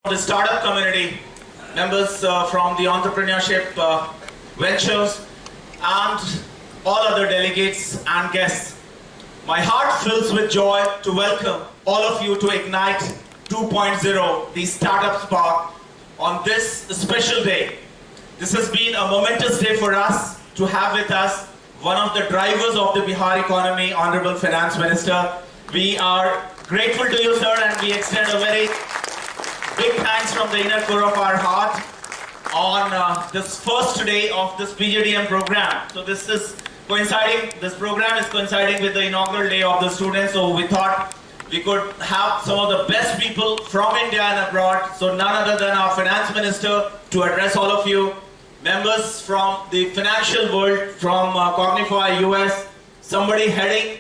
The startup community, members from the entrepreneurship ventures, and all other delegates and guests. My heart fills with joy to welcome all of you to Ignite 2.0, the Startup Spark, on this special day. This has been a momentous day for us to have with us one of the drivers of the Bihar economy, Honorable Finance Minister. We are grateful to you, sir, and we extend a very big thanks from the inner core of our heart on this first day of this PGDM program. So this program is coinciding with the inaugural day of the students, so we thought we could have some of the best people from India and abroad, so none other than our Finance Minister to address all of you, members from the financial world, from Cognify US, somebody heading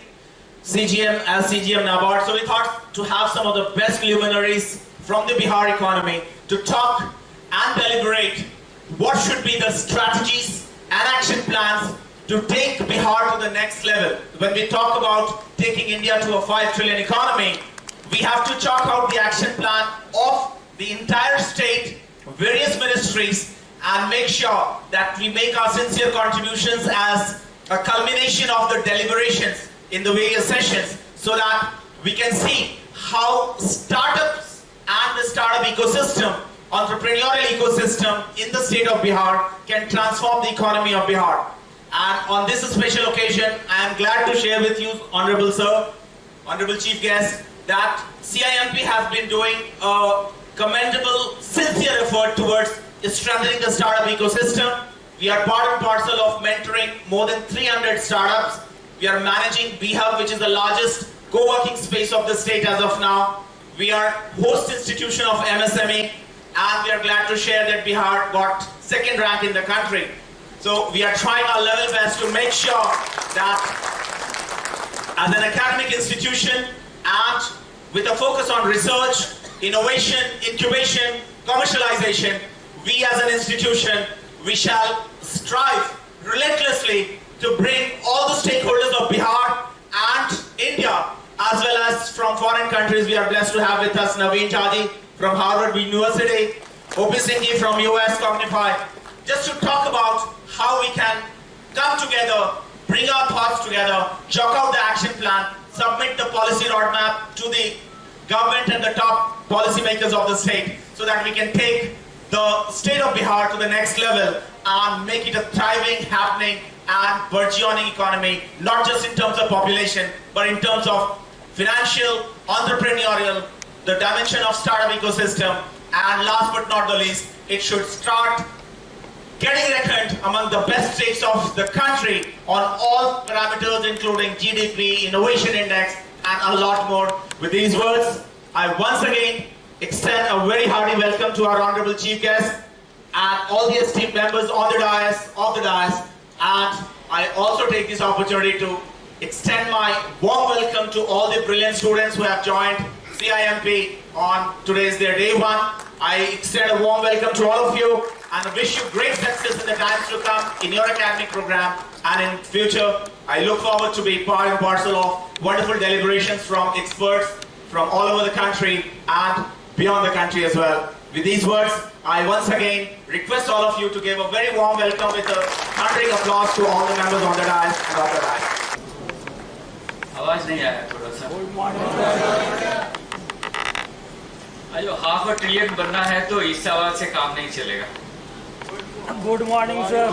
CGM as CGM NABARD. So we thought to have some of the best luminaries from the Bihar economy to talk and deliberate what should be the strategies and action plans to take Bihar to the next level. When we talk about taking India to a 5 trillion economy, we have to chalk out the action plan of the entire state, various ministries, and make sure that we make our sincere contributions as a culmination of the deliberations in the various sessions, so that we can see how startups and the startup ecosystem, entrepreneurial ecosystem in the state of Bihar can transform the economy of Bihar. And on this special occasion, I am glad to share with you, Honorable Sir, Honorable Chief Guest, that CIMP has been doing a commendable, sincere effort towards strengthening the startup ecosystem. We are part and parcel of mentoring more than 300 startups. We are managing BHub, which is the largest co-working space of the state as of now. We are host institution of MSME, and we are glad to share that Bihar got second rank in the country. So we are trying our level best to make sure that as an academic institution and with a focus on research, innovation, incubation, commercialization, we as an institution, we shall strive relentlessly to bring all the stakeholders of Bihar and India, as well as from foreign countries. We are blessed to have with us Naveen Jadi from Harvard University, OP Singhi from US Cognify, just to talk about how we can come together, bring our thoughts together, chalk out the action plan, submit the policy roadmap to the government and the top policymakers of the state, so that we can take the state of Bihar to the next level and make it a thriving, happening and burgeoning economy, not just in terms of population, but in terms of financial, entrepreneurial, the dimension of startup ecosystem, and last but not the least, it should start getting reckoned among the best states of the country on all parameters, including GDP, innovation index, and a lot more. With these words, I once again extend a very hearty welcome to our Honorable Chief Guest and all the esteemed members on the dais, and I also take this opportunity to extend my warm welcome to all the brilliant students who have joined CIMP on today's their day one. I extend a warm welcome to all of you and wish you great success in the times to come in your academic program and in future. I look forward to be part and parcel of wonderful deliberations from experts from all over the country and beyond the country as well. With these words, I once again request all of you to give a very warm welcome with a thundering applause to all the members on the dais and off the dais. आवाज नहीं आया थोड़ा सा। जो half trillion बनना है तो इस आवाज से काम नहीं चलेगा। Good morning sir.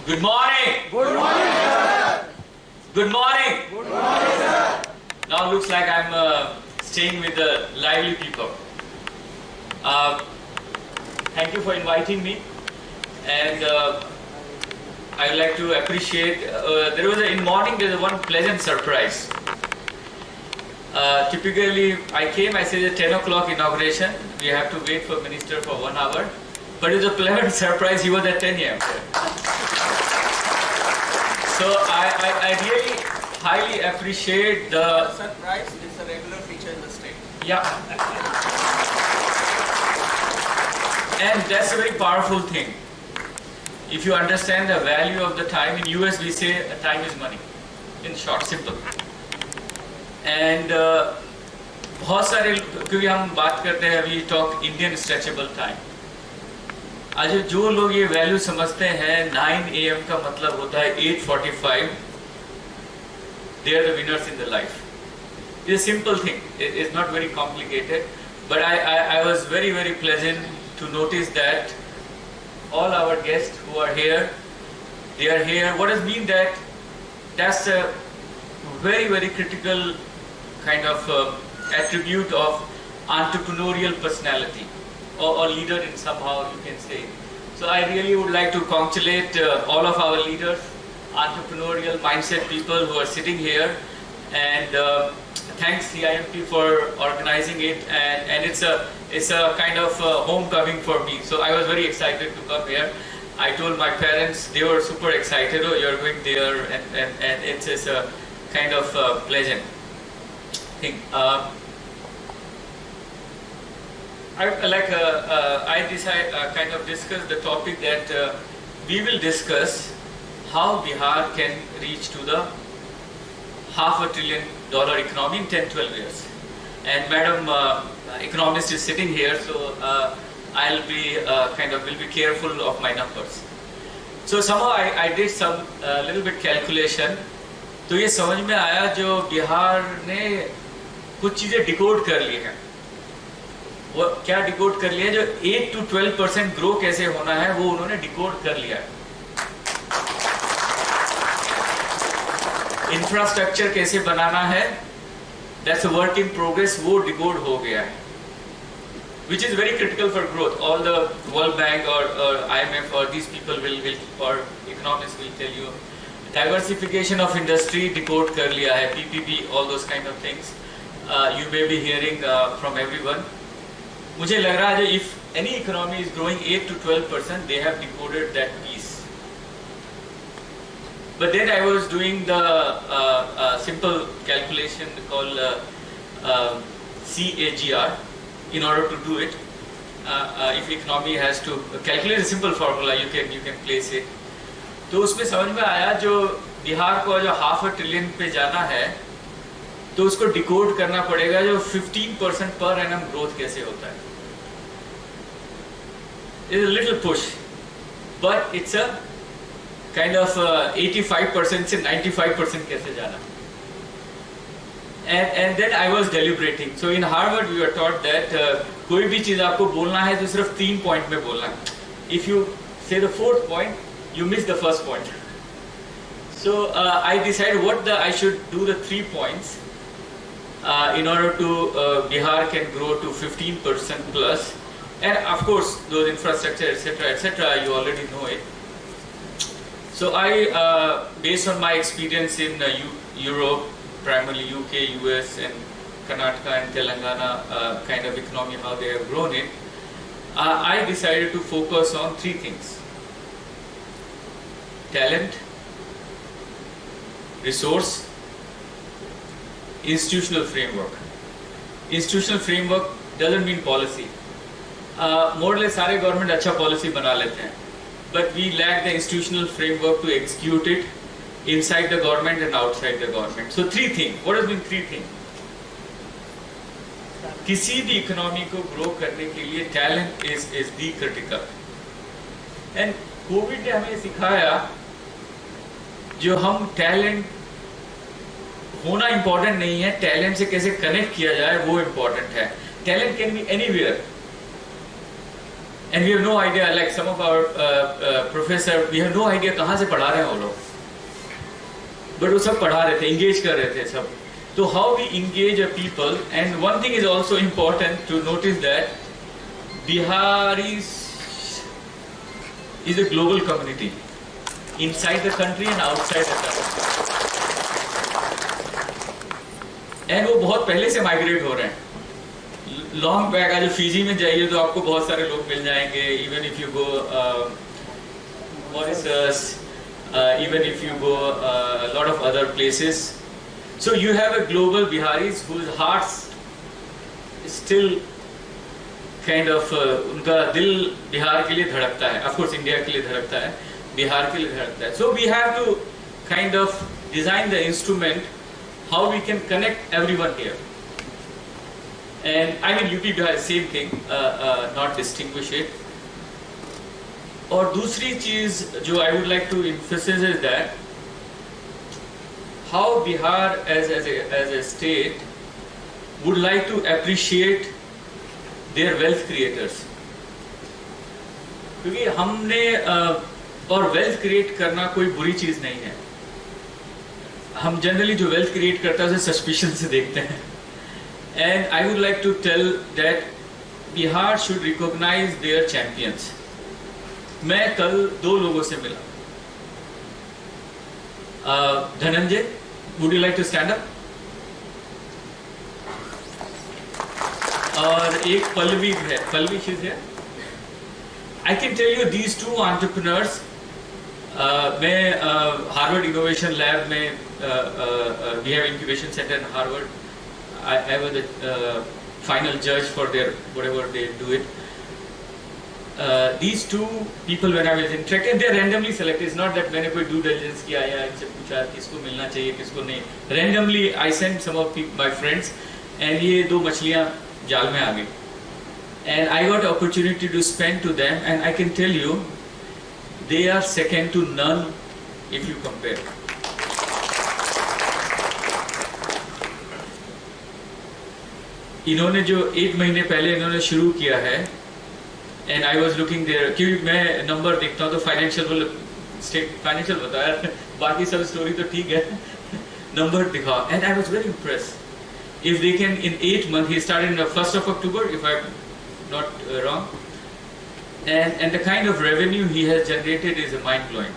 Good morning. Good morning sir. Good morning. Good morning sir. Now looks like I'm staying with the lively people. Thank you for inviting me, and I would like to appreciate. There was in morning there was one pleasant surprise. Typically, I came. I said at 10 o'clock inauguration. We have to wait for minister for 1 hour, but it was a pleasant surprise. He was at 10 a.m. So I really highly appreciate the surprise. It's a regular feature in the state. Yeah. And that's a very powerful thing. If you understand the value of the time, in US we say time is money. In short, simple. And बहुत सारे, क्योंकि हम बात करते हैं अभी talk Indian stretchable time, आज जो लोग ये वैल्यू समझते हैं 9 AM का मतलब होता है 8:45, they are the winners in the life. It's a simple thing, it's not very complicated, but I was very, very pleasant to notice that all our guests who are here, they are here. What does mean that that's a very, very critical kind of attribute of entrepreneurial personality or leader in somehow you can say. So I really would like to congratulate all of our leaders, entrepreneurial mindset people who are sitting here, and thanks CIMP for organizing it, and it's a kind of homecoming for me. So I was very excited to come here. I told my parents, they were super excited. Oh, you're going there, and it's a kind of pleasant thing. I decide kind of discuss the topic that we will discuss how Bihar can reach to the $500 billion economy in 10-12 years. And Madam economist is sitting here, so I'll be will be careful of my numbers. So somehow I did some little bit calculation. तो ये समझ में आया जो बिहार ने कुछ चीजें decode कर ली हैं. वो क्या डिकोड कर लिया, जो 8 to 12% ग्रो कैसे होना है वो उन्होंने डिकोड कर लिया है. इंफ्रास्ट्रक्चर कैसे बनाना है, that's a work in progress, वो डिकोड हो गया है, which is very critical for growth. All the World Bank or IMF or these people will or economists will tell you. Diversification of industry decode कर लिया है, PPP, all those kind of things. You may be hearing from everyone. मुझे लग रहा है if any economy is growing 8 to 12%, they have decoded that piece. But then I was doing the simple calculation called CAGR. In order to do it, if economy has to calculate a simple formula, you can place it. तो उसमें समझ में आया जो बिहार को जो $500 billion पे जाना है, तो उसको डिकोड करना पड़ेगा जो 15% पर एनम ग्रोथ कैसे होता है. It's a little push, but it's a kind of 85% से 95% कैसे जाना. And then I was deliberating. So in Harvard we were taught that कोई भी चीज आपको बोलना है तो सिर्फ 3 पॉइंट में बोलना है. If you say the fourth point, you miss the first point. So I decided I should do the 3 points in order to Bihar can grow to 15% plus, and of course those infrastructure etc. You already know it. So I based on my experience in Europe, primarily UK, US and Karnataka and Telangana kind of economy, how they have grown it, I decided to focus on 3 things: talent, resource, institutional framework. Institutional framework doesn't mean policy. More or less सारे government अच्छा policy बना लेते हैं, but we lack the institutional framework to execute it inside the government and outside the government. So 3 things. What does mean 3 things? किसी भी economy को grow करने के लिए talent is the critical. And Covid ने हमें सिखाया जो हम टैलेंट होना इंपॉर्टेंट नहीं है, टैलेंट से कैसे कनेक्ट किया जाए वो इंपॉर्टेंट है. Talent can be anywhere, and we have no idea, like some of our professor, we have no idea कहाँ से पढ़ा रहे हैं वो लोग, बट वो सब पढ़ा रहे थे, इंगेज कर रहे थे सब. So how we engage a people, and one thing is also important to notice that Bihar is a global community, inside the country and outside the country. And वो बहुत पहले से migrate हो रहे हैं. Long back, आज Fiji में जाइए तो आपको बहुत सारे लोग मिल जाएंगे. Even if you go Mauritius, even if you go a lot of other places. So you have a global Biharis whose hearts still kind of उनका दिल बिहार के लिए धड़कता है. Of course India के लिए धड़कता है, बिहार के लिए धड़कता है. So we have to kind of design the instrument how we can connect everyone here. And I mean UP Bihar same thing, not distinguish it. और दूसरी चीज जो I would like to emphasize is that how Bihar as a state would like to appreciate their wealth creators. क्योंकि हमने और wealth create करना कोई बुरी चीज नहीं है. हम जनरली जो वेल्थ क्रिएट करता है उसे सस्पिशन से देखते हैं. And I would like to tell that Bihar should recognise their champions. मैं कल 2 लोगों से मिला. Dhananjay, would you like to stand up? और एक पल्लवी है. Pallavi she is here. I can tell you these 2 entrepreneurs. मैं हार्वर्ड इनोवेशन लैब में we have incubation center in Harvard. I was the final judge for their whatever they do it. These 2 people when I was interacting, they are randomly selected. It's not that मैंने कोई due diligence किया या इनसे पूछा किसको मिलना चाहिए किसको नहीं. Randomly I sent some of my friends and ये 2 मछलियाँ जाल में आ गई. And I got opportunity to spend to them, and I can tell you, they are second to none if you compare. इन्होंने जो 1 महीने पहले इन्होंने शुरू किया है, and I was looking there, क्योंकि मैं नंबर देखता हूँ तो फाइनेंशियल बताया, बाकी सब स्टोरी तो ठीक है, नंबर दिखा, and I was very impressed. If they can in 8 months, he started in the 1st of October, if I'm not wrong, and the kind of revenue he has generated is mind blowing.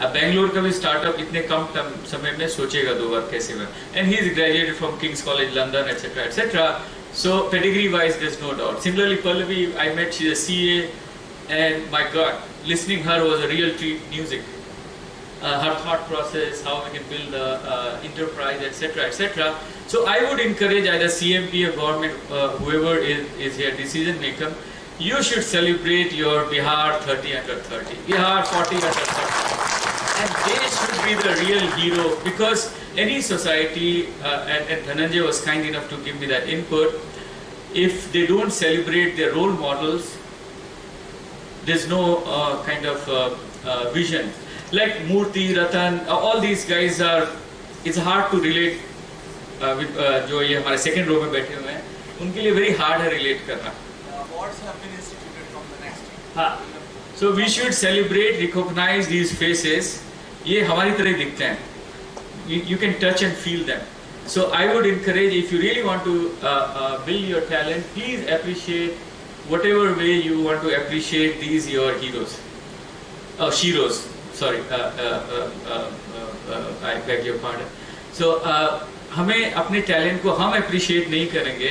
अब बेंगलोर का भी startup इतने कम समय में सोचेगा 2 बार कैसे हुआ. And he is graduated from King's College London, etc., etc. So pedigree wise there's no doubt. Similarly Pallavi, I met, she's a CA, and my God, listening her was a real treat. Music, her thought process, how we can build a enterprise, etc., etc. So I would encourage either CMP or government, whoever is here, decision maker, you should celebrate your Bihar 30 under 30, Bihar 40 under 30. And they should be the real hero, because any society, and Dhananjay was kind enough to give me that input, if they don't celebrate their role models, there's no kind of vision. Like Murthy, Ratan, all these guys are, it's hard to relate with जो ये हमारे second row में बैठे हुए हैं, उनके लिए very hard है relate करना. Awards have been instituted from the next year. हाँ, so we should celebrate, recognize these faces. ये हमारी तरह दिखते हैं. You can touch and feel them. So I would encourage, if you really want to build your talent, please appreciate whatever way you want to appreciate these your heroes. Oh, sheroes. Sorry, I beg your pardon. So हमें अपने talent को हम appreciate नहीं करेंगे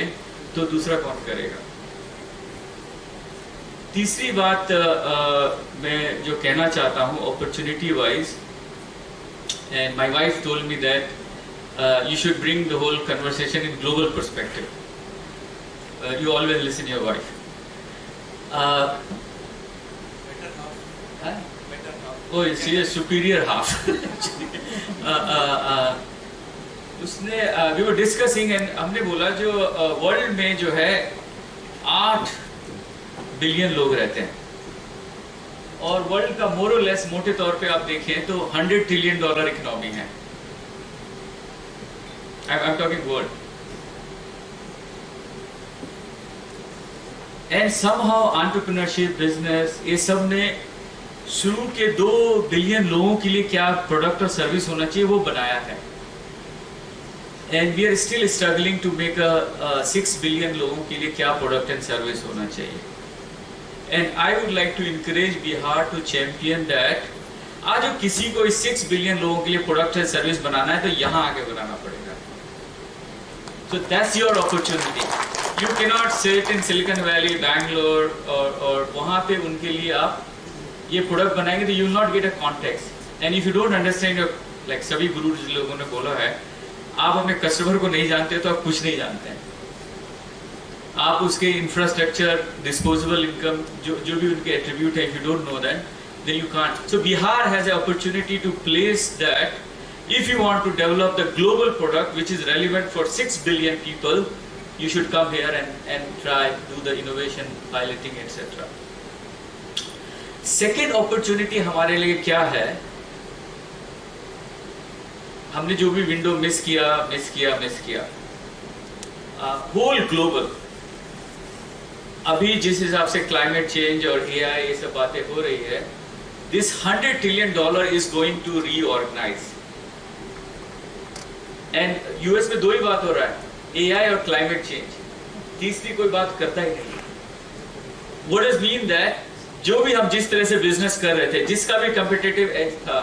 तो दूसरा कौन करेगा. तीसरी बात मैं जो कहना चाहता हूँ opportunity wise, and my wife told me that you should bring the whole conversation in global perspective. You always listen your wife. Oh, she is superior half. उसने we were discussing and हमने बोला जो world में जो है 8 billion लोग रहते हैं, और वर्ल्ड का मोर और लेस मोटे तौर पे आप देखें तो $100 ट्रिलियन इकोनॉमी है. I'm talking world. And somehow entrepreneurship, business, ये सब ने शुरू के 2 बिलियन लोगों के लिए क्या प्रोडक्ट और सर्विस होना चाहिए वो बनाया है. And we are still struggling to make 6 billion लोगों के लिए क्या प्रोडक्ट एंड सर्विस होना चाहिए. And I would like to encourage Bihar to champion that. आज जो किसी को इस 6 बिलियन लोगों के लिए प्रोडक्ट एंड सर्विस बनाना है तो यहाँ आके बनाना पड़ेगा. So that's your opportunity. You can not sit in silicon valley, Bangalore और वहाँ पे उनके लिए आप ये प्रोडक्ट बनाएंगे तो you will not get a context. And if you don't understand, like सभी गुरु लोगों ने बोला है, आप अपने कस्टमर को नहीं जानते तो आप कुछ नहीं जानते हैं. आप उसके इंफ्रास्ट्रक्चर, डिस्पोजेबल इनकम, जो भी उनके एट्रीब्यूट है, if you don't know that then you can't. So Bihar has an opportunity to place that. If you want to develop the global product which is relevant for 6 billion people, you should come here and try, do the innovation, piloting, etc. Second opportunity हमारे लिए क्या है? हमने जो भी window miss किया, whole global, अभी जिस हिसाब से क्लाइमेट चेंज और AI ये सब बातें हो रही है, this $100 trillion is going to reorganize. And US में दो ही बात हो रहा है, AI और क्लाइमेट चेंज, तीसरी कोई बात करता ही नहीं. What does mean that जो भी हम जिस तरह से बिजनेस कर रहे थे, जिसका भी competitive edge था,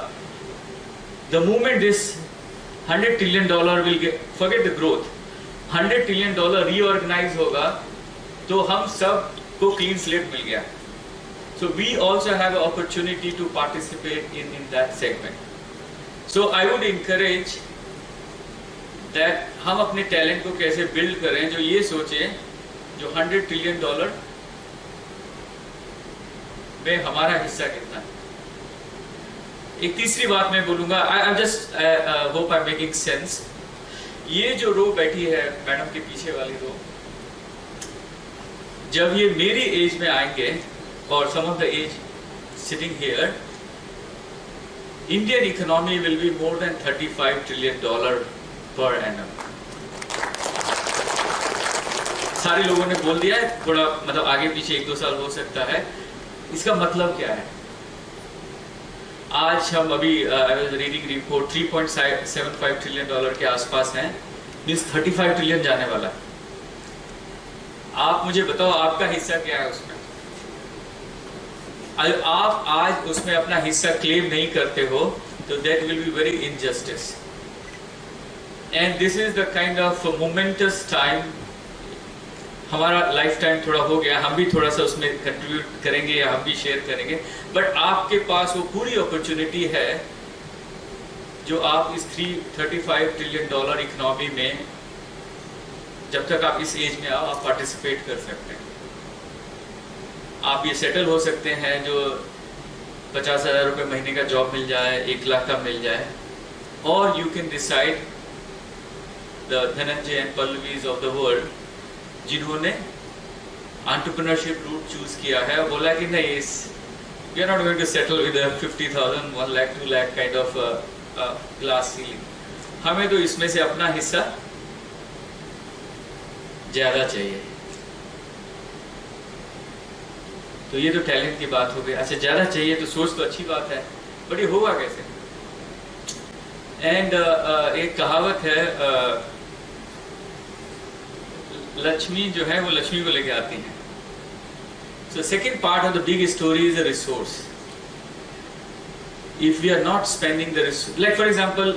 the moment this $100 trillion will get, forget the growth, $100 trillion reorganize होगा, तो हम सब को clean slate मिल गया. So we also have an opportunity to participate in that segment. So I would encourage that हम अपने talent को कैसे build करें, जो ये सोचें, जो $100 trillion में हमारा हिस्सा कितना है. एक तीसरी बात मैं बोलूँगा, I just hope I'm making sense. ये जो रो बैठी है मैडम के पीछे वाली रो, जब ये मेरी एज में आएंगे और some of the age sitting here, Indian economy will be more than $35 trillion per annum. सारे लोगों ने बोल दिया है, थोड़ा मतलब आगे पीछे 1-2 साल हो सकता है. इसका मतलब क्या है? आज हम अभी I was reading report, $3.75 trillion के आसपास हैं, मीन्स 35 ट्रिलियन जाने वाला है. आप मुझे बताओ आपका हिस्सा क्या है उसमें? अगर आप आज उसमें अपना हिस्सा क्लेम नहीं करते हो, तो that will be very injustice. And this is the kind of momentous time. हमारा लाइफ टाइम थोड़ा हो गया, हम भी थोड़ा सा उसमें कंट्रीब्यूट करेंगे या हम भी शेयर करेंगे, बट आपके पास वो पूरी अपॉर्चुनिटी है जो आप इस $35 ट्रिलियन इकोनॉमी में, जब तक आप इस एज में आओ, आप पार्टिसिपेट कर सकते हैं. आप ये सेटल हो सकते हैं, जो 50,000 रुपये महीने का जॉब मिल जाए, 1 लाख का मिल जाए, और you can decide the Dhananjay and Pallavis of the world, जिन्होंने एंटरप्रेन्योरशिप रूट चूज किया है, बोला कि नहीं, we are not going to settle with 50,000, 1 lakh, 2 lakh kind of glass ceiling. हमें तो इसमें से अपना हिस्सा ज्यादा चाहिए. तो ये तो टैलेंट की बात हो गई. अच्छा, ज्यादा चाहिए तो सोच तो अच्छी बात है, बट ये होगा कैसे? एंड एक कहावत है, लक्ष्मी जो है वो लक्ष्मी को लेके आती है. So second part of the big story is the resource. If we are not spending the resource, like for example,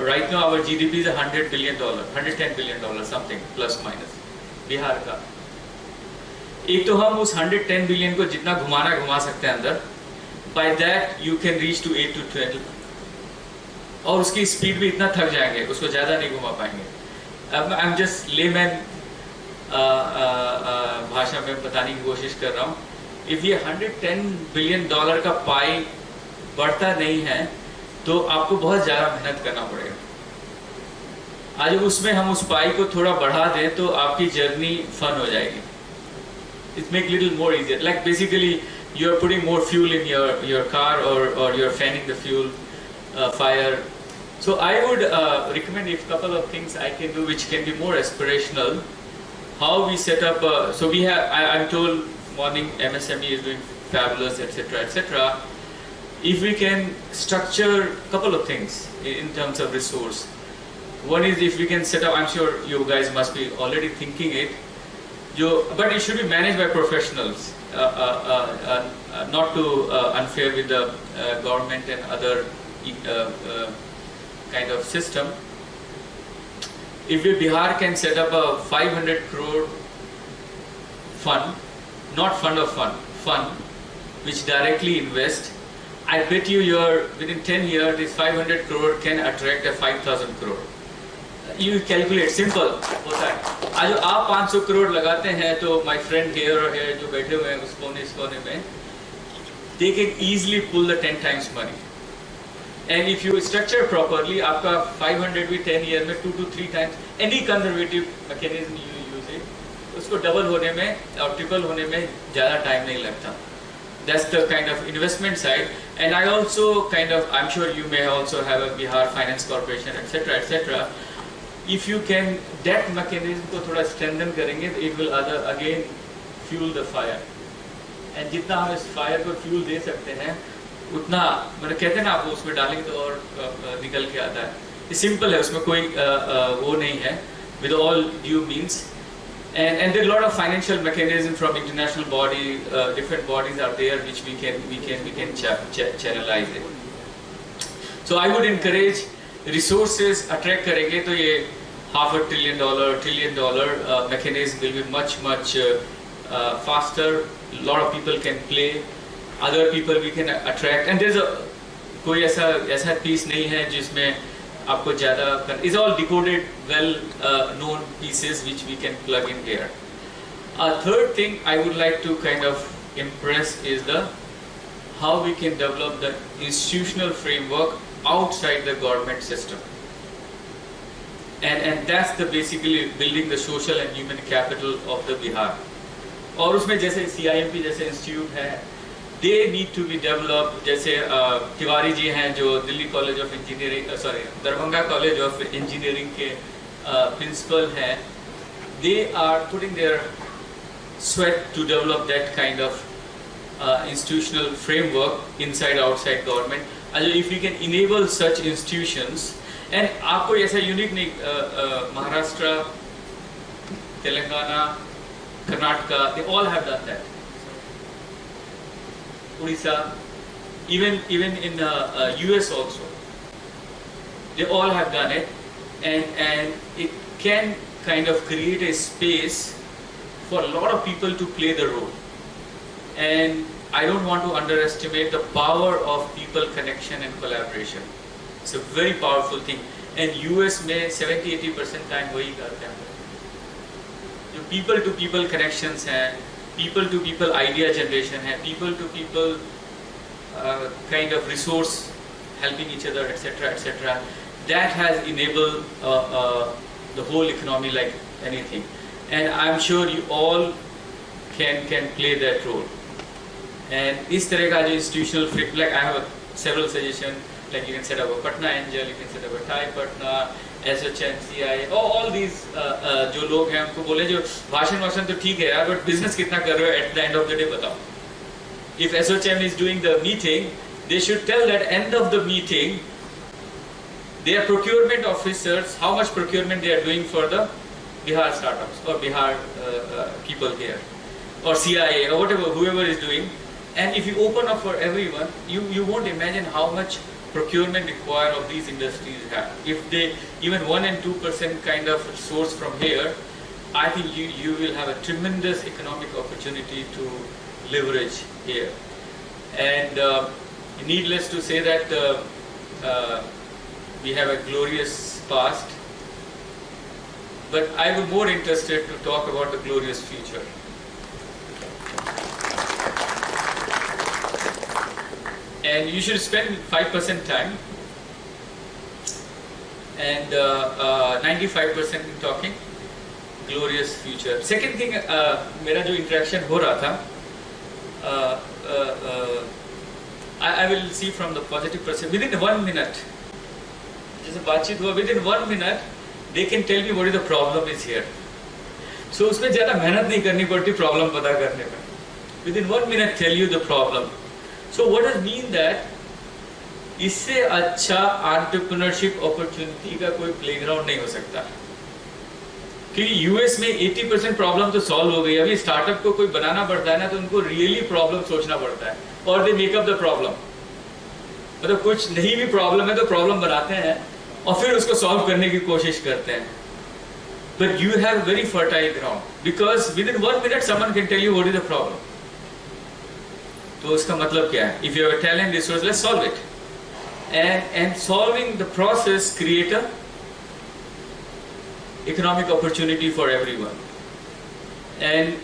right now our GDP is $100 billion, $110 billion something plus minus. Bihar का. एक तो हम उस 110 बिलियन को जितना घुमा सकते हैं अंदर, by that you can reach to 8 to 12, और उसकी स्पीड भी इतना थक जाएंगे, उसको ज्यादा नहीं घुमा पाएंगे. आई एम जस्ट लेमैन भाषा में बताने की कोशिश कर रहा हूँ. इफ ये $110 बिलियन का पाई बढ़ता नहीं है, तो आपको बहुत ज़्यादा मेहनत करना पड़ेगा. आज उसमें हम उस पाई को थोड़ा बढ़ा दें तो आपकी जर्नी फन हो जाएगी. It make little more easier. Like basically you are putting more fuel in your car, और you are fanning the fuel fire. So I would recommend a couple of things I can do which can be more aspirational. How we set up, so we have, I'm told morning MSME is doing fabulous, etc., etc. If we can structure a couple of things in terms of resource. One is if we can set up, I'm sure you guys must be already thinking it, but it should be managed by professionals, not too unfair with the government and other kind of system. If Bihar can set up a 500 crore fund, not fund of fund, which directly invest, I bet you within 10 years this 500 crore can attract a 5,000 crore. You calculate, simple होता है. आज आप 500 करोड़ लगाते हैं, तो my friend here or here जो बैठे हुए हैं उस कोने में, they can easily pull the 10 times money. And if you structure properly, आपका 500 भी 10 year में 2 to 3 times any conservative mechanism you use it, उसको double होने में और triple होने में ज़्यादा time नहीं लगता. That's the kind of investment side. And I also kind of, I'm sure you may also have a Bihar Finance Corporation, etc., etc. If you can, that mechanism को थोड़ा strengthen करेंगे, it will again fuel the fire. And जितना हम इस fire को fuel दे सकते हैं, उतना मतलब कहते हैं ना आप उसमें डालेंगे तो और निकल के आता है. ये सिंपल है, उसमें कोई वो नहीं है. With all due means, and there are a lot of financial mechanisms from international body, different bodies are there which we can channelize it. So I would encourage resources attract करेंगे तो ये $500 trillion mechanism will be much faster. A lot of people can play. Other people we can attract, and there's a कोई ऐसा piece नहीं है जिसमें आपको ज़्यादा is all decoded well known pieces which we can plug in here. A third thing I would like to kind of impress is the how we can develop the institutional framework outside the government system, and that's the basically building the social and human capital of the Bihar. और उसमें जैसे CIMP जैसे institute है, they need to be developed. जैसे तिवारी जी हैं जो Delhi college of engineering Darbhanga college of engineering के principal हैं, they are putting their sweat to develop that kind of institutional framework inside outside government. If we can enable such institutions, and आपको ऐसा unique नहीं, Maharashtra, Telangana, Karnataka, they all have done that. Odisha, even in US also, they all have done it, and it can kind of create a space for a lot of people to play the role. And I don't want to underestimate the power of people connection and collaboration. It's a very powerful thing. And US में 70-80% time वही करते हैं. जो people to people connections हैं, people to people idea generation है, people to people kind of resource helping each other, etc. That has enabled the whole economy like anything. And I'm sure you all can play that role. And इस तरह का जो institutional framework, like I have several suggestions, like you can set up a Patna Angel, you can set up a Thai Patna, SHM, CIA, all these जो लोग हैं उनको बोले जो भाषण तो ठीक है यार, but business कितना कर रहे हो at the end of the day बताओ. If SHM is doing the meeting, they should tell that end of the meeting, their procurement officers, how much procurement they are doing for the Bihar startups or Bihar people here, or CIA or whatever, whoever is doing. And if you open up for everyone, you won't imagine how much procurement required of these industries have. If they even 1 and 2% kind of source from here, I think you will have a tremendous economic opportunity to leverage here. And needless to say that we have a glorious past, but I would more interested to talk about the glorious future. And you should spend 5% time and 95% in talking glorious future. Second thing, मेरा जो interaction हो रहा था, I will see from the positive perspective. Within 1 minute, जैसे बातचीत हुआ, within 1 minute, they can tell me what is the problem is here. So उसमें ज़्यादा मेहनत नहीं करनी पड़ती problem पता करने में. Within 1 minute, tell you the problem. So what does mean that इससे अच्छा entrepreneurship opportunity का कोई playground नहीं हो सकता. क्योंकि US में 80% प्रॉब्लम तो सॉल्व हो गई. अभी स्टार्टअप को कोई बनाना पड़ता है ना, तो उनको रियली प्रॉब्लम सोचना पड़ता है, और they make up the problem. मतलब कुछ नहीं भी प्रॉब्लम है तो प्रॉब्लम बनाते हैं और फिर उसको सॉल्व करने की कोशिश करते हैं. But you have very fertile ground because within 1 minute someone can tell you what is the problem. तो उसका मतलब क्या है? If you have a talent resource, let's solve it. And solving the process create a economic opportunity for everyone. And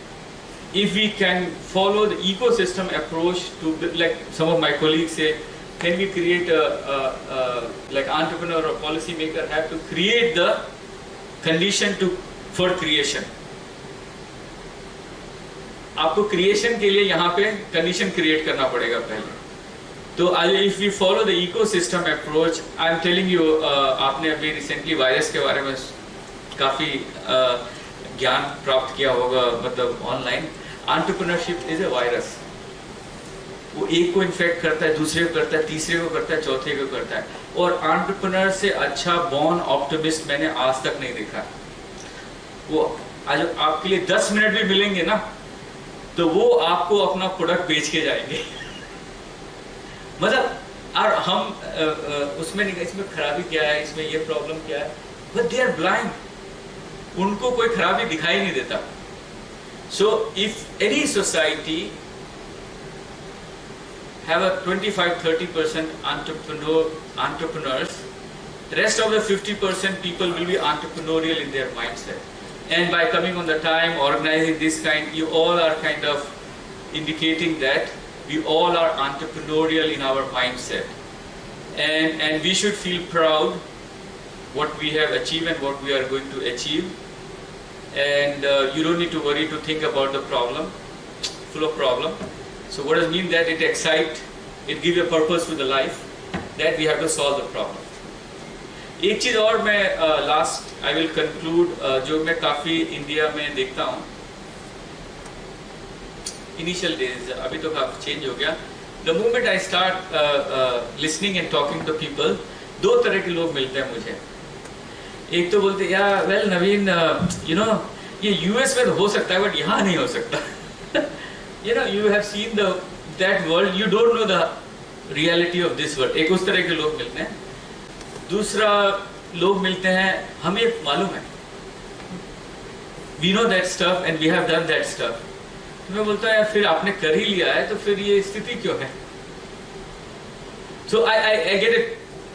if we can follow the ecosystem approach to, like some of my colleagues say, can we create like entrepreneur or policy maker have to create the condition for creation. आपको creation के लिए यहाँ पे condition create करना पड़ेगा पहले. तो if we follow the ecosystem approach, I am telling you, आपने अभी रिसेंटली वायरस के बारे में काफी ज्ञान प्राप्त किया होगा, मतलब online. Entrepreneurship is a virus. वो एक को इन्फेक्ट करता है, दूसरे को करता है, तीसरे को करता है, चौथे को करता है. और एंटरप्रेन्योर से अच्छा बॉर्न ऑप्टिमिस्ट मैंने आज तक नहीं देखा. वो आज आपके लिए 10 मिनट भी मिलेंगे ना, तो वो आपको अपना प्रोडक्ट बेच के जाएंगे. मतलब और हम उसमें नहीं, इसमें खराबी क्या है, इसमें ये प्रॉब्लम क्या है, बट दे आर ब्लाइंड. उनको कोई खराबी दिखाई नहीं देता. So if any society have a 25-30% entrepreneurs, rest of the 50% people will be entrepreneurial in their mindset. And by coming on the time, organizing this kind, you all are kind of indicating that we all are entrepreneurial in our mindset. And we should feel proud what we have achieved and what we are going to achieve. And you don't need to worry to think about the problem, full of problem. So what does it mean? That it excites, it gives a purpose to the life, that we have to solve the problem. एक चीज और मैं last I will conclude, जो मैं काफी India में देखता हूँ, इनिशियल डेज, अभी तो काफी चेंज हो गया. The moment I start listening and talking to people, दो तरह के लोग मिलते हैं मुझे. एक तो बोलते या वेल नवीन, यू नो ये यूएस में तो हो सकता है बट यहाँ नहीं हो सकता. You know, you have seen that world, you don't know the reality of this world. एक उस तरह के लोग मिलते हैं. दूसरा लोग मिलते हैं, हमें मालूम है, we know that stuff and we have done that stuff. तो मैं बोलता है फिर आपने कर ही लिया है तो फिर ये स्थिति क्यों है? So I get it.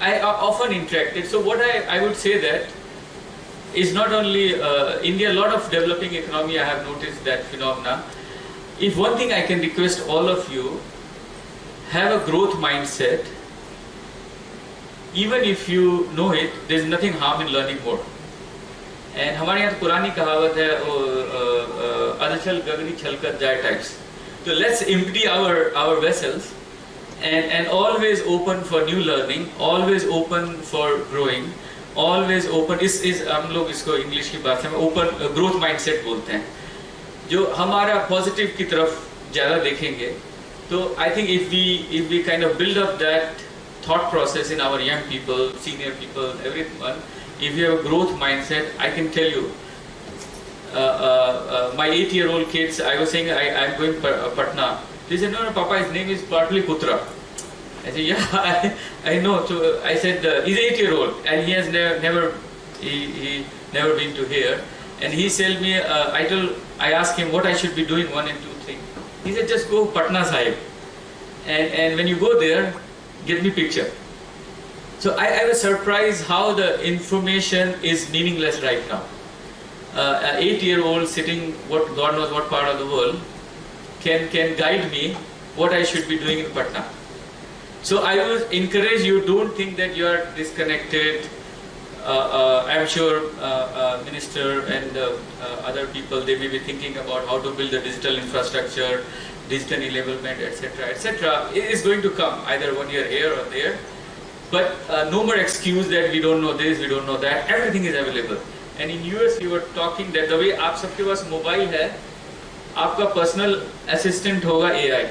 I often interacted. So what I would say that is not only India, a lot of developing economy I have noticed that phenomena. If one thing I can request all of you, have a growth mindset. Even if you know it, there is nothing harm in learning more. And हमारे यहाँ तो पुरानी कहावत है, अधचल गगनी छलकत जाए types. So let's empty our vessels and always open for new learning, always open for growing, always open. इस हम लोग इसको इंग्लिश की भाषा में open growth mindset बोलते हैं. जो हमारा पॉजिटिव की तरफ ज़्यादा देखेंगे, तो I think if we kind of build up that thought process in our young people, senior people, everyone, if you have a growth mindset, I can tell you, my 8-year-old kids, I was saying I'm going Patna. They said, no, Papa, his name is Patliputra. I said, yeah, I know. So I said, he's 8-year-old and he has never been to here. And he told me, I asked him what I should be doing, 1 and 2, 3. He said, just go Patna Sahib. And when you go there, get me picture. So I was surprised how the information is meaningless right now. An 8-year-old sitting, what God knows what part of the world, can guide me what I should be doing in Patna. So I would encourage you, don't think that you are disconnected. I'm sure Minister and other people, they may be thinking about how to build the digital infrastructure, digital enablement, etc., etc. It is going to come either 1 year here or there, but no more excuse that we don't know this, we don't know that. Everything is available. And in US, you were talking that the way आप सबके पास mobile है, आपका personal assistant होगा AI.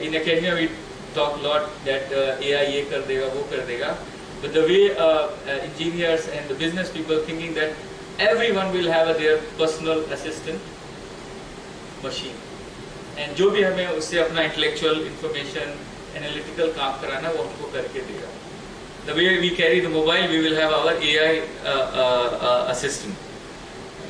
In academia, we talk a lot that AI ये कर देगा, वो कर देगा, but the way engineers and the business people thinking that everyone will have their personal assistant machine, and जो भी हमें उससे अपना intellectual information, analytical काम कराना वो हमको करके देगा. The way we carry the mobile, we will have our AI assistant,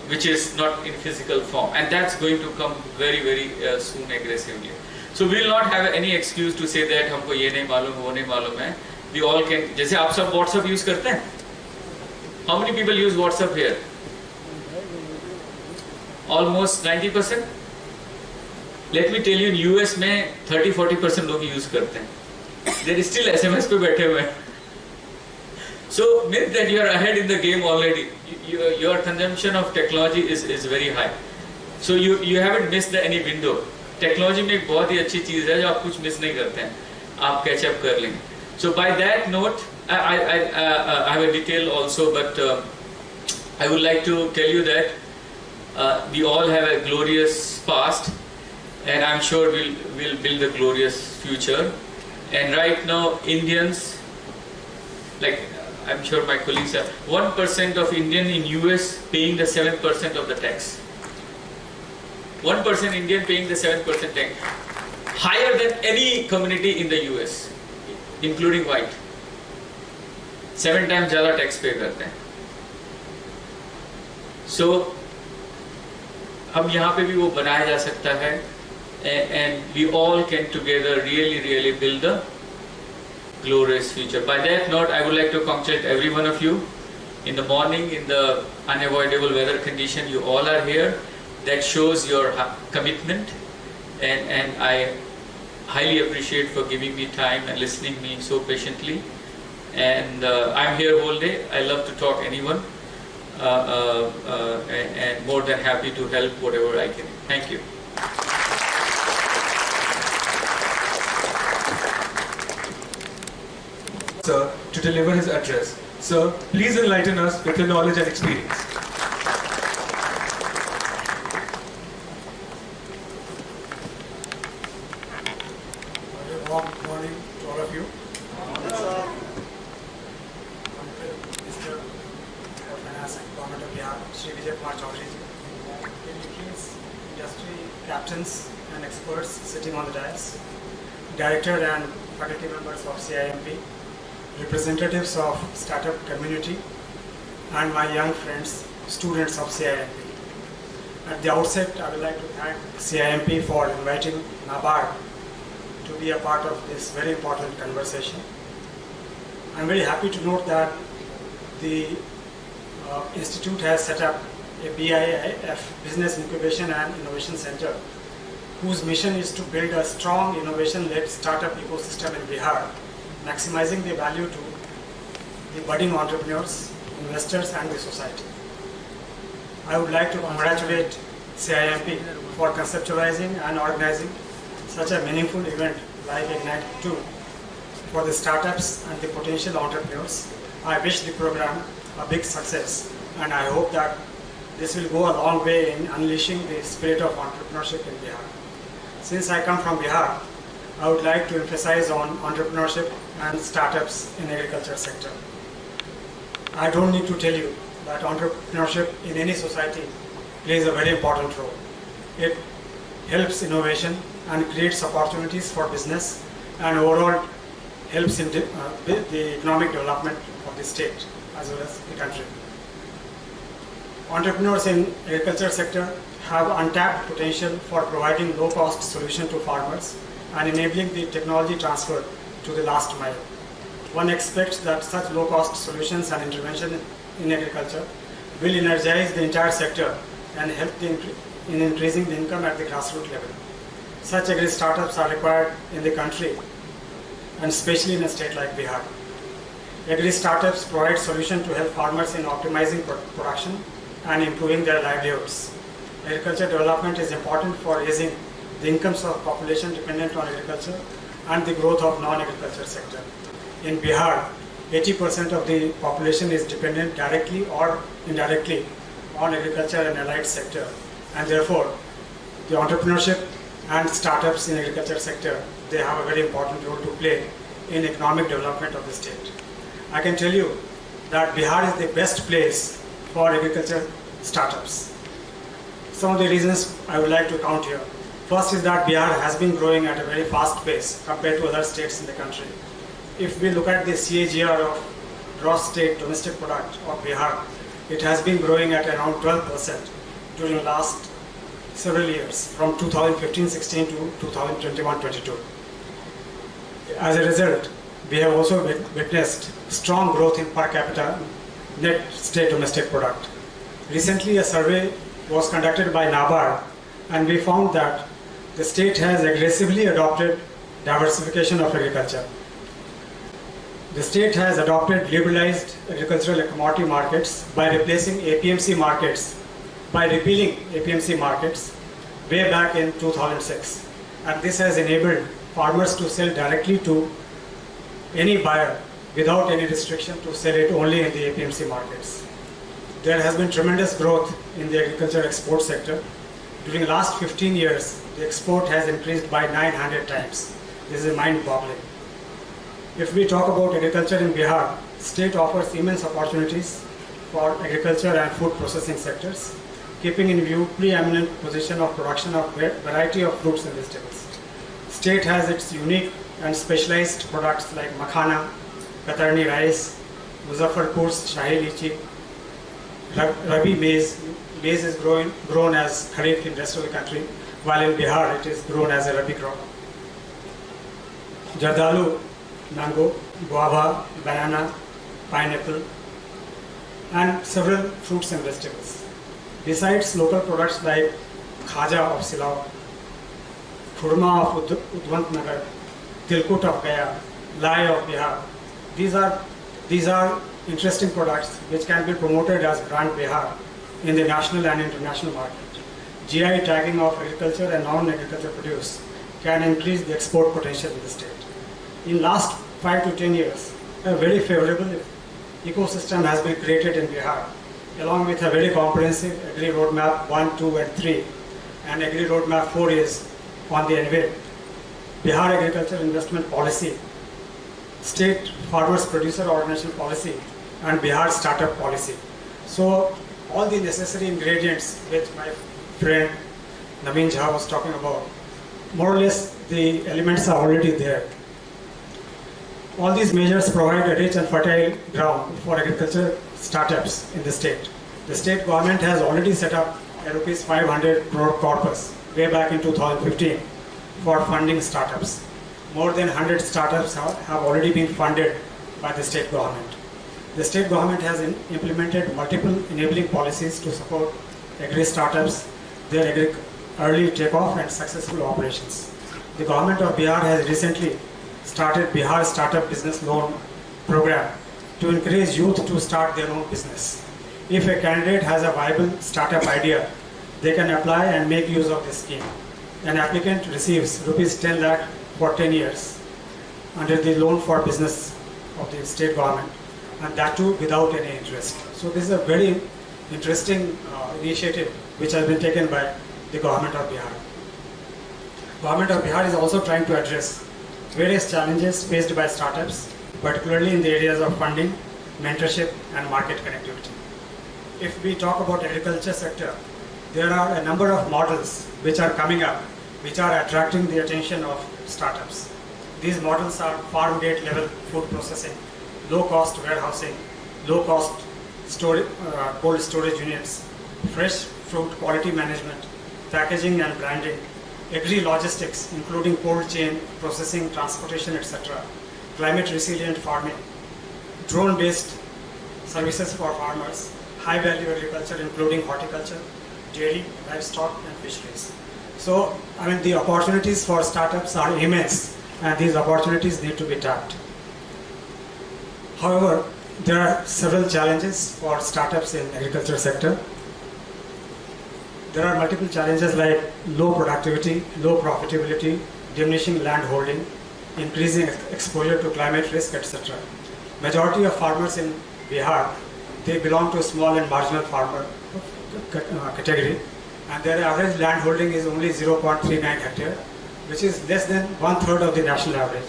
which is not in physical form, and that's going to come very very soon aggressively. So we will not have any excuse to say that हमको ये नहीं मालूम, वो नहीं मालूम है. We all can. जैसे आप सब WhatsApp use करते हैं. How many people use WhatsApp here? Almost 90%. Let me tell you, in US में 30-40% लोग यूज करते हैं, देर स्टिल SMS पे बैठे हुए हैं. So means that you are ahead in the game already. Your consumption of technology is very high. So you haven't missed any window. Technology में एक बहुत ही अच्छी चीज है जो आप कुछ मिस नहीं करते हैं, आप कैचअप कर लेंगे. So by that note, I have a detail also, but I would like to tell you that we all have a glorious past, and I'm sure we'll build a glorious future. And right now, Indians, like I'm sure my colleagues are, 1% of Indian in US paying the 7% of the tax. 1% Indian paying the 7% tax, higher than any community in the US, including white. 7 times ज़्यादा tax पे करते हैं. So अब यहाँ पे भी वो बनाया जा सकता है, and we all can together really build a glorious future. By that note, I would like to congratulate every one of you. In the morning, in the unavoidable weather condition, you all are here. That shows your commitment, and I highly appreciate for giving me time and listening me so patiently. And I'm here whole day. I love to talk anyone, and more than happy to help whatever I can. Thank you. Sir, to deliver his address. Sir, please enlighten us with your knowledge and experience. Warm morning to all of you. Mr. Finance and Government of Bihar, Shri Vijay Kumar Chaudhary ji, Indians, industry captains and experts sitting on the dais, director and faculty members of CIMP, representatives of startup community, and my young friends, students of CIMP. At the outset, I would like to thank CIMP for inviting NABARD to be a part of this very important conversation. I'm very happy to note that the Institute has set up a BIIF, Business Incubation and Innovation Center, whose mission is to build a strong innovation-led startup ecosystem in Bihar, maximizing the value to the budding entrepreneurs, investors and the society. I would like to congratulate CIMP for conceptualizing and organizing such a meaningful event like Ignite 2 for the startups and the potential entrepreneurs. I wish the program a big success, and I hope that this will go a long way in unleashing the spirit of entrepreneurship in Bihar. Since I come from Bihar, I would like to emphasize on entrepreneurship and startups in agriculture sector. I don't need to tell you that entrepreneurship in any society plays a very important role. It helps innovation and creates opportunities for business, and overall helps in the economic development of the state as well as the country. Entrepreneurs in agriculture sector have untapped potential for providing low-cost solution to farmers and enabling the technology transfer to the last mile. One expects that such low-cost solutions and intervention in agriculture will energize the entire sector and help in increasing the income at the grassroots level. Such agri startups are required in the country, and especially in a state like Bihar. Agri startups provide solutions to help farmers in optimizing production and improving their livelihoods. Agriculture development is important for raising the incomes of population dependent on agriculture and the growth of non-agriculture sector. In Bihar, 80% of the population is dependent directly or indirectly on agriculture and allied sector, and therefore the entrepreneurship and startups in agriculture sector, they have a very important role to play in economic development of the state. I can tell you that Bihar is the best place for agriculture startups. Some of the reasons I would like to count here. First is that Bihar has been growing at a very fast pace compared to other states in the country. If we look at the CAGR of gross state domestic product of Bihar, it has been growing at around 12% during last several years, from 2015-16 to 2021-22. As a result, we have also witnessed strong growth in per capita net state domestic product. Recently, a survey was conducted by NABARD, and we found that the state has aggressively adopted diversification of agriculture. The state has adopted liberalized agricultural and commodity markets by replacing APMC markets, by repealing APMC markets way back in 2006. And this has enabled farmers to sell directly to any buyer without any restriction to sell it only in the APMC markets. There has been tremendous growth in the agriculture export sector. During the last 15 years, the export has increased by 900 times. This is mind-boggling. If we talk about agriculture in Bihar, state offers immense opportunities for agriculture and food processing sectors, keeping in view preeminent position of production of variety of fruits and vegetables. State has its unique and specialized products like makhana, Katarni rice, Muzaffarpur's Shahi Lychee, Rabi maize. Maize is grown as kharif in rest of the country, while in Bihar it is grown as a Rabi crop. Jardalu, mango, guava, banana, pineapple, and several fruits and vegetables. Besides local products like khaja of Silao, khurma of Udwantnagar, tilkut of Gaya, lai of Bihar. These are interesting products which can be promoted as brand Bihar in the national and international market. GI tagging of agriculture and non-agriculture produce can increase the export potential in the state. In last 5 to 10 years, a very favorable ecosystem has been created in Bihar, along with a very comprehensive Agri Roadmap 1, 2, and 3, and Agri Roadmap 4 is on the anvil. Bihar Agriculture Investment Policy, State Farmers Producer Organization Policy, and Bihar Startup Policy. So all the necessary ingredients which my friend Naveen Jha was talking about, more or less the elements are already there. All these measures provide a rich and fertile ground for agriculture startups in the state. The state government has already set up a rupees 500 crore corpus way back in 2015 for funding startups. More than 100 startups have already been funded by the state government. The state government has implemented multiple enabling policies to support agri startups, their early takeoff and successful operations. The government of Bihar has recently started Bihar Startup Business Loan Program to encourage youth to start their own business. If a candidate has a viable startup idea, they can apply and make use of this scheme. An applicant receives rupees 10 lakh for 10 years under the loan for business of the state government, and that too without any interest. So this is a very interesting initiative which has been taken by the government of Bihar. Government of Bihar is also trying to address various challenges faced by startups, particularly in the areas of funding, mentorship, and market connectivity. If we talk about agriculture sector, there are a number of models which are coming up, which are attracting the attention of startups. These models are farm gate level food processing, low cost warehousing, low cost cold storage units, fresh fruit quality management, packaging and branding, agri logistics including cold chain, processing, transportation, etc., climate resilient farming, drone based services for farmers, high value agriculture including horticulture, dairy, livestock and fisheries. So, the opportunities for startups are immense and these opportunities need to be tapped. However, there are several challenges for startups in agriculture sector. There are multiple challenges like low productivity, low profitability, diminishing land holding, increasing exposure to climate risk, etc. Majority of farmers in Bihar, they belong to small and marginal farmer category, and their average land holding is only 0.39 hectare, which is less than 1/3 of the national average.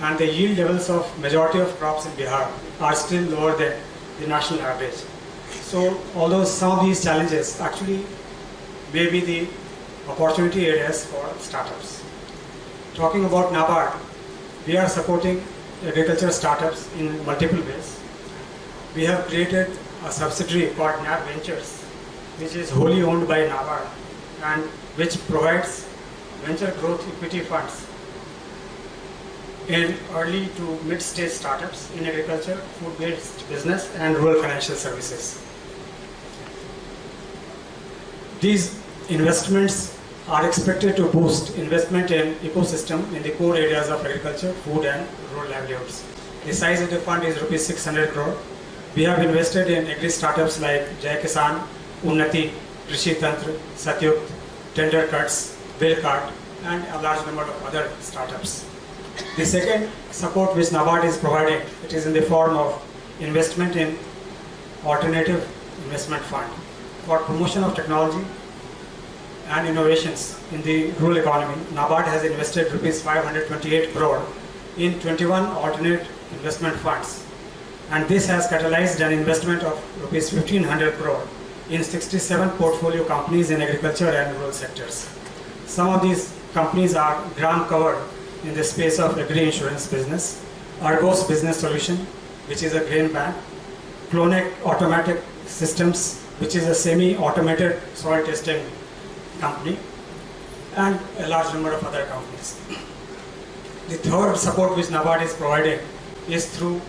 And the yield levels of majority of crops in Bihar are still lower than the national average. So although some of these challenges actually may be the opportunity areas for startups. Talking about NABARD, we are supporting agriculture startups in multiple ways. We have created a subsidiary called NAB Ventures, which is wholly owned by NABARD and which provides venture growth equity funds in early to mid-stage startups in agriculture, food-based business, and rural financial services. These investments are expected to boost investment in ecosystem in the core areas of agriculture, food and rural livelihoods. The size of the fund is rupees 600 crore. We have invested in agri startups like Jai Kisan, Unnati, Krishi Tantra, Satyukt, Tender Cuts, Bill Cart, and a large number of other startups. The second support which NABARD is providing, it is in the form of investment in alternative investment fund for promotion of technology and innovations in the rural economy. NABARD has invested rupees 528 crore in 21 alternate investment funds, and this has catalyzed an investment of rupees 1500 crore in 67 portfolio companies in agriculture and rural sectors. Some of these companies are ground covered in the space of agri-insurance business, Argos Business Solution, which is a grain bank, Clonec Automatic Systems, which is a semi-automated soil testing company, and a large number of other companies. The third support which NABARD is providing is through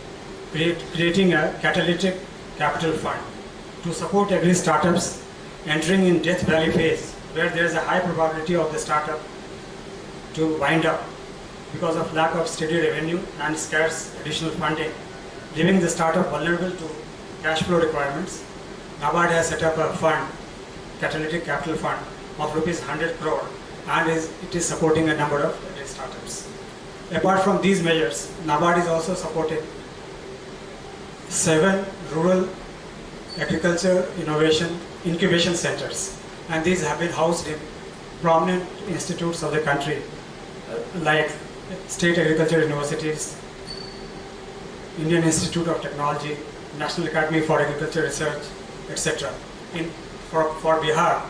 creating a catalytic capital fund to support agri startups entering in Death Valley phase, where there is a high probability of the startup to wind up because of lack of steady revenue and scarce additional funding, leaving the startup vulnerable to cash flow requirements. NABARD has set up a fund, catalytic capital fund, of rupees 100 crore, and it is supporting a number of agri startups. Apart from these measures, NABARD is also supporting 7 rural agriculture innovation incubation centers, and these have been housed in prominent institutes of the country like state agriculture universities, Indian Institute of Technology, National Academy for Agriculture Research, etc. For Bihar,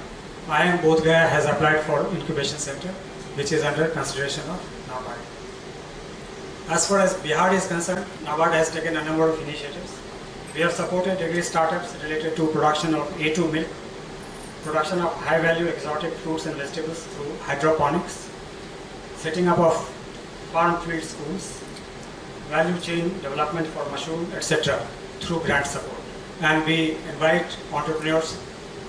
IIM Bodh Gaya has applied for incubation center, which is under consideration of NABARD. As far as Bihar is concerned, NABARD has taken a number of initiatives. We have supported agri startups related to production of A2 milk, production of high-value exotic fruits and vegetables through hydroponics, setting up of farm field schools, value chain development for mushroom, etc. through grant support. And we invite entrepreneurs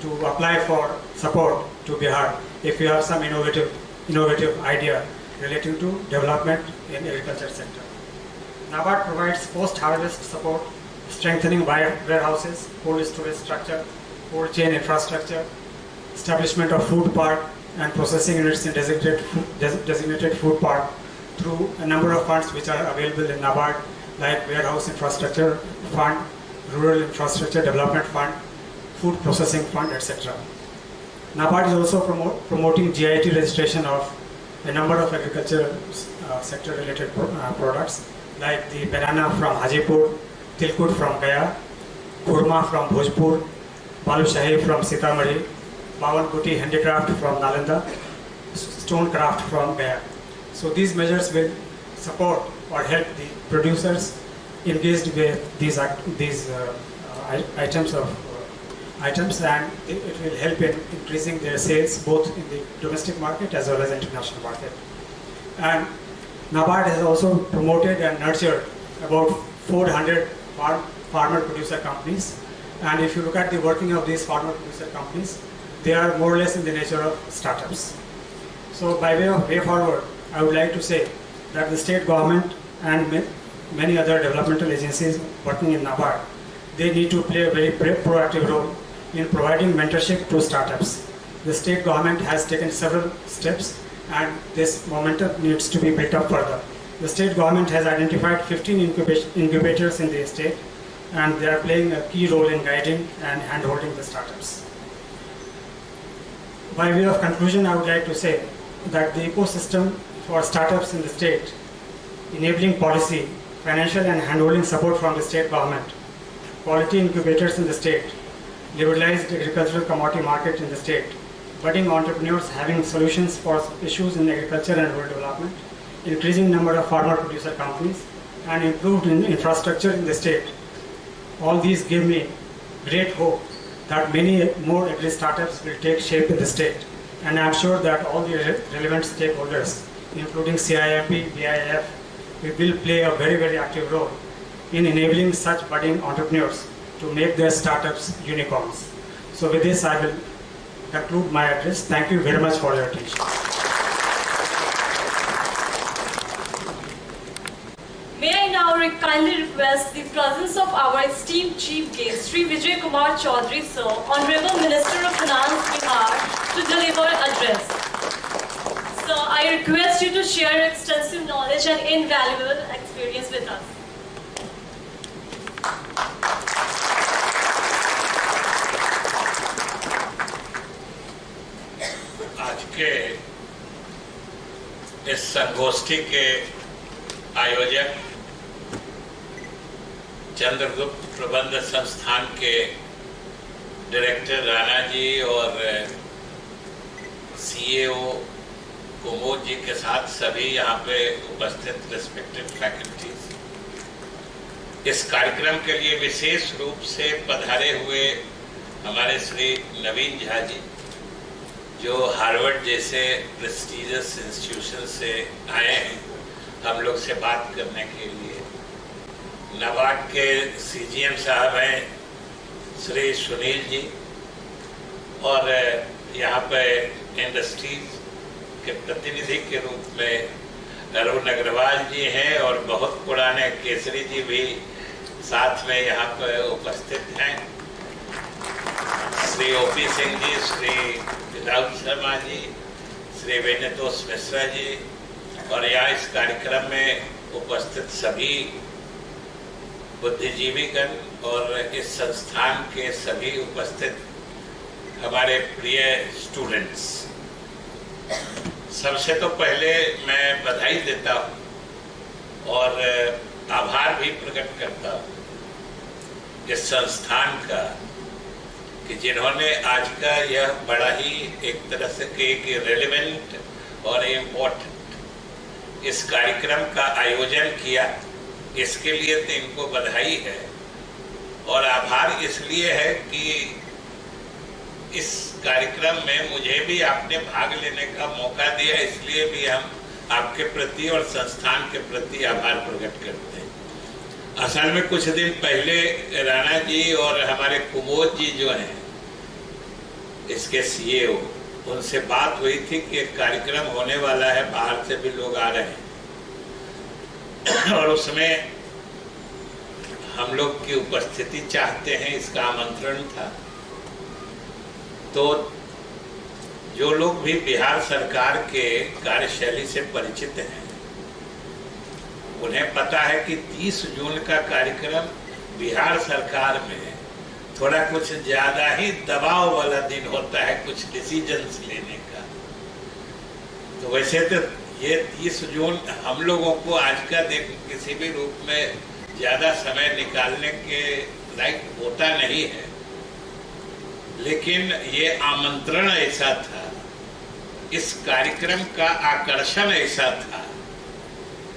to apply for support to Bihar if you have some innovative idea relating to development in agriculture sector. NABARD provides post-harvest support, strengthening warehouses, cold storage structure, cold chain infrastructure, establishment of food park and processing units in designated food park through a number of funds which are available in NABARD, like Warehouse Infrastructure Fund, Rural Infrastructure Development Fund, Food Processing Fund, etc. NABARD is also promoting GIT registration of a number of agriculture sector related products, like the banana from Hajipur, Tilkut from Gaya, Khurma from Bhojpur, Balushahi from Sitamarhi, Bawankuti handicraft from Nalanda, Stonecraft from Gaya. So these measures will support or help the producers engaged with these items, and it will help in increasing their sales both in the domestic market as well as international market. And NABARD has also promoted and nurtured about 400 farmer producer companies, and if you look at the working of these farmer producer companies, they are more or less in the nature of startups. So by way forward, I would like to say that the state government and many other developmental agencies working in NABARD, they need to play a very proactive role in providing mentorship to startups. The state government has taken several steps, and this momentum needs to be built up further. The state government has identified 15 incubators in the state, and they are playing a key role in guiding and hand-holding the startups. By way of conclusion, I would like to say that the ecosystem for startups in the state, enabling policy, financial and hand-holding support from the state government, quality incubators in the state, liberalized agricultural commodity market in the state, budding entrepreneurs having solutions for issues in agriculture and rural development, increasing number of farmer producer companies, and improved infrastructure in the state. All these give me great hope that many more agri startups will take shape in the state, and I am sure that all the relevant stakeholders, including CIMP, BIF, will play a very, very active role in enabling such budding entrepreneurs to make their startups unicorns. So with this, I will conclude my address. Thank you very much for your attention. May I now kindly request the presence of our esteemed chief guest, Sri Vijay Kumar Chaudhary, sir, Honorable Minister of Finance, Bihar, to deliver address. Sir, I request you to share your extensive knowledge and invaluable experience with us. आज के इस संगोष्ठी के आयोजक चंद्रगुप्त प्रबंध संस्थान के director Rana ji और सीईओ कुमोद जी के साथ सभी यहाँ पे उपस्थित रिस्पेक्टेड फैकल्टीज, इस कार्यक्रम के लिए विशेष रूप से पधारे हुए हमारे श्री नवीन झा जी, जो हार्वर्ड जैसे प्रेस्टिजियस इंस्टीट्यूशन से आए हैं हम लोग से बात करने के लिए। नाबार्ड के सीजीएम साहब हैं श्री सुनील जी, और यहाँ पे इंडस्ट्रीज के प्रतिनिधि के रूप में अरुण अग्रवाल जी हैं, और बहुत पुराने केसरी जी भी साथ में यहाँ पर उपस्थित हैं, श्री ओपी सिंह जी, श्री राउत शर्मा जी, श्री वेणुतोष मिश्रा जी, और यहाँ इस कार्यक्रम में उपस्थित सभी बुद्धिजीवीगण और इस संस्थान के सभी उपस्थित हमारे प्रिय स्टूडेंट्स, सबसे तो पहले मैं बधाई देता हूँ और आभार भी प्रकट करता हूँ इस संस्थान का कि जिन्होंने आज का यह बड़ा ही एक तरह से एक रेलेवेंट और इम्पोर्टेंट इस कार्यक्रम का आयोजन किया। इसके लिए तो इनको बधाई है, और आभार इसलिए है कि इस कार्यक्रम में मुझे भी आपने भाग लेने का मौका दिया, इसलिए भी हम आपके प्रति और संस्थान के प्रति आभार प्रकट करते हैं। असल में कुछ दिन पहले राणा जी और हमारे कुमोद जी जो हैं इसके सीईओ, उनसे बात हुई थी कि एक कार्यक्रम होने वाला है, बाहर से भी लोग आ रहे हैं, और उसमें हम लोग की उपस्थिति चाहते हैं, इसका आमंत्रण था। तो जो लोग भी बिहार सरकार के कार्यशैली से परिचित हैं, उन्हें पता है कि 30 जून का कार्यक्रम बिहार सरकार में थोड़ा कुछ ज्यादा ही दबाव वाला दिन होता है कुछ डिसीजंस लेने का। तो वैसे तो ये 30 जून हम लोगों को आज का दिन किसी भी रूप में ज्यादा समय निकालने के लायक होता नहीं है, लेकिन ये आमंत्रण ऐसा था, इस कार्यक्रम का आकर्षण ऐसा था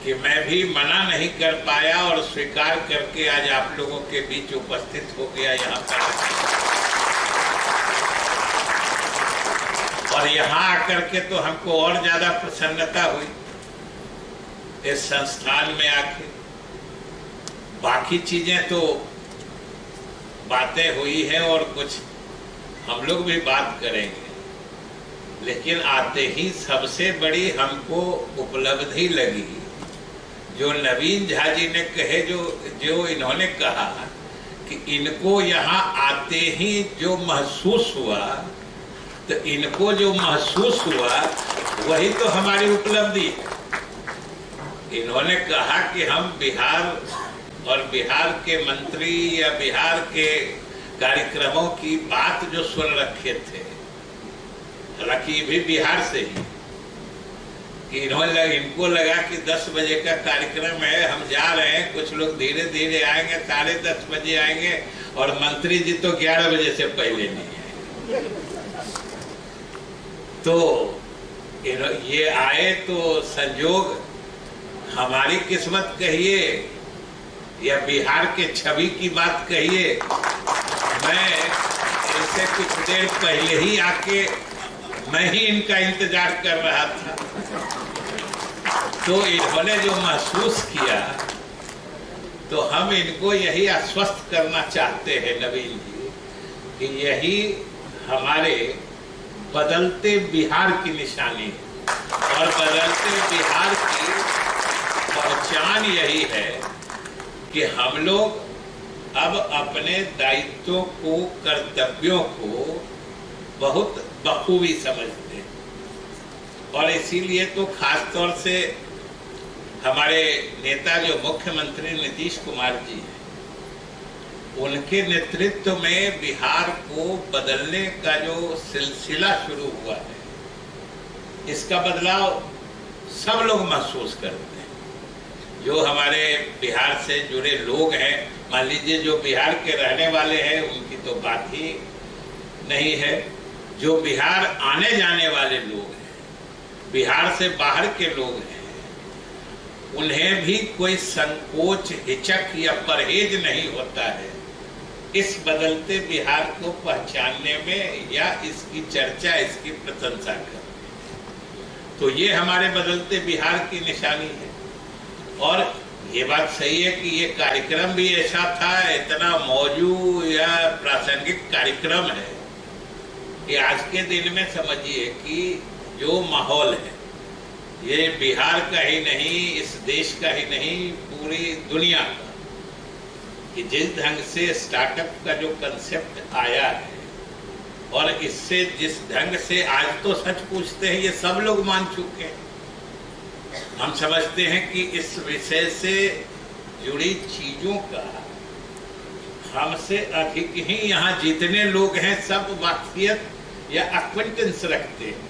कि मैं भी मना नहीं कर पाया और स्वीकार करके आज आप लोगों के बीच उपस्थित हो गया यहाँ पर। और यहाँ आकर के तो हमको और ज्यादा प्रसन्नता हुई इस संस्थान में आके। बाकी चीजें तो बातें हुई हैं और कुछ हम लोग भी बात करेंगे, लेकिन आते ही सबसे बड़ी हमको उपलब्धि लगी जो नवीन झा जी ने कहे, जो इन्होंने कहा कि इनको यहाँ आते ही जो महसूस हुआ, तो इनको जो महसूस हुआ वही तो हमारी उपलब्धि है। इन्होंने कहा कि हम बिहार और बिहार के मंत्री या बिहार के कार्यक्रमों की बात जो सुन रखे थे, हालांकि ये भी बिहार से ही, कि इनको लगा कि 10 बजे का कार्यक्रम है, हम जा रहे हैं, कुछ लोग धीरे धीरे आएंगे, 10:30 बजे आएंगे, और मंत्री जी तो 11 बजे से पहले नहीं आएंगे। तो ये आए तो संजोग हमारी किस्मत कहिए या बिहार के छवि की बात कहिए। मैं इससे कुछ देर पहले ही आके मैं ही इनका इंतजार कर रहा था, तो इन्होंने जो महसूस किया, तो हम इनको यही आश्वस्त करना चाहते हैं नवीन जी कि यही हमारे बदलते बिहार की निशानी है और बदलते बिहार की पहचान यही है कि हम लोग अब अपने दायित्वों को, कर्तव्यों को बहुत बखूबी समझते हैं। और इसीलिए तो खास तौर से हमारे नेता जो मुख्यमंत्री नीतीश कुमार जी हैं, उनके नेतृत्व में बिहार को बदलने का जो सिलसिला शुरू हुआ है, इसका बदलाव सब लोग महसूस करते हैं। जो हमारे बिहार से जुड़े लोग हैं, मान लीजिए जो बिहार के रहने वाले हैं, उनकी तो बात ही नहीं है। जो बिहार आने जाने वाले लोग हैं, बिहार से बाहर के लोग हैं, उन्हें भी कोई संकोच, हिचक या परहेज नहीं होता है इस बदलते बिहार को पहचानने में या इसकी चर्चा, इसकी प्रशंसा करने। तो ये हमारे बदलते बिहार की निशानी है। और ये बात सही है कि ये कार्यक्रम भी ऐसा था, इतना मौजूद या प्रासंगिक कार्यक्रम है कि आज के दिन में समझिए कि जो माहौल है, ये बिहार का ही नहीं, इस देश का ही नहीं, पूरी दुनिया का, कि जिस ढंग से स्टार्टअप का जो कंसेप्ट आया है और इससे जिस ढंग से आज तो सच पूछते हैं ये सब लोग मान चुके हैं। हम समझते हैं कि इस विषय से जुड़ी चीजों का हमसे अधिक ही यहाँ जितने लोग हैं सब वाकफियत या एक्वेंटेंस रखते हैं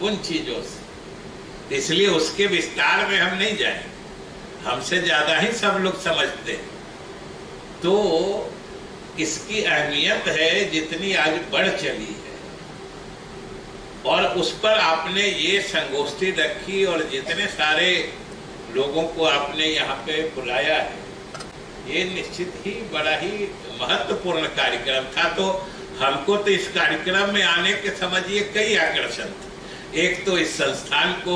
उन चीजों से, इसलिए उसके विस्तार में हम नहीं जाएंगे। हमसे ज्यादा ही सब लोग समझते हैं। तो इसकी अहमियत है जितनी आज बढ़ चली है, और उस पर आपने ये संगोष्ठी रखी और जितने सारे लोगों को आपने यहाँ पे बुलाया है, ये निश्चित ही बड़ा ही महत्वपूर्ण कार्यक्रम था। तो हमको तो इस कार्यक्रम में आने के समझिए कई आकर्षण थे। एक तो इस संस्थान को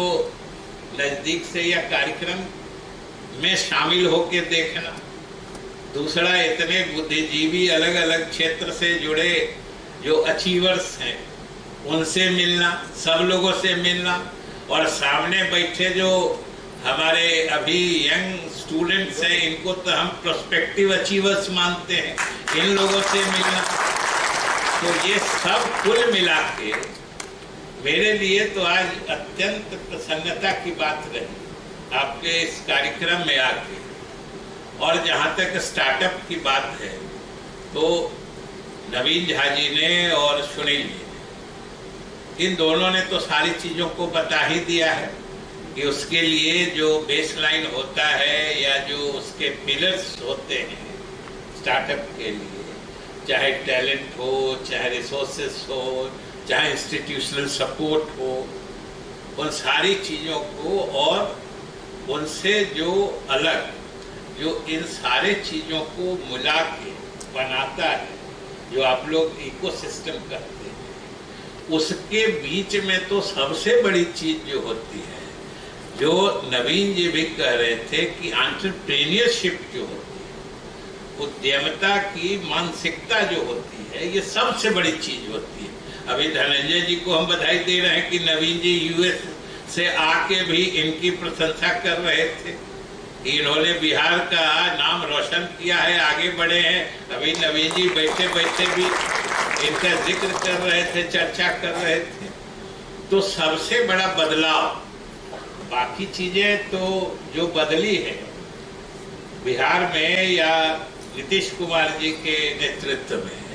नजदीक से या कार्यक्रम में शामिल होकर देखना, दूसरा इतने बुद्धिजीवी अलग अलग क्षेत्र से जुड़े जो अचीवर्स हैं उनसे मिलना, सब लोगों से मिलना, और सामने बैठे जो हमारे अभी यंग स्टूडेंट्स हैं, इनको तो हम प्रोस्पेक्टिव अचीवर्स मानते हैं, इन लोगों से मिलना। तो ये सब कुल मिला के मेरे लिए तो आज अत्यंत प्रसन्नता की बात रही आपके इस कार्यक्रम में आके। और जहाँ तक स्टार्टअप की बात है, तो नवीन झा जी ने और सुनील जी ने, इन दोनों ने तो सारी चीज़ों को बता ही दिया है कि उसके लिए जो बेसलाइन होता है या जो उसके पिलर्स होते हैं स्टार्टअप के लिए, चाहे टैलेंट हो, चाहे रिसोर्सेस हो, चाहे इंस्टीट्यूशनल सपोर्ट हो, उन सारी चीज़ों को और उनसे जो अलग, जो इन सारे चीज़ों को मिला के बनाता है, जो आप लोग इकोसिस्टम करते हैं, उसके बीच में तो सबसे बड़ी चीज़ जो होती है, जो नवीन जी भी कह रहे थे कि एंटरप्रेन्योरशिप जो होती है, उद्यमिता की मानसिकता जो होती है, ये सबसे बड़ी चीज़ होती है। अभी धनंजय जी को हम बधाई दे रहे हैं कि नवीन जी यूएस से आके भी इनकी प्रशंसा कर रहे थे। इन्होंने बिहार का नाम रोशन किया है, आगे बढ़े हैं। अभी नवीन जी बैठे बैठे भी इनका जिक्र कर रहे थे, चर्चा कर रहे थे। तो सबसे बड़ा बदलाव, बाकी चीजें तो जो बदली है बिहार में या नीतीश कुमार जी के नेतृत्व में,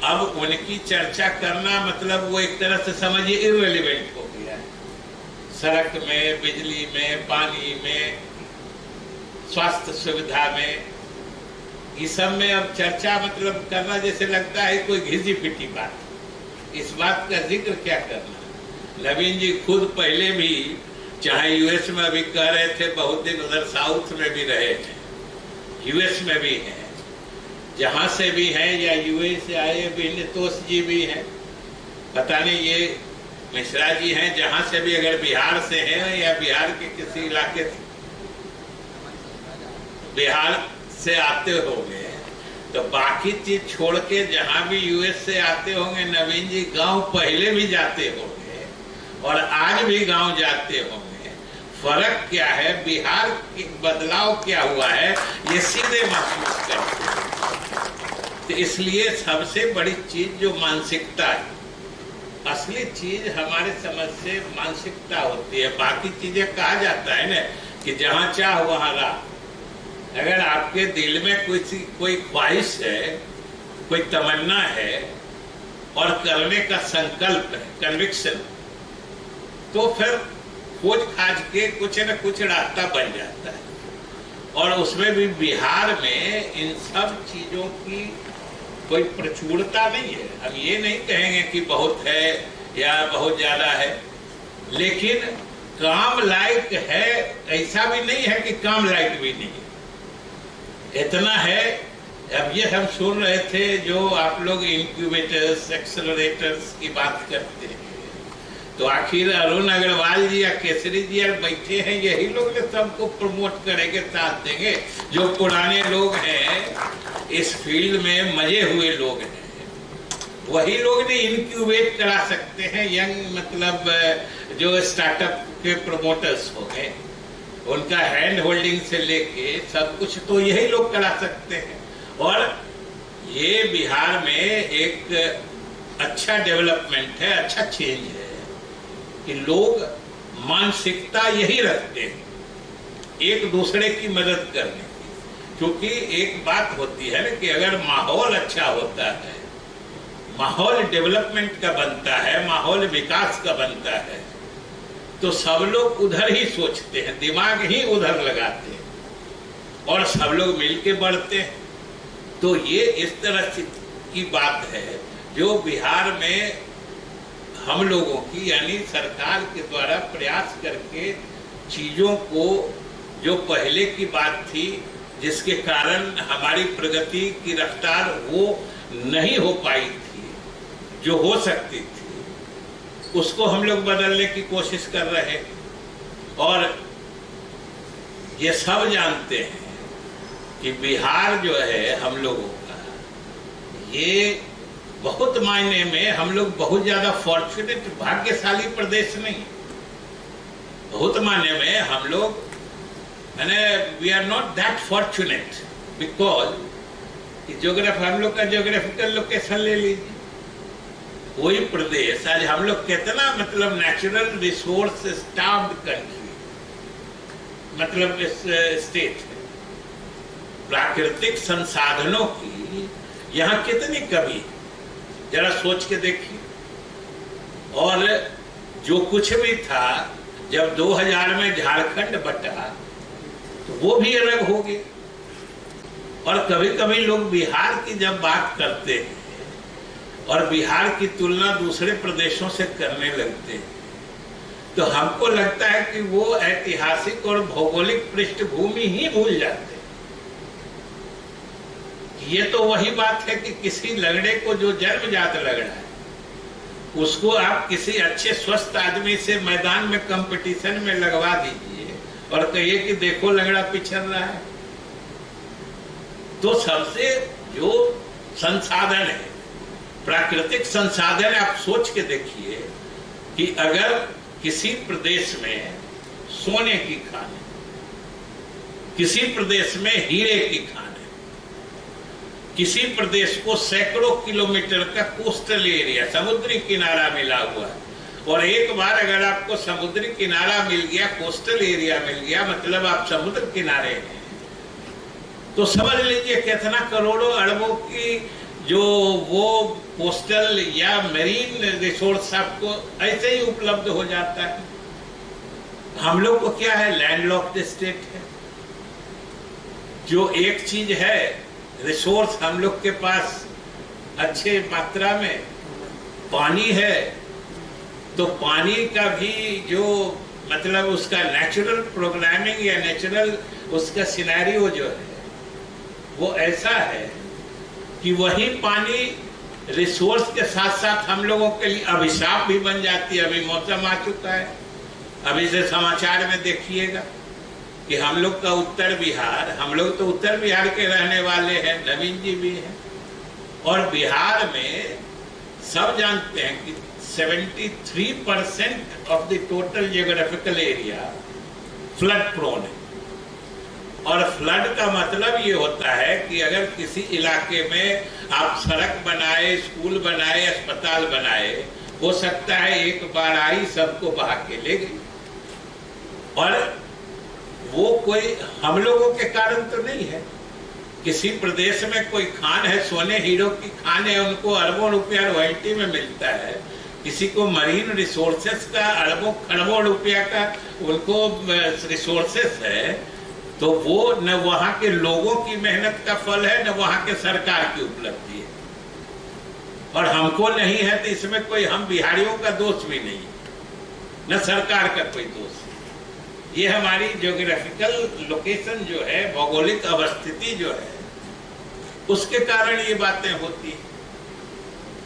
अब उनकी चर्चा करना मतलब वो एक तरह से समझिए इररिलेवेंट हो गया है। सड़क में, बिजली में, पानी में, स्वास्थ्य सुविधा में, इस सब में अब चर्चा मतलब करना जैसे लगता है कोई घिसी पिटी बात। इस बात का जिक्र क्या करना। नवीन जी खुद पहले भी, चाहे यूएस में अभी कह रहे थे, बहुत दिन उधर साउथ में भी रहे हैं, यूएस में भी हैं, जहाँ से भी हैं, या यूएस से आए विनीतोष जी भी हैं, पता नहीं ये मिश्रा जी हैं, जहाँ से भी, अगर बिहार से हैं या बिहार के किसी इलाके से, बिहार से आते होंगे, तो बाकी चीज छोड़ के जहां भी यूएस से आते होंगे नवीन जी, गांव पहले भी जाते होंगे और आज भी गांव जाते होंगे। फर्क क्या है, बिहार की बदलाव क्या हुआ है, ये सीधे महसूस करते हैं। तो इसलिए सबसे बड़ी चीज जो मानसिकता है, असली चीज हमारे समझ से मानसिकता होती है। बाकी चीजें कहा जाता है ना कि जहां चाह वहां राह। अगर आपके दिल में कोई ख्वाहिश है, कोई तमन्ना है और करने का संकल्प है, कन्विक्शन, तो फिर खोज खाज के कुछ न कुछ रास्ता बन जाता है। और उसमें भी बिहार में इन सब चीजों की कोई प्रचुरता नहीं है। हम ये नहीं कहेंगे कि बहुत है या बहुत ज्यादा है, लेकिन काम लायक है ऐसा भी नहीं है कि काम लायक भी नहीं है, इतना है। अब ये हम सुन रहे थे जो आप लोग इंक्यूबेटर्स, एक्सेलरेटर्स की बात करते हैं, तो आखिर अरुण अग्रवाल जी या केसरी जी यार बैठे हैं, यही लोग सबको प्रमोट करेंगे, साथ देंगे। जो पुराने लोग हैं इस फील्ड में, मजे हुए लोग हैं, वही लोग ने इनक्यूबेट करा सकते हैं। यंग मतलब जो स्टार्टअप के प्रमोटर्स हो गए, उनका हैंड होल्डिंग से लेके सब कुछ तो यही लोग करा सकते हैं। और ये बिहार में एक अच्छा डेवलपमेंट है, अच्छा चेंज है कि लोग मानसिकता यही रखते हैं, एक दूसरे की मदद करने की। क्योंकि एक बात होती है ना कि अगर माहौल अच्छा होता है, माहौल डेवलपमेंट का बनता है, माहौल विकास का बनता है, तो सब लोग उधर ही सोचते हैं, दिमाग ही उधर लगाते हैं और सब लोग मिलके बढ़ते हैं। तो ये इस तरह की बात है जो बिहार में हम लोगों की, यानी सरकार के द्वारा प्रयास करके चीजों को, जो पहले की बात थी जिसके कारण हमारी प्रगति की रफ्तार वो नहीं हो पाई थी, जो हो सकती थी, उसको हम लोग बदलने की कोशिश कर रहे हैं। और ये सब जानते हैं कि बिहार जो है हम लोगों का, ये बहुत मायने में हम लोग बहुत ज्यादा फॉर्चुनेट, भाग्यशाली प्रदेश नहीं। बहुत मायने में हम लोग, मैंने we are not that fortunate, because geography, हम लोग का ज्योग्राफिकल लोकेशन ले लीजिए, कोई प्रदेश आज हम लोग कितना मतलब नेचुरल रिसोर्स स्टार्व्ड कंट्री, मतलब इस स्टेट है, प्राकृतिक संसाधनों की यहाँ कितनी कमी, जरा सोच के देखिए। और जो कुछ भी था, जब 2000 में झारखंड बटा तो वो भी अलग हो गया। और कभी कभी लोग बिहार की जब बात करते हैं और बिहार की तुलना दूसरे प्रदेशों से करने लगते हैं, तो हमको लगता है कि वो ऐतिहासिक और भौगोलिक पृष्ठभूमि ही भूल जाते हैं। ये तो वही बात है कि किसी लगड़े को जो जन्मजात लगड़ा है, उसको आप किसी अच्छे स्वस्थ आदमी से मैदान में कंपटीशन में लगवा दीजिए और कहिए कि देखो लगड़ा पिछड़ रहा है। तो सबसे जो संसाधन है, प्राकृतिक संसाधन, आप सोच के देखिए कि अगर किसी प्रदेश में सोने की खान है, किसी प्रदेश में हीरे की खान है, किसी प्रदेश को सैकड़ों किलोमीटर का कोस्टल एरिया, समुद्री किनारा मिला हुआ है, और एक बार अगर आपको समुद्री किनारा मिल गया, कोस्टल एरिया मिल गया, मतलब आप समुद्र किनारे हैं, तो समझ लीजिए कितना करोड़ों अरबों की जो वो कोस्टल या मेरीन रिसोर्स आपको ऐसे ही उपलब्ध हो जाता है। हम लोग को क्या है, लैंडलॉक्ड स्टेट है। जो एक चीज है, रिसोर्स हम लोग के पास अच्छे मात्रा में पानी है, तो पानी का भी जो मतलब उसका नेचुरल प्रोग्रामिंग या नेचुरल उसका सिनेरियो जो है वो ऐसा है कि वही पानी रिसोर्स के साथ साथ हम लोगों के लिए अभिशाप भी बन जाती है। अभी मौसम आ चुका है, अभी से समाचार में देखिएगा कि हम लोग का उत्तर बिहार, हम लोग तो उत्तर बिहार के रहने वाले हैं, नवीन जी भी हैं, और बिहार में सब जानते हैं कि 73% of the total geographical area flood prone है। और फ्लड का मतलब ये होता है कि अगर किसी इलाके में आप सड़क बनाए, स्कूल बनाए, अस्पताल बनाए, हो सकता है एक बार आई सबको बहा के ले गई। और वो कोई हम लोगों के कारण तो नहीं है। किसी प्रदेश में कोई खान है, सोने हीरो की खान है, उनको अरबों रुपया रॉयल्टी में मिलता है। किसी को मरीन रिसोर्सेस का अरबों खरबों रुपया का उनको रिसोर्सेस है, तो वो न वहां के लोगों की मेहनत का फल है, न वहां के सरकार की उपलब्धि है। और हमको नहीं है तो इसमें कोई हम बिहारियों का दोष भी नहीं, न सरकार का कोई दोष। ये हमारी ज्योग्राफिकल लोकेशन जो है, भौगोलिक अवस्थिति जो है, उसके कारण ये बातें होती हैं।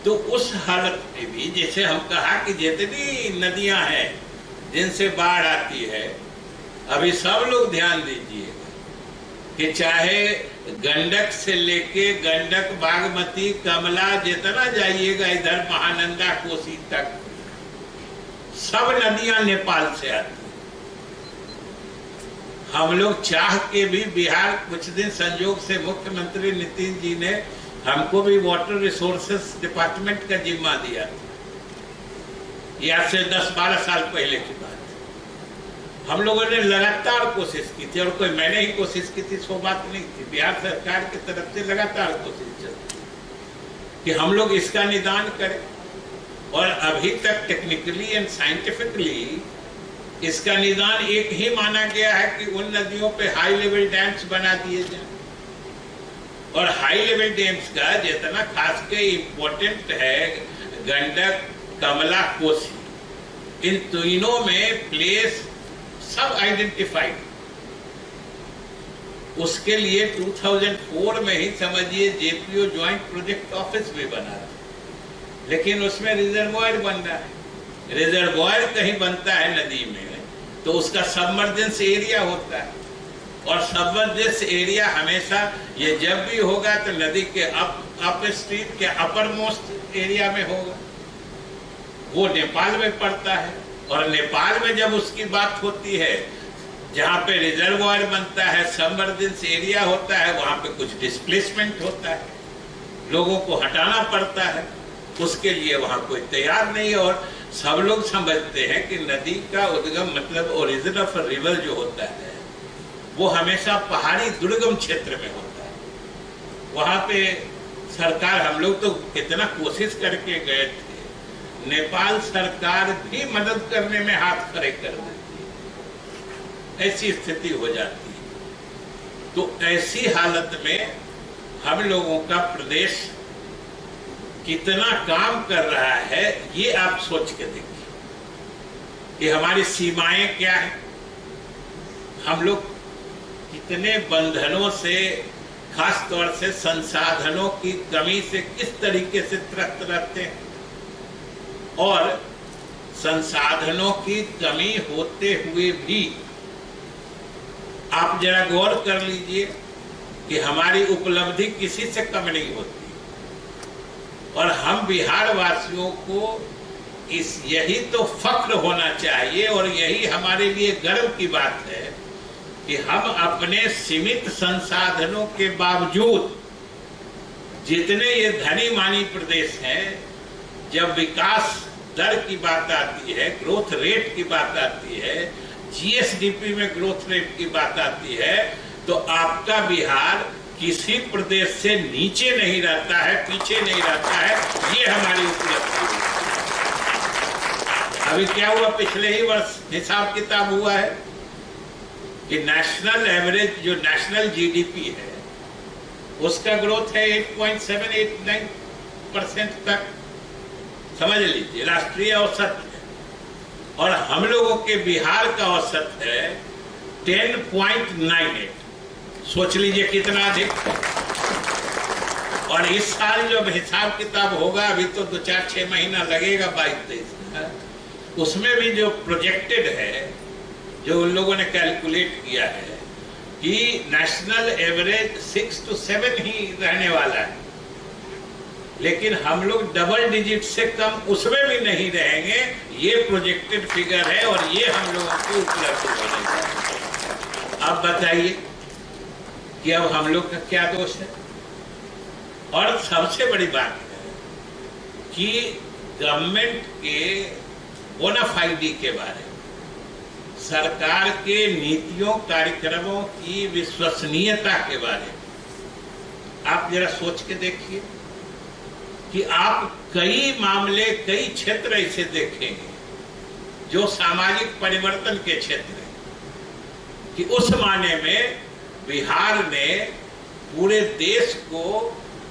तो उस हालत में भी जैसे हम कहा कि जितनी नदियां हैं जिनसे बाढ़ आती है, अभी सब लोग ध्यान दीजिएगा कि चाहे गंडक से लेके गंडक, बागमती, कमला, जितना जाइएगा इधर महानंदा, कोसी तक, सब नदियां नेपाल से आती। हम लोग चाह के भी बिहार, कुछ दिन संयोग से मुख्यमंत्री नीतीश जी ने हमको भी वाटर रिसोर्सेस डिपार्टमेंट का जिम्मा दिया था। ये आज से 10-12 साल पहले की बात। हम लोगों ने लगातार कोशिश की थी, और कोई मैंने ही कोशिश की थी, सो बात नहीं थी। बिहार सरकार की तरफ से लगातार कोशिश चलती कि हम लोग इसका निदान करें। और अभी तक टेक्निकली एंड साइंटिफिकली इसका निदान एक ही माना गया है कि उन नदियों पे हाई लेवल डैम्स बना दिए जाए। और हाई लेवल डैम्स का जितना खास के इम्पोर्टेंट है गंडक, कमला, कोसी, इन तीनों में प्लेस सब आइडेंटिफाइड। उसके लिए 2004 में ही समझिए जेपीओ ज्वाइंट प्रोजेक्ट ऑफिस भी बना था, लेकिन उसमें रिजर्वायर बन रहा है। रिजर्वायर कहीं बनता है नदी में तो उसका सबमर्जेंस एरिया होता है, और सबमर्जेंस एरिया हमेशा ये जब भी होगा तो नदी के अप स्ट्रीम के अपर मोस्ट एरिया में होगा। वो नेपाल में पड़ता है, और नेपाल में जब उसकी बात होती है, जहाँ पे रिजर्वायर बनता है, सबमर्जेंस एरिया होता है, वहां पे कुछ डिस्प्लेसमेंट होता है, लोगों को हटाना पड़ता है। उसके लिए वहां कोई तैयार नहीं है। और सब लोग समझते हैं कि नदी का उद्गम मतलब ओरिजिन ऑफ रिवर जो होता है वो हमेशा पहाड़ी दुर्गम क्षेत्र में होता है। वहां पे सरकार, हम लोग तो कितना कोशिश करके गए थे, नेपाल सरकार भी मदद करने में हाथ खड़े कर देती है, ऐसी स्थिति हो जाती है। तो ऐसी हालत में हम लोगों का प्रदेश कितना काम कर रहा है ये आप सोच के देखिए कि हमारी सीमाएं क्या है, हम लोग कितने बंधनों से, खास तौर से संसाधनों की कमी से किस तरीके से त्रस्त रहते हैं। और संसाधनों की कमी होते हुए भी आप जरा गौर कर लीजिए कि हमारी उपलब्धि किसी से कम नहीं होती। और हम बिहार वासियों को यही तो फख्र होना चाहिए, और यही हमारे लिए गर्व की बात है कि हम अपने सीमित संसाधनों के बावजूद, जितने ये धनी मानी प्रदेश हैं, जब विकास दर की बात आती है, ग्रोथ रेट की बात आती है, जीएसडीपी में ग्रोथ रेट की बात आती है, तो आपका बिहार किसी प्रदेश से नीचे नहीं रहता है, पीछे नहीं रहता है। ये हमारी उपलब्धि है। अभी क्या हुआ, पिछले ही वर्ष हिसाब किताब हुआ है कि नेशनल एवरेज जो नेशनल जीडीपी है उसका ग्रोथ है 8.789% तक, समझ लीजिए, राष्ट्रीय औसत है। और हम लोगों के बिहार का औसत है 10.98। सोच लीजिए कितना अधिक। और इस साल जब हिसाब किताब होगा, अभी तो 2-4-6 महीना लगेगा 22-23, उसमें भी जो प्रोजेक्टेड है जो उन लोगों ने कैलकुलेट किया है कि नेशनल एवरेज 6 to 7 ही रहने वाला है, लेकिन हम लोग डबल डिजिट से कम उसमें भी नहीं रहेंगे। ये प्रोजेक्टेड फिगर है और ये हम लोगों की उपलब्धि बनेगा। अब बताइए कि अब हम लोग का क्या दोष है। और सबसे बड़ी बात है कि गवर्नमेंट के बोनाफाइडी के बारे में, सरकार के नीतियों कार्यक्रमों की विश्वसनीयता के बारे में आप जरा सोच के देखिए कि आप कई मामले, कई क्षेत्र ऐसे देखेंगे जो सामाजिक परिवर्तन के क्षेत्र हैं कि उस माने में बिहार ने पूरे देश को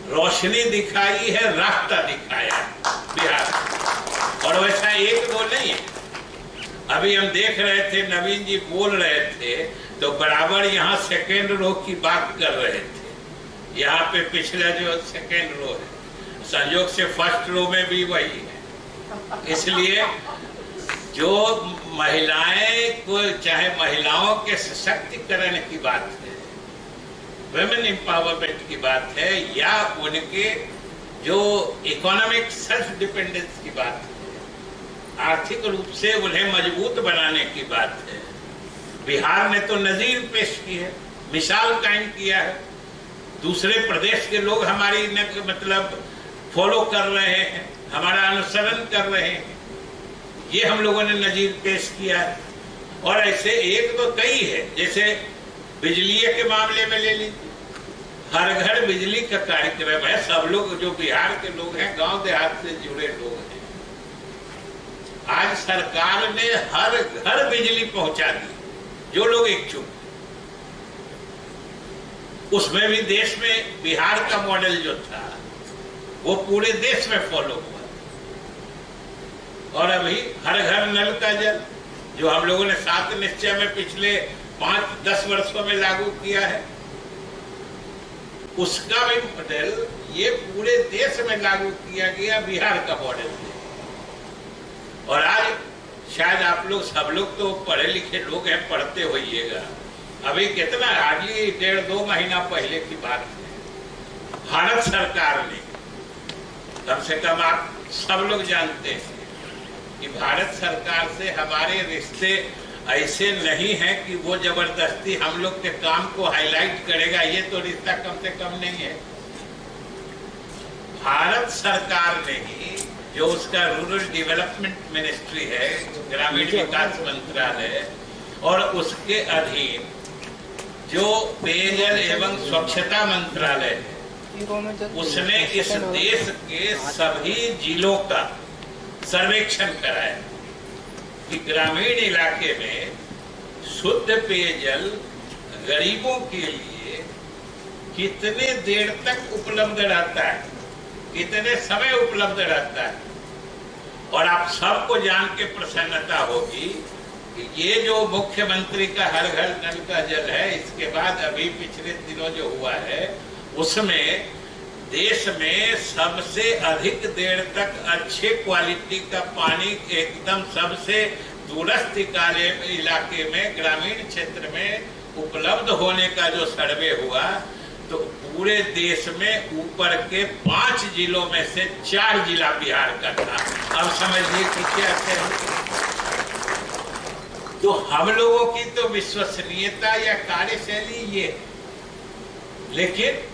रोशनी दिखाई है, रास्ता दिखाया है बिहार। और वैसा एक दो नहीं है। अभी हम देख रहे थे, नवीन जी बोल रहे थे तो बराबर यहाँ सेकेंड रो की बात कर रहे थे। यहाँ पे पिछला जो सेकेंड रो है, संयोग से फर्स्ट रो में भी वही है। इसलिए जो महिलाएं को, चाहे महिलाओं के सशक्तिकरण की बात है, वुमेन एम्पावरमेंट की बात है, या उनके जो इकोनॉमिक सेल्फ डिपेंडेंस की बात है, आर्थिक रूप से उन्हें मजबूत बनाने की बात है, बिहार ने तो नजीर पेश की है, मिसाल कायम किया है। दूसरे प्रदेश के लोग हमारी मतलब फॉलो कर रहे हैं, हमारा अनुसरण कर रहे हैं। ये हम लोगों ने नजीर पेश किया है। और ऐसे एक तो कई है, जैसे बिजली के मामले में ले लीजिए, हर घर बिजली का कार्यक्रम है। सब लोग जो बिहार के लोग हैं, गांव देहात से जुड़े लोग हैं, आज सरकार ने हर घर बिजली पहुंचा दी। जो लोग इच्छुक, उसमें भी देश में बिहार का मॉडल जो था वो पूरे देश में फॉलो हुआ। और अभी हर घर नल का जल, जो हम लोगों ने 7 निश्चय में पिछले 5-10 वर्षों में लागू किया है, उसका भी मॉडल ये पूरे देश में लागू किया गया, बिहार का मॉडल है। और आज शायद आप लोग, सब लोग तो पढ़े लिखे लोग हैं, पढ़ते होइएगा। अभी कितना, हार्डली 1.5-2 महीना पहले की बात है, भारत सरकार ने, कम से कम आप सब लोग जानते हैं कि भारत सरकार से हमारे रिश्ते ऐसे नहीं हैं कि वो जबरदस्ती हम लोग के काम को हाईलाइट करेगा। ये तो रिश्ता कम से कम नहीं है। भारत सरकार ने ही, जो उसका रूरल डेवलपमेंट मिनिस्ट्री है, ग्रामीण विकास मंत्रालय, और उसके अधीन जो पेयजल एवं स्वच्छता मंत्रालय है, उसने इस देश के सभी जिलों का सर्वेक्षण कराया कि ग्रामीण इलाके में शुद्ध पेयजल गरीबों के लिए कितने देर तक उपलब्ध रहता है, कितने समय उपलब्ध रहता है। और आप सबको जान के प्रसन्नता होगी कि ये जो मुख्यमंत्री का हर घर नल का जल है, इसके बाद अभी पिछले दिनों जो हुआ है, उसमें देश में सबसे अधिक देर तक अच्छे क्वालिटी का पानी एकदम सबसे दूरस्थ इलाके में, ग्रामीण क्षेत्र में उपलब्ध होने का जो सर्वे हुआ, तो पूरे देश में ऊपर के 5 जिलों में से 4 जिला बिहार का था। अब समझिए कि क्या है। तो हम लोगों की तो विश्वसनीयता या कार्यशैली ये, लेकिन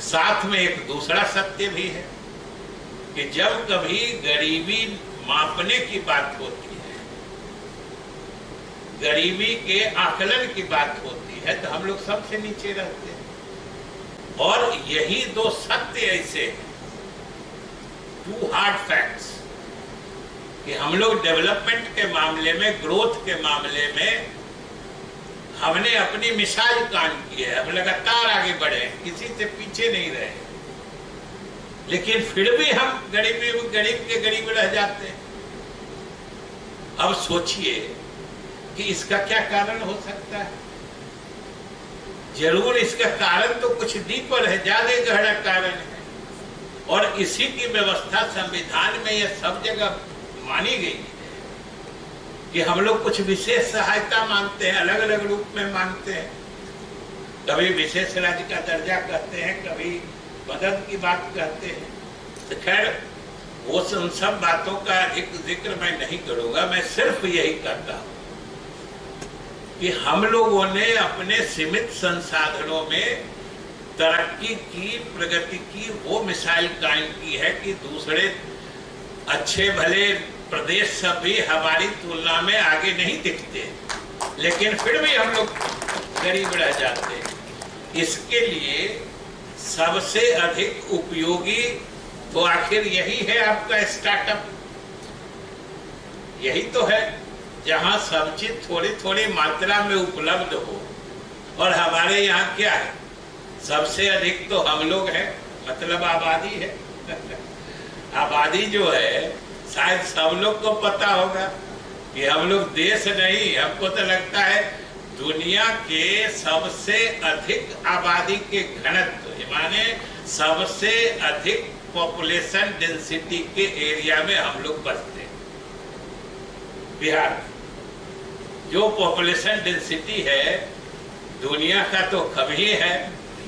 साथ में एक दूसरा सत्य भी है कि जब कभी गरीबी मापने की बात होती है, गरीबी के आकलन की बात होती है, तो हम लोग सबसे नीचे रहते हैं। और यही 2 सत्य ऐसे हैं, 2 हार्ड फैक्ट्स, कि हम लोग डेवलपमेंट के मामले में, ग्रोथ के मामले में हमने अपनी मिसाल कायम की है। हम लगातार आगे बढ़े, किसी से पीछे नहीं रहे, लेकिन फिर भी हम गरीब के गरीब रह जाते हैं। अब सोचिए कि इसका क्या कारण हो सकता है। जरूर इसका कारण तो कुछ डीपर है, ज्यादा गहरा कारण है, और इसी की व्यवस्था संविधान में यह सब जगह मानी गई है कि हम लोग कुछ विशेष सहायता मांगते हैं, अलग अलग रूप में मांगते हैं। कभी विशेष राज्य का दर्जा कहते हैं, कभी मदद की बात कहते हैं। तो खैर वो उन सब बातों का एक जिक्र मैं नहीं करूंगा। मैं सिर्फ यही कहता हूं कि हम लोगों ने अपने सीमित संसाधनों में तरक्की की, प्रगति की, वो मिसाइल कायम की है कि दूसरे अच्छे भले प्रदेश सब भी हमारी तुलना में आगे नहीं दिखते, लेकिन फिर भी हम लोग गरीब रह जाते हैं। इसके लिए सबसे अधिक उपयोगी तो आखिर यही है आपका स्टार्टअप। यही तो है जहां सब चीज थोड़ी थोड़ी मात्रा में उपलब्ध हो। और हमारे यहाँ क्या है, सबसे अधिक तो हम लोग हैं, मतलब आबादी है। आबादी जो है शायद सब लोग को पता होगा कि हम लोग देश नहीं, हमको तो लगता है दुनिया के सबसे अधिक आबादी के घनत्व, माने सबसे अधिक पॉपुलेशन डेंसिटी के एरिया में हम लोग बसते हैं। बिहार जो पॉपुलेशन डेंसिटी है दुनिया का तो कम ही है।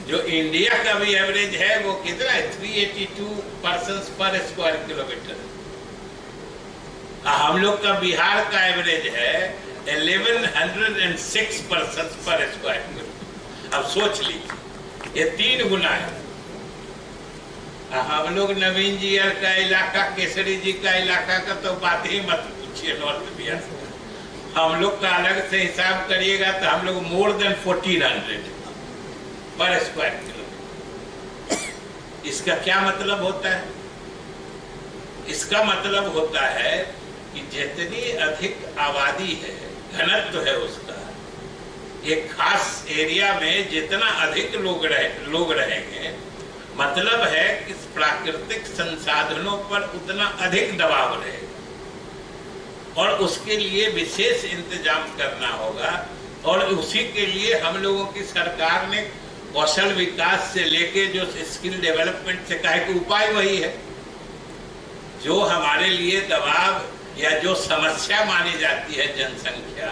जो इंडिया का भी एवरेज है वो कितना है, 382 पर्सन्स पर स्क्वायर किलोमीटर। हम लोग का बिहार का एवरेज है 1106 पर्सन्स पर स्क्वायर किलोमीटर। अब सोच लीजिए, ये 3 गुना है। हम लोग नवीन जी का इलाका, केसरी जी का इलाका का तो बात ही मत पूछिए। नॉर्थ बिहार हम लोग का अलग से हिसाब करिएगा तो हम लोग मोर देन 1400 पर स्क्वायर किलोमीटर। इसका क्या मतलब होता है? इसका मतलब होता है कि जितनी अधिक आबादी है, घनत्व है उसका, एक खास एरिया में जितना अधिक लोग रहेंगे, मतलब है कि प्राकृतिक संसाधनों पर उतना अधिक दबाव रहेगा और उसके लिए विशेष इंतजाम करना होगा। और उसी के लिए हम लोगों की सरकार ने कौशल विकास से लेके जो स्किल डेवलपमेंट से कहा कि उपाय वही है। जो हमारे लिए दबाव या जो समस्या मानी जाती है जनसंख्या,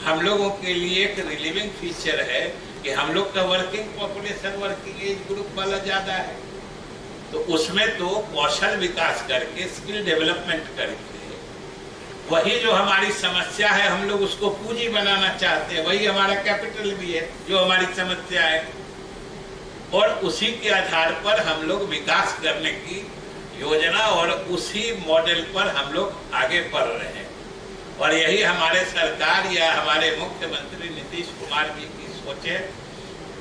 हम लोगों के लिए एक रिलीविंग फीचर है कि हम लोग का working population, working age group वाला ज्यादा है। तो उसमें तो कौशल विकास करके, स्किल डेवलपमेंट करके, वही जो हमारी समस्या है हम लोग उसको पूंजी बनाना चाहते हैं। वही हमारा कैपिटल भी है जो हमारी समस्या है। और उसी के आधार पर हम लोग विकास करने की योजना और उसी मॉडल पर हम लोग आगे बढ़ रहे हैं। और यही हमारे सरकार या हमारे मुख्यमंत्री नीतीश कुमार जी की सोच है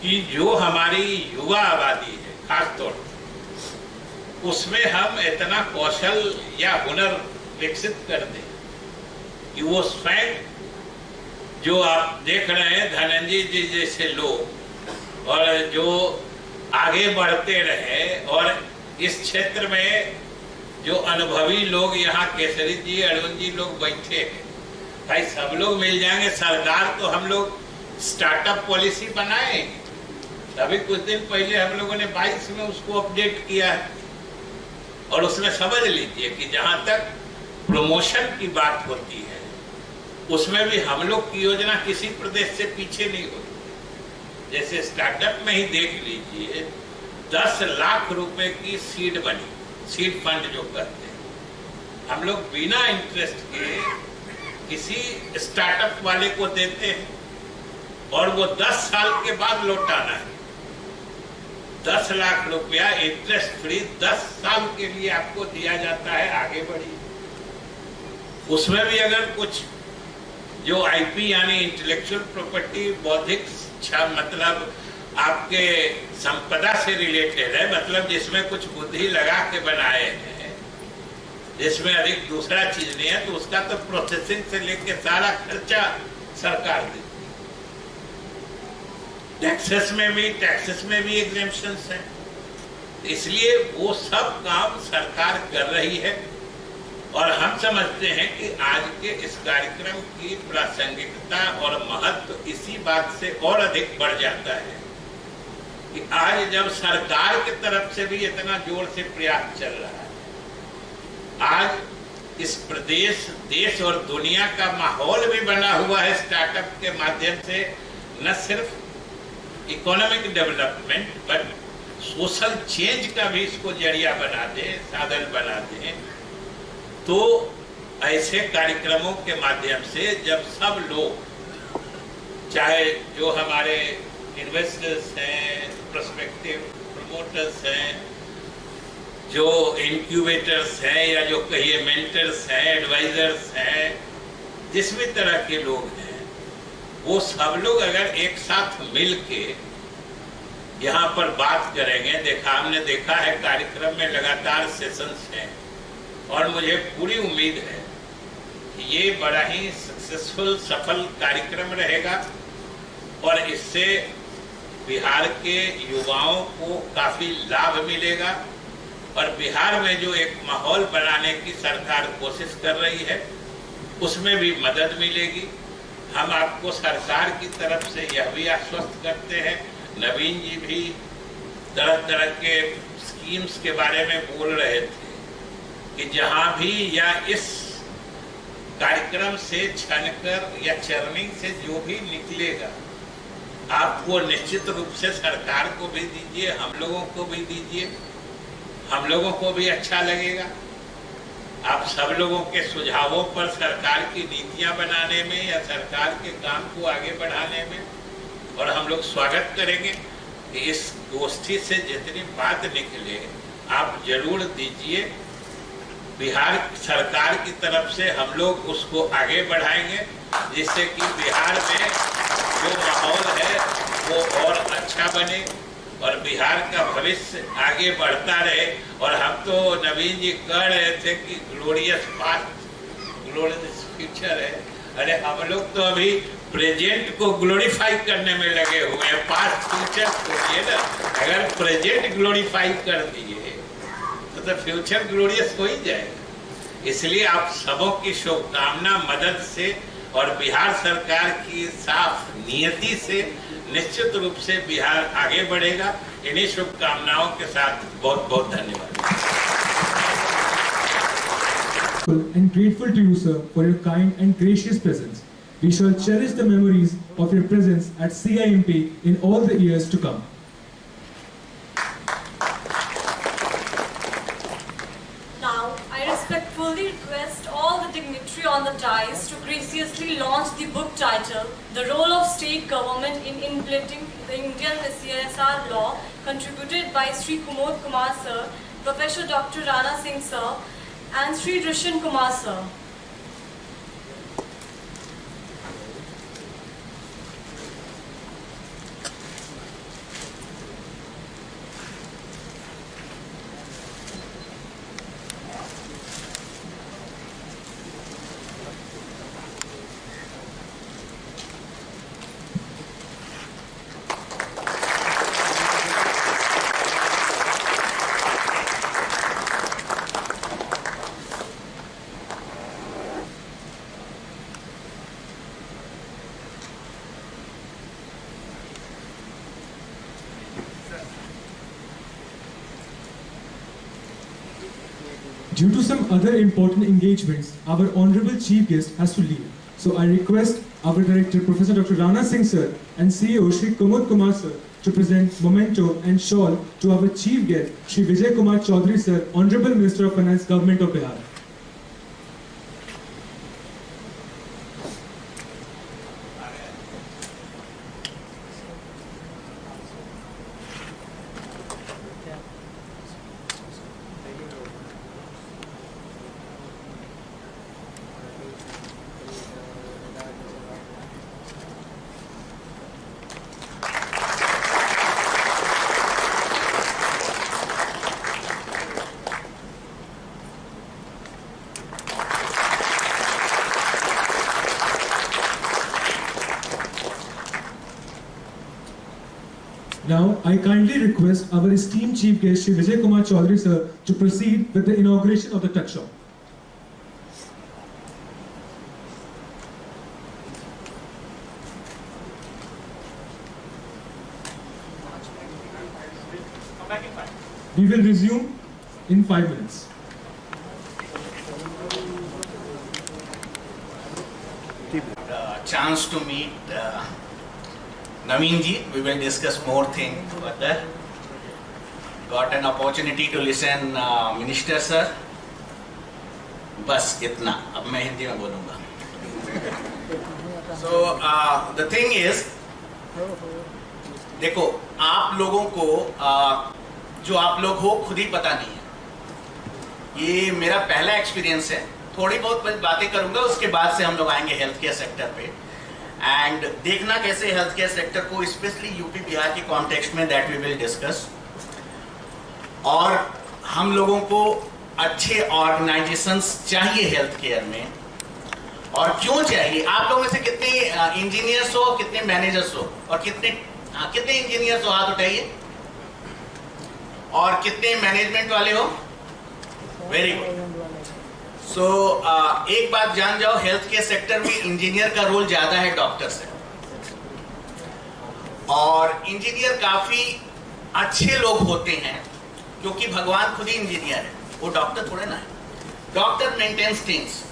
कि जो हमारी युवा आबादी है खास तौर पर, उसमें हम इतना कौशल या हुनर विकसित कर दें कि वो स्वयं, जो आप देख रहे हैं धनंजय जी जैसे लोग, और जो आगे बढ़ते रहे, और इस क्षेत्र में जो अनुभवी लोग यहाँ केसरी जी, अरुण जी लोग बैठे हैं, भाई सब लोग मिल जाएंगे। सरकार तो हम लोग स्टार्टअप पॉलिसी बनाए, अभी कुछ दिन पहले हम लोगों ने 22 में उसको अपडेट किया है। और उसमें समझ लीजिए कि जहां तक प्रमोशन की बात होती है, उसमें भी हम लोग की योजना किसी प्रदेश से पीछे नहीं होती। जैसे स्टार्टअप में ही देख लीजिए, 10 लाख रुपए की सीड बनी, सीड फंड जो कहते हैं, हम लोग बिना इंटरेस्ट के किसी स्टार्टअप वाले को देते हैं और वो 10 साल के बाद लौटाना है। 10 लाख रुपया इंटरेस्ट फ्री 10 साल के लिए आपको दिया जाता है, आगे बढ़िए। उसमें भी अगर कुछ जो आईपी यानी इंटेलेक्चुअल प्रॉपर्टी, बौद्धिक मतलब आपके संपदा से रिलेटेड है, मतलब जिसमें कुछ बुद्धि लगा के बनाए हैं, जिसमें अधिक दूसरा चीज नहीं है, तो उसका तो प्रोसेसिंग से लेके सारा खर्चा सरकार देती है। टैक्सेस में भी एग्जेम्पशंस हैं। इसलिए वो सब काम सरकार कर रही है। और हम समझते हैं कि आज के इस कार्यक्रम की प्रासंगिकता और महत्व इसी बात से और अधिक बढ़ जाता है कि आज जब सरकार की तरफ से भी इतना जोर से प्रयास चल रहा है, आज इस प्रदेश, देश और दुनिया का माहौल भी बना हुआ है स्टार्टअप के माध्यम से, न सिर्फ economic development but social change का भी इसको जरिया बना दें, साधन बना दें। तो ऐसे कार्यक्रमों के माध्यम से जब सब लोग, चाहे जो हमारे इन्वेस्टर्स हैं, प्रोस्पेक्टिव प्रमोटर्स हैं, जो इंक्यूबेटर्स हैं या जो कहिए मेंटर्स हैं, एडवाइजर्स हैं, जिस भी तरह के लोग हैं, वो सब लोग अगर एक साथ मिल के यहाँ पर बात करेंगे, हमने देखा है कार्यक्रम में लगातार सेशंस हैं और मुझे पूरी उम्मीद है कि ये बड़ा ही सक्सेसफुल, सफल कार्यक्रम रहेगा और इससे बिहार के युवाओं को काफी लाभ मिलेगा और बिहार में जो एक माहौल बनाने की सरकार कोशिश कर रही है उसमें भी मदद मिलेगी। हम आपको सरकार की तरफ से यह भी आश्वस्त करते हैं, नवीन जी भी तरह तरह के स्कीम्स के बारे में बोल रहे थे कि जहां भी या इस कार्यक्रम से छनकर या चर्निंग से जो भी निकलेगा आप वो निश्चित रूप से सरकार को भी दीजिए, हम लोगों को भी दीजिए, हम लोगों को भी अच्छा लगेगा। आप सब लोगों के सुझावों पर सरकार की नीतियां बनाने में या सरकार के काम को आगे बढ़ाने में, और हम लोग स्वागत करेंगे कि इस गोष्ठी से जितनी बात निकले आप जरूर दीजिए। बिहार सरकार की तरफ से हम लोग उसको आगे बढ़ाएंगे जिससे कि बिहार में जो माहौल है वो और अच्छा बने और बिहार का भविष्य आगे बढ़ता रहे। और हम तो नवीन जी कह रहे थे कि ग्लोरियस पास्ट, ग्लोरियस फ्यूचर है। अरे हम लोग तो अभी प्रेजेंट को ग्लोरीफाई करने में लगे हुए हैं, पास्ट फ्यूचर छोड़िए ना। अगर प्रेजेंट ग्लोरीफाई कर दिए तो फ्यूचर ग्लोरियस हो ही जाएगा। इसलिए आप सबों की शुभकामना, मदद से और बिहार सरकार की साफ नियति से निश्चित रूप से बिहार आगे बढ़ेगा। इन्हीं शुभकामनाओं के साथ बहुत बहुत धन्यवाद। And grateful to you, sir, for your kind and gracious presence. We shall cherish the memories of your presence at CIMP in all the years to come. Now, I respectfully request all the dignitary on the dais to graciously launch the book titled The Role of State Government in Implementing the Indian CSR Law, contributed by Sri Kumod Kumar sir, Professor Dr. Rana Singh sir, and Sri Drishan Kumar sir. Due to some other important engagements, our Honorable Chief Guest has to leave. So I request our Director, Professor Dr. Rana Singh sir and CEO Sri Kumod Kumar sir to present memento and shawl to our Chief Guest, Sri Vijay Kumar Chaudhary sir, Honorable Minister of Finance, Government of Bihar. Now, I kindly request our esteemed Chief Guest, Shri Vijay Kumar Chaudhary sir, to proceed with the inauguration of the tuck shop. We will resume in 5 minutes. chance to meet Naveen ji. We will discuss more things further. Got an opportunity to listen Minister sir. बस इतना. अब मैं हिंदी में बोलूँगा. So the thing is, देखो आप लोगों को जो आप लोग हो खुद ही पता नहीं है. ये मेरा पहला एक्सपीरियंस है. थोड़ी बहुत बातें करूंगा, उसके बाद से हम लोग आएंगे हेल्थ केयर सेक्टर पे एंड देखना कैसे हेल्थ केयर सेक्टर को स्पेशली यूपी बिहार के कॉन्टेक्स्ट में दैट वी विल डिस्कस. और हम लोगों को अच्छे ऑर्गेनाइजेशंस चाहिए हेल्थ केयर में. और क्यों चाहिए? आप लोगों में से कितने इंजीनियर्स हो, कितने मैनेजर्स हो, और कितने इंजीनियर्स हो हाथ उठाइए, और कितने मैनेजमेंट वाले हो? Very good. सो एक बात जान जाओ, हेल्थ केयर सेक्टर में इंजीनियर का रोल ज्यादा है डॉक्टर से. और इंजीनियर काफी अच्छे लोग होते हैं क्योंकि भगवान खुद ही इंजीनियर है, वो डॉक्टर थोड़े ना है. डॉक्टर मेंटेन्स थिंग्स,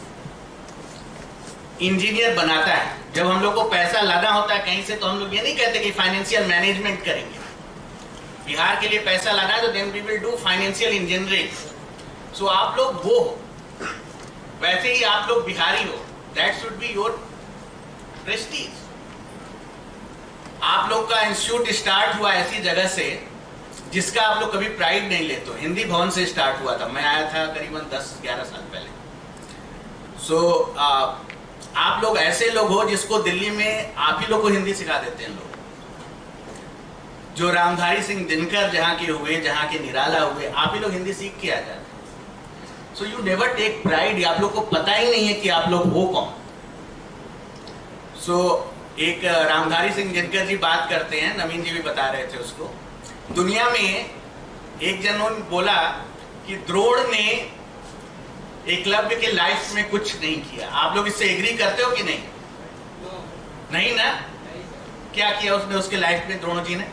इंजीनियर बनाता है. जब हम लोग को पैसा लाना होता है कहीं से, तो हम लोग ये नहीं कहते कि फाइनेंशियल मैनेजमेंट करेंगे. बिहार के लिए पैसा लाना है तो then we will do financial engineering. So आप लोग वो हो, वैसे ही आप लोग बिहारी हो. That should be your Prestige. आप लोग का इंस्टीट्यूट स्टार्ट हुआ ऐसी जगह से जिसका आप लोग कभी प्राइड नहीं लेते हो. हिंदी भवन से स्टार्ट हुआ था. मैं आया था करीबन 10-11 साल पहले. सो आप लोग ऐसे लोग हो जिसको दिल्ली में आप ही लोग को हिंदी सिखा देते हैं लोग. जो रामधारी सिंह दिनकर जहाँ के हुए, जहाँ के निराला हुए, आप ही लोग हिंदी सीख के आ जाते. So you never take pride. आप लोग को पता ही नहीं है कि आप लोग हो कौन. सो एक रामधारी सिंह दिनकर जी बात करते हैं, नवीन जी भी बता रहे थे उसको. दुनिया में एक जन बोला कि द्रोण ने एकलव्य के लाइफ में कुछ नहीं किया. आप लोग इससे एग्री करते हो कि नहीं? नहीं ना? क्या किया उसने उसके लाइफ में, द्रोण जी ने?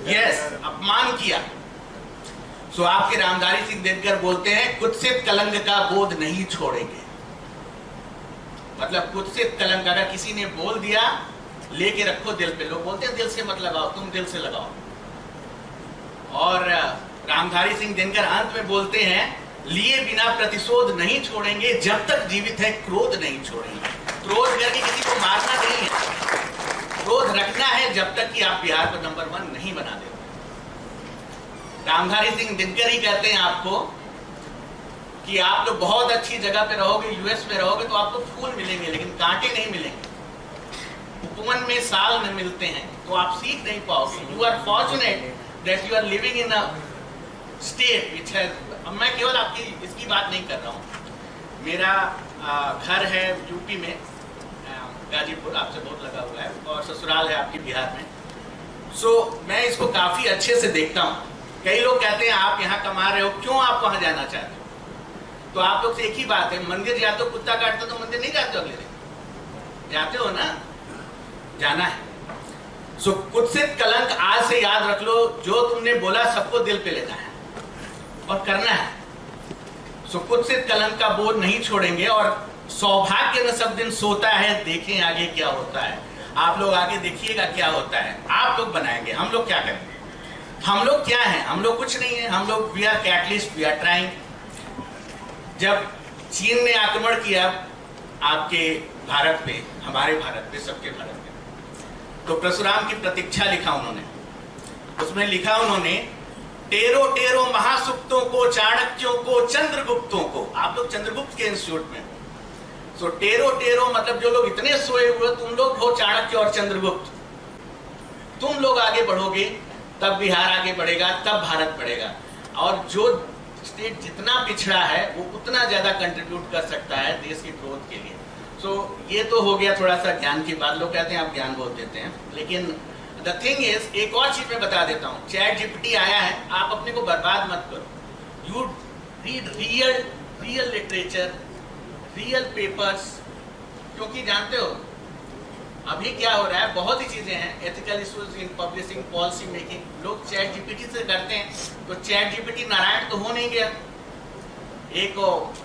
यस, अपमान किया. सो आपके रामधारी सिंह दिनकर बोलते हैं कुत्सित कलंक का बोध नहीं छोड़ेंगे. मतलब कुत्सित कलंक अगर किसी ने बोल दिया, लेके रखो दिल पे. लोग बोलते हैं दिल से मत लगाओ, तुम दिल से लगाओ. और रामधारी सिंह दिनकर अंत में बोलते हैं लिए बिना प्रतिशोध नहीं छोड़ेंगे, जब तक जीवित है क्रोध नहीं छोड़ेंगे. क्रोध करके किसी को मारना नहीं है, क्रोध रखना है जब तक कि आप बिहार को नंबर 1 नहीं बना देते. रामधारी सिंह दिनकर ही कहते हैं आपको कि आप लोग बहुत अच्छी जगह पे रहोगे, यूएस में रहोगे तो आपको फूल मिलेंगे लेकिन कांटे नहीं मिलेंगे. उपवन में साल में मिलते हैं तो आप सीख नहीं पाओगे. You are fortunate that you are living in a state which has. मैं केवल आपकी इसकी बात नहीं कर रहा हूँ. मेरा घर है यूपी में, गाजीपुर, आपसे बहुत लगा हुआ है, और ससुराल है आपकी बिहार में. सो मैं इसको काफी अच्छे से देखता हूँ. कई लोग कहते हैं आप यहाँ कमा रहे हो, क्यों आप वहां जाना चाहते हो? तो आप लोग से एक ही बात है, मंदिर जाते हो, कुत्ता काटते हो तो मंदिर नहीं जाते हो अगले दिन? जाते हो ना? जाना है. सो कुत्सित कलंक आज से याद रख लो. जो तुमने बोला सबको दिल पे लेना है और करना है. सो कुत्सित कलंक का बोझ नहीं छोड़ेंगे. और सौभाग्य न सब दिन सोता है, देखें आगे क्या होता है. आप लोग आगे देखिएगा क्या होता है. आप लोग बनाएंगे, हम लोग क्या करेंगे? हम लोग क्या हैं? हम लोग कुछ नहीं है. हम लोग we are catalyst, we are trying. जब चीन ने आक्रमण किया आपके भारत पे, हमारे भारत पे, सबके भारत पे, तो परशुराम की प्रतीक्षा लिखा उन्होंने. उसमें लिखा उन्होंने टेरो टेरो महासुप्तों को, चाणक्यों को, चंद्रगुप्तों को. आप लोग चंद्रगुप्त के इंस्टीट्यूट में. सो टेरो टेरो मतलब जो लोग इतने सोए हुए, तुम लोग हो चाणक्य और चंद्रगुप्त. तुम लोग आगे बढ़ोगे तब बिहार आगे बढ़ेगा, तब भारत बढ़ेगा. और जो स्टेट जितना पिछड़ा है वो उतना ज्यादा कंट्रीब्यूट कर सकता है देश की ग्रोथ के लिए. सो ये तो हो गया थोड़ा सा ज्ञान की बात. लोग कहते हैं आप ज्ञान बहुत देते हैं, लेकिन द थिंग इज, एक और चीज मैं बता देता हूँ. चैट जीपीटी आया है, आप अपने को बर्बाद मत करो. You read real literature, real papers. क्योंकि जानते हो अभी क्या हो रहा है, बहुत ही चीजें हैं. Ethical issues in publishing, policy making, लोग चैट जीपीटी से करते हैं. तो चैट जीपीटी नारायण तो हो नहीं गया. एक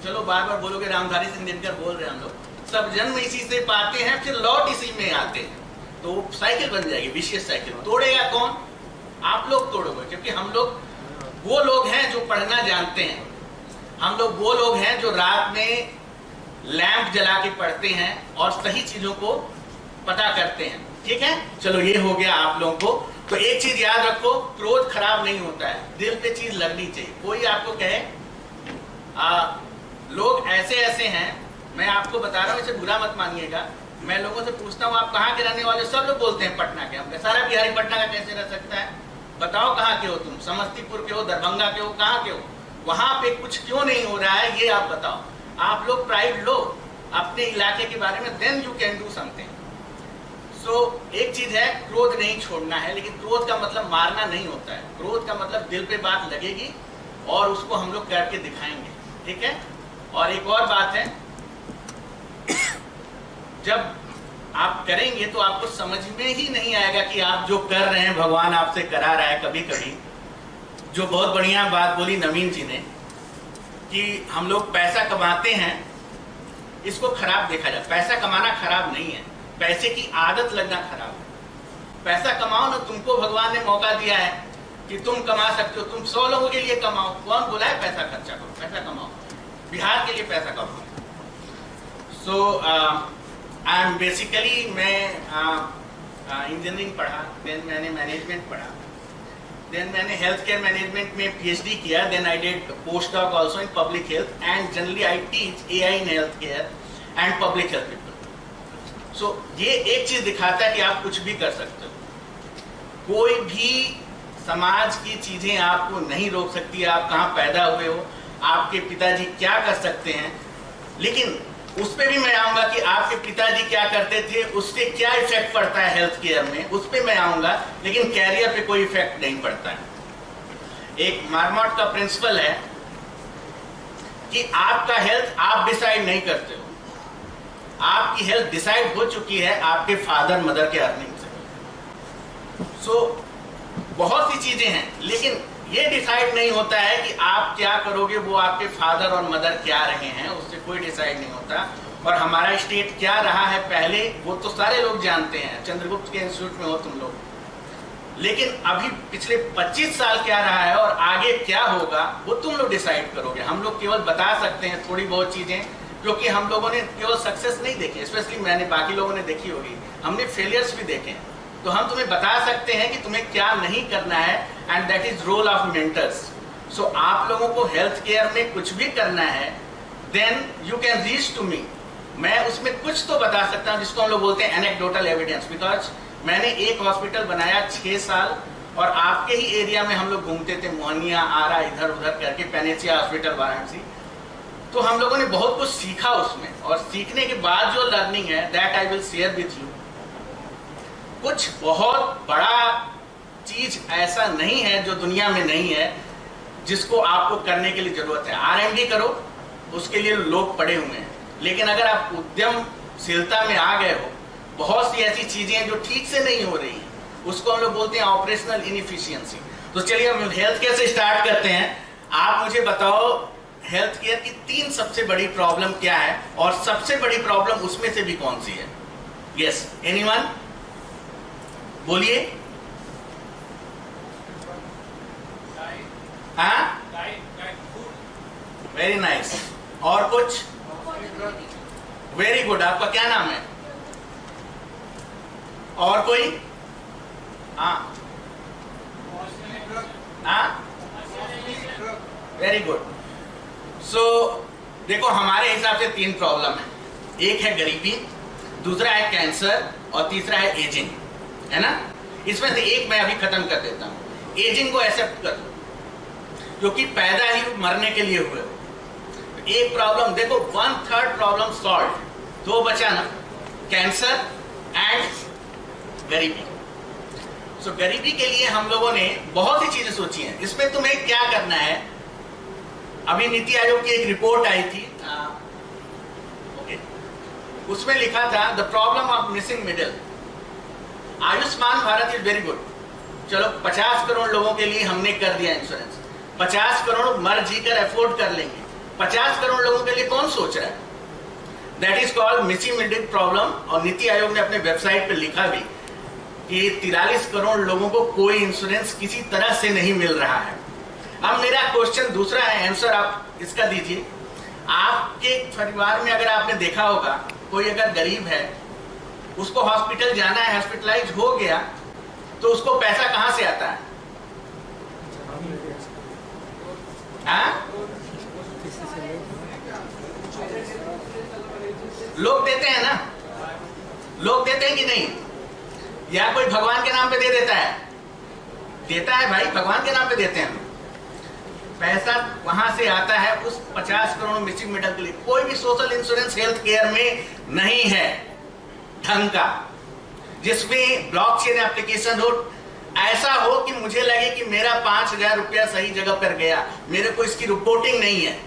चलो बार बार बोलोगे रामधारी सिंह दिनकर बोल रहे हैं हम लोग, सब जन्म इसी से पाते हैं फिर लौट इसी में आते हैं, तो साइकिल बन जाएगी, विशेष साइकिल। तोड़ेगा कौन? आप लोग तोड़ोगे, क्योंकि हम लोग वो लोग हैं जो पढ़ना जानते हैं, हम लोग वो लोग हैं जो रात में लैंप जला के पढ़ते हैं और सही चीजों को पता करते हैं। ठीक है, चलो ये हो गया आप लोगों को। तो एक चीज याद रखो, क्रोध खराब नहीं होता है, दिल पे चीज लगनी चाहिए। कोई आपको कहे लोग ऐसे ऐसे हैं, मैं आपको बता रहा हूँ, इसे बुरा मत मानिएगा, मैं लोगों से पूछता हूँ आप कहाँ के रहने वाले, सब लोग बोलते हैं पटना के। हम सारा बिहारी पटना का कैसे रह सकता है? बताओ कहाँ के हो तुम, समस्तीपुर के हो, दरभंगा के हो, कहाँ के हो? वहां पे कुछ क्यों नहीं हो रहा है ये आप बताओ। आप लोग प्राइड लो अपने इलाके के बारे में, then you can do something. So एक चीज है, क्रोध नहीं छोड़ना है, लेकिन क्रोध का मतलब मारना नहीं होता है। क्रोध का मतलब दिल पे बात लगेगी और उसको हम लोग करके दिखाएंगे। ठीक है, और एक और बात है, जब आप करेंगे तो आपको समझ में ही नहीं आएगा कि आप जो कर रहे हैं भगवान आपसे करा रहा है। कभी कभी जो बहुत बढ़िया बात बोली नवीन जी ने कि हम लोग पैसा कमाते हैं, इसको खराब देखा जाए। पैसा कमाना खराब नहीं है, पैसे की आदत लगना खराब है। पैसा कमाओ ना, तुमको भगवान ने मौका दिया है कि तुम कमा सकते हो, तुम 100 लोगों के लिए कमाओ। कौन बोला है पैसा खर्चा करो? पैसा कमाओ, बिहार के लिए पैसा कमाओ। सो आई एम बेसिकली, मैं इंजीनियरिंग पढ़ा, देन मैंने मैनेजमेंट पढ़ा, देन मैंने हेल्थ केयर मैनेजमेंट में PhD किया, then I did post doc also in public health and generally I teach AI in health care and public health people. So ये एक चीज दिखाता है कि आप कुछ भी कर सकते हो, कोई भी समाज की चीजें आपको नहीं रोक सकती। आप कहाँ पैदा हुए हो, आपके पिताजी क्या कर सकते हैं, लेकिन उस पे भी मैं आऊंगा कि आपके पिताजी क्या करते थे, उससे क्या इफेक्ट पड़ता है हेल्थ केयर में, उस पे मैं आऊंगा, लेकिन कैरियर पे कोई इफेक्ट नहीं पड़ता है। एक मार्मोट का प्रिंसिपल है कि आपका हेल्थ आप डिसाइड नहीं करते हो, आपकी हेल्थ डिसाइड हो चुकी है आपके फादर मदर के अर्निंग से। सो बहुत सी चीजें हैं, लेकिन ये डिसाइड नहीं होता है कि आप क्या करोगे, वो आपके फादर और मदर क्या रहे हैं, उससे कोई डिसाइड नहीं होता। और हमारा स्टेट क्या रहा है पहले, वो तो सारे लोग जानते हैं, चंद्रगुप्त के इंस्टीट्यूट में हो तुम लोग, लेकिन अभी पिछले 25 साल क्या रहा है और आगे क्या होगा वो तुम लोग डिसाइड करोगे। हम लोग केवल बता सकते हैं थोड़ी बहुत चीजें, क्योंकि हम लोगों ने केवल सक्सेस नहीं देखी, स्पेशली मैंने, बाकी लोगों ने देखी होगी, हमने फेलियर्स भी देखे हैं। तो हम तुम्हें बता सकते हैं कि तुम्हें क्या नहीं करना है, and that is role of mentors. So आप लोगों को हेल्थ केयर में कुछ भी करना है, then you can reach to me. मैं उसमें कुछ तो बता सकता हूँ जिसको हम लोग बोलते हैं एनेक्डोटल एविडेंस, बिकॉज मैंने एक हॉस्पिटल बनाया 6 साल, और आपके ही एरिया में हम लोग घूमते थे, मोहनिया, आरा, इधर उधर करके, पैनेचिया हॉस्पिटल वाराणसी। तो हम लोगों ने बहुत कुछ सीखा उसमें, और सीखने के बाद जो लर्निंग है that I will share with you. कुछ बहुत बड़ा चीज ऐसा नहीं है जो दुनिया में नहीं है जिसको आपको करने के लिए जरूरत है। R&D करो, उसके लिए लोग पड़े हुए हैं, लेकिन अगर आप उद्यमशीलता में आ गए हो, बहुत सी ऐसी चीजें जो ठीक से नहीं हो रही, उसको हम लोग बोलते हैं ऑपरेशनल इनएफिशिएंसी। तो चलिए हम हेल्थ केयर से स्टार्ट करते हैं। आप मुझे बताओ हेल्थ केयर की 3 सबसे बड़ी प्रॉब्लम क्या है, और सबसे बड़ी प्रॉब्लम उसमें से भी कौन सी है? Yes, anyone? बोलिए। हाँ, वेरी नाइस। और कुछ? Very good. आपका क्या नाम है? और कोई? हाँ हाँ, वेरी गुड। सो देखो, हमारे हिसाब से 3 प्रॉब्लम है। एक है गरीबी, दूसरा है कैंसर, और तीसरा है एजिंग, है ना? इसमें से एक मैं अभी खत्म कर देता हूं। एजिंग को एक्सेप्ट कर दो, क्योंकि पैदा ही मरने के लिए हुए हो। एक प्रॉब्लम देखो, 1/3 प्रॉब्लम सॉल्व, 2 बचा ना, कैंसर एंड गरीबी। सो गरीबी के लिए हम लोगों ने बहुत सी चीजें सोची हैं। इसमें तुम्हें क्या करना है, अभी नीति आयोग की एक रिपोर्ट आई थी, उसमें लिखा था the problem of missing middle. Ayushman Bharat is very good, चलो 50 करोड़ लोगों के लिए हमने कर दिया इंश्योरेंस, 50 करोड़ मर जी कर अफोर्ड कर लेंगे, 50 करोड़ लोगों के लिए कौन सोच रहा है? That is called missing middle problem. और नीति आयोग ने अपने वेबसाइट पर लिखा भी कि 43 करोड़ लोगों को कोई इंश्योरेंस किसी तरह से नहीं मिल रहा है। अब मेरा क्वेश्चन दूसरा है, आंसर आप इसका दीजिए। आपके परिवार में अगर आपने देखा होगा, कोई अगर गरीब है, उसको हॉस्पिटल जाना है, हॉस्पिटलाइज हो गया, तो उसको पैसा कहां से आता है? लोग देते हैं ना, लोग देते हैं कि नहीं? या कोई भगवान के नाम पे दे देता है? देता है भाई, भगवान के नाम पे देते हैं। पैसा वहां से आता है उस 50 करोड़ मिसिंग मिडल के लिए। कोई भी सोशल इंश्योरेंस हेल्थ केयर में नहीं है ढंग का, जिसमें ब्लॉकचेन एप्लीकेशन हो, ऐसा हो कि मुझे लगे कि मेरा 5,000 रुपया सही जगह पर गया, मेरे को इसकी रिपोर्टिंग नहीं है,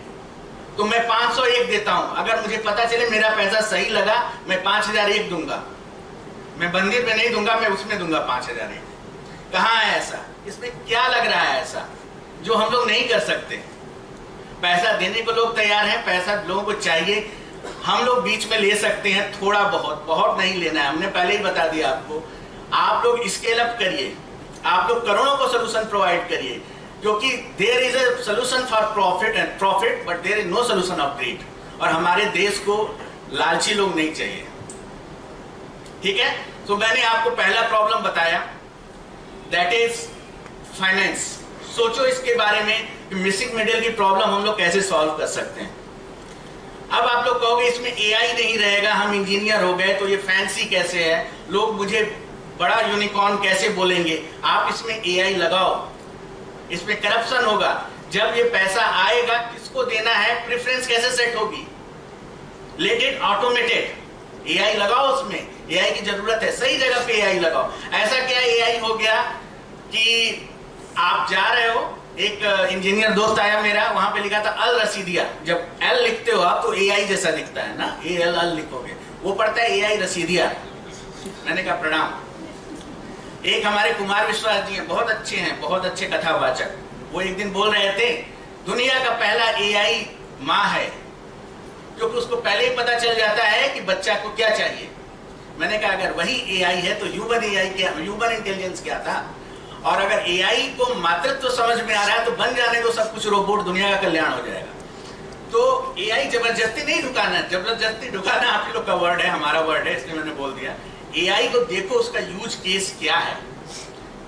तो मैं 501 देता हूं। अगर मुझे पता चले मेरा पैसा सही लगा, मैं 5,001 दूंगा। मैं मंदिर में नहीं दूंगा, मैं उसमें दूंगा 5,001। कहां है ऐसा? इसमें क्या लग रहा है ऐसा जो हम लोग नहीं कर सकते? पैसा देने को लोग तैयार हैं, पैसा लोगों को चाहिए, हम लोग बीच में ले सकते हैं थोड़ा बहुत, बहुत नहीं लेना है। हमने पहले ही बता दिया आपको। आप लोग स्केल अप करिए, आप लोग करोड़ों को सोल्यूशन प्रोवाइड करिए, क्योंकि there is a solution for profit but there is no solution of greed. और हमारे देश को लालची लोग नहीं चाहिए, ठीक है? तो मैंने आपको पहला प्रॉब्लम बताया, दैट इज फाइनेंस। सोचो इसके बारे में कि मिसिंग मिडिल की प्रॉब्लम हम लोग कैसे सॉल्व कर सकते हैं। अब आप लोग कहोगे इसमें एआई नहीं रहेगा, हम इंजीनियर हो गए तो ये फैंसी कैसे है, लोग मुझे बड़ा यूनिकॉर्न कैसे बोलेंगे? आप इसमें एआई लगाओ, इसमें करप्शन होगा। जब ये पैसा आएगा, किसको देना है, प्रेफरेंस कैसे सेट होगी? Let it automated. एआई लगाओ, उसमें एआई की जरूरत है, सही जगह पे एआई लगाओ। ऐसा क्या एआई हो गया कि आप जा रहे हो, एक इंजीनियर दोस्त आया मेरा, वहां पे लिखा था अल रसीदिया। जब एल लिखते हो आप तो एआई जैसा दिखता है ना, ए एल अल लिखोगे, वो पढ़ता है एआई रसीदिया। मैंने कहा प्रणाम। एक हमारे कुमार विश्वास जी हैं, बहुत अच्छे हैं, बहुत अच्छे कथावाचक। वो एक दिन बोल रहे थे दुनिया का पहला एआई माँ है, क्योंकि उसको पहले ही पता चल जाता है कि बच्चा को क्या चाहिए। मैंने कहा अगर वही एआई है तो ह्यूमन एआई क्या, ह्यूमन इंटेलिजेंस क्या था? और अगर एआई को मातृत्व समझ में आ रहा है तो बन जाने दो सब कुछ रोबोट, दुनिया का कल्याण हो जाएगा। तो एआई जबरदस्ती नहीं ढुकाना, जबरदस्ती ढुकाना आप लोग का वर्ड है, हमारा वर्ड है, इसलिए मैंने बोल दिया। एआई को देखो, उसका यूज केस क्या है।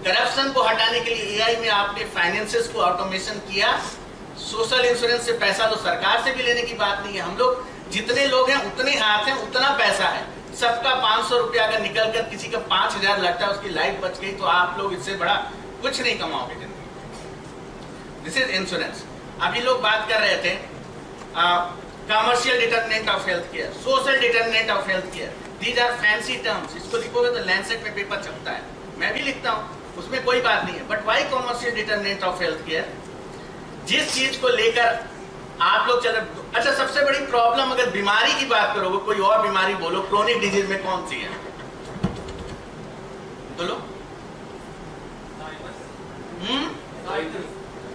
करप्शन को हटाने के लिए एआई में आपने फाइनेंसेस को ऑटोमेशन किया। सोशल इंश्योरेंस से पैसा तो सरकार से भी लेने की बात नहीं है। हम लोग जितने लोग हैं उतने हाथ हैं, उतना पैसा है। सबका 500 रुपया अगर निकल कर किसी का 5,000 लगता है, उसकी लाइफ बच गई, तो आप लोग इससे बड़ा कुछ नहीं कमाओगे जिंदगी। This is insurance. अभी लोग बात कर रहे थे commercial determinant of health care, social determinant of health care, these are fancy terms. इसको लिखोगे तो लैंसेट में पेपर छपता है, मैं भी लिखता हूँ, उसमें कोई बात नहीं है। But why commercial determinant of health care? जिस चीज को लेकर आप लोग चलो, अच्छा सबसे बड़ी प्रॉब्लम अगर बीमारी की बात करोगे, कोई और बीमारी बोलो, क्रोनिक डिजीज में कौन सी है बोलो?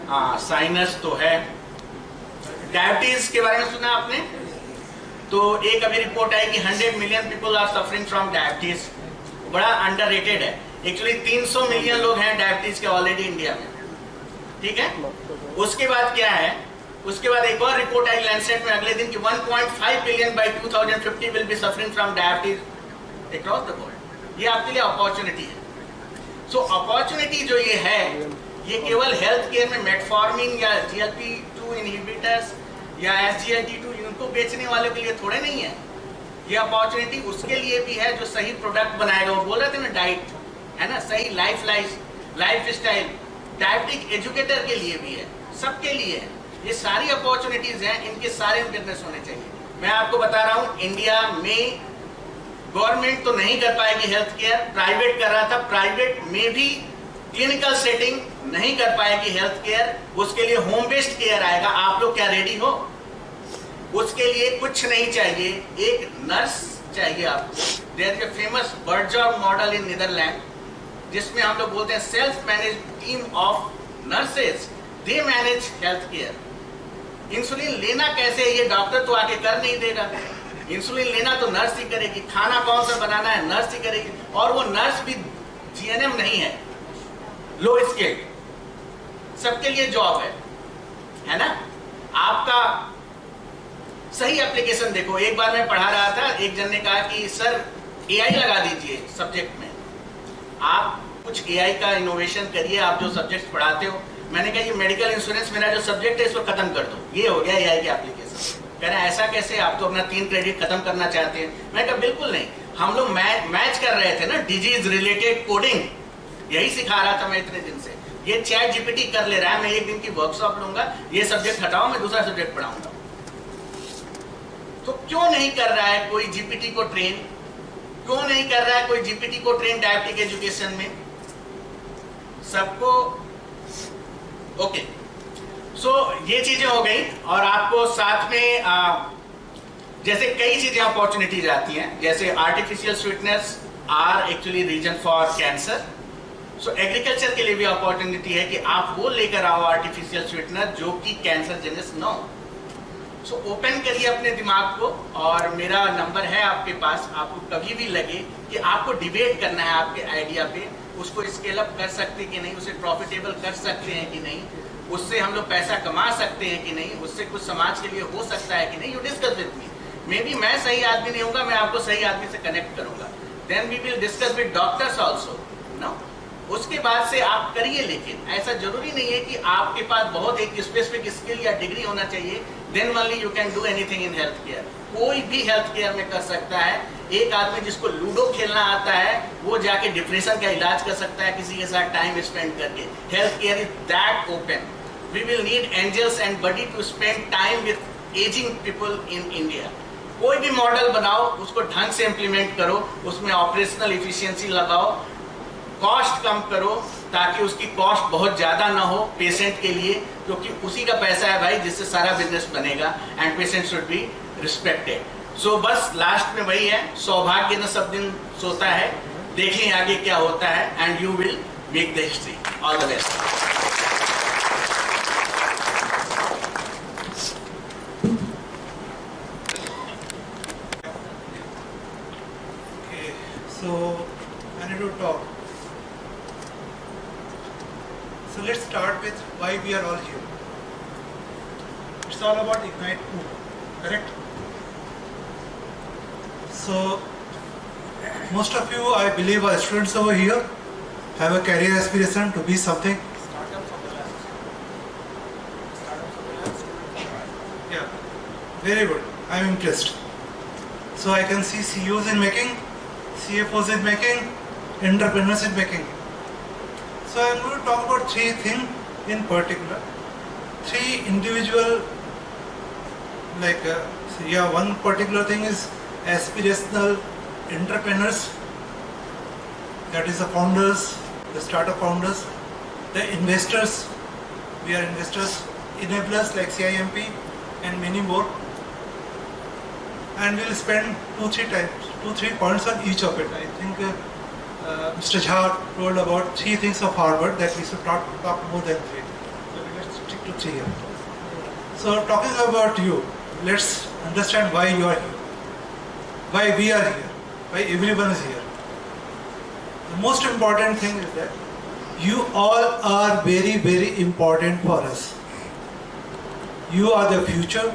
हाँ, साइनस तो है। डायबिटीज के बारे में सुना आपने? तो एक अभी रिपोर्ट आई कि 100 million people are suffering from diabetes. बड़ा अंडररेटेड है। एक्चुअली 300 मिलियन लोग हैं डायबिटीज के ऑलरेडी इंडिया में, ठीक है? उसके बाद क्या है, उसके बाद एक और रिपोर्ट आई लैंसेट में अगले दिन कि 1.5 billion bye 2050 will be suffering from diabetes across the world. ये आपके लिए अपॉर्चुनिटी है। सो अपॉर्चुनिटी जो ये है, ये केवल हेल्थ केयर में मेटफॉर्मिन या GLP-2 इनहिबिटर्स या SGLT2 इनको बेचने वालों के लिए थोड़े नहीं है। ये अपॉर्चुनिटी उसके लिए भी है जो सही प्रोडक्ट बनाएगा। वो बोल रहे थे ना, डाइट है ना, सही लाइफ स्टाइल, डायबिटिक एजुकेटर के लिए भी है, सबके लिए है। ये सारी अपॉर्चुनिटीज हैं, इनके सारे बिजनेस होने चाहिए। मैं आपको बता रहा हूँ, इंडिया में गवर्नमेंट तो नहीं कर पाएगी हेल्थ केयर, प्राइवेट कर रहा था, प्राइवेट में भी क्लिनिकल सेटिंग नहीं कर पाएगी हेल्थ केयर। उसके लिए होम बेस्ड केयर आएगा। आप लोग क्या रेडी हो? उसके लिए कुछ नहीं चाहिए, एक नर्स चाहिए आपको। There is a famous Buurtzorg model in Netherland, जिसमें हम लोग बोलते हैं self manage team of nurses, they manage health care. Insulin लेना कैसे है ये डॉक्टर तो आके कर नहीं देगा। इंसुलिन लेना तो नर्स ही करेगी, खाना कौन सा बनाना है नर्स ही करेगी, और वो नर्स भी जीएनएम नहीं है, लो स्किल, सबके लिए जॉब है ना। आपका सही एप्लीकेशन देखो। एक बार मैं पढ़ा रहा था, एक जन ने कहा कि सर एआई लगा दीजिए सब्जेक्ट में, आप कुछ एआई का इनोवेशन करिए, आप जो सब्जेक्ट पढ़ाते हो। मैंने कहा ये मेडिकल इंश्योरेंस मेरा जो सब्जेक्ट है इसको खत्म कर दो, ये हो गया एआई की एप्लीकेशन। कह रहे हैं ऐसा कैसे, आप तो अपना 3 क्रेडिट खत्म करना चाहते हैं। मैं कहा बिल्कुल नहीं, हम लोग मैच कर रहे थे ना, डिजीज रिलेटेड कोडिंग, यही सिखा रहा था मैं इतने दिन से। ये चैट जीपीटी कर ले रहा है, मैं 1 दिन की वर्कशॉप लूंगा, ये सब्जेक्ट हटाओ, मैं दूसरा सब्जेक्ट पढ़ाऊंगा। तो क्यों नहीं कर रहा है कोई जीपीटी को ट्रेन, क्यों नहीं कर रहा है कोई जीपीटी को ट्रेन डायबिटिक एजुकेशन में? सबको ओके। सो ये चीजें हो गई, और आपको साथ में जैसे कई चीजें अपॉर्चुनिटीज आती हैं, जैसे artificial sweetness are actually reason for cancer. So agriculture के लिए भी अपॉर्चुनिटी है कि आप वो लेकर आओ आर्टिफिशियल स्वीटनर जो कि कैंसर जेनस न हो। सो ओपन करिए अपने दिमाग को, और मेरा नंबर है आपके पास, आपको कभी भी लगे कि आपको डिबेट करना है आपके आइडिया पे, उसको स्केल अप कर सकते कि नहीं, उसे प्रॉफिटेबल कर सकते हैं कि नहीं, उससे हम लोग पैसा कमा सकते हैं कि नहीं, उससे कुछ समाज के लिए हो सकता है कि नहीं, you discuss with me. May be मैं सही आदमी नहीं होगा, मैं आपको सही आदमी से कनेक्ट करूंगा, then we will discuss with doctors also no. उसके बाद से आप करिए, लेकिन ऐसा जरूरी नहीं है कि आपके पास बहुत एक स्पेसिफिक स्किल या डिग्री होना चाहिए, then only you can do anything in health care. कोई भी हेल्थ केयर में कर सकता है। एक आदमी जिसको लूडो खेलना आता है वो जाके डिप्रेशन का इलाज कर सकता है किसी के साथ टाइम स्पेंड करके। Health care is that open. We will need angels and buddy to spend time with ageing people in India. कोई भी मॉडल बनाओ, उसको ढंग से इम्प्लीमेंट करो, उसमें ऑपरेशनल इफिशियंसी लगाओ, कॉस्ट कम करो, ताकि उसकी कॉस्ट बहुत ज्यादा ना हो पेशेंट के लिए, क्योंकि उसी का पैसा है भाई जिससे सारा बिजनेस बनेगा, and patient should be respected. So बस लास्ट में वही है, सौभाग्य न सब दिन सोता है। देखें आगे क्या होता है, and you will make the history. All the best. So I need to talk. So let's start with why we are all here. It's all about Ignite movement, correct? So most of you, I believe, are students over here, have a career aspiration to be something. Yeah, very good. I'm impressed. So I can see CEOs in making, CFOs in making, entrepreneurs in making. So I'm going to talk about 3 things in particular. 3 individual, one particular thing is aspirational entrepreneurs, that is the founders, the startup founders, the investors, we are investors, enablers like CIMP and many more. And we'll spend 2-3 points on each of it. I think Mr. Jha told about 3 things of Harvard that we should talk more than 3. So let's stick to 3 here. So talking about you, let's understand why you are here, why we are here, why everyone is here. The most important thing is that you all are very, very important for us. You are the future,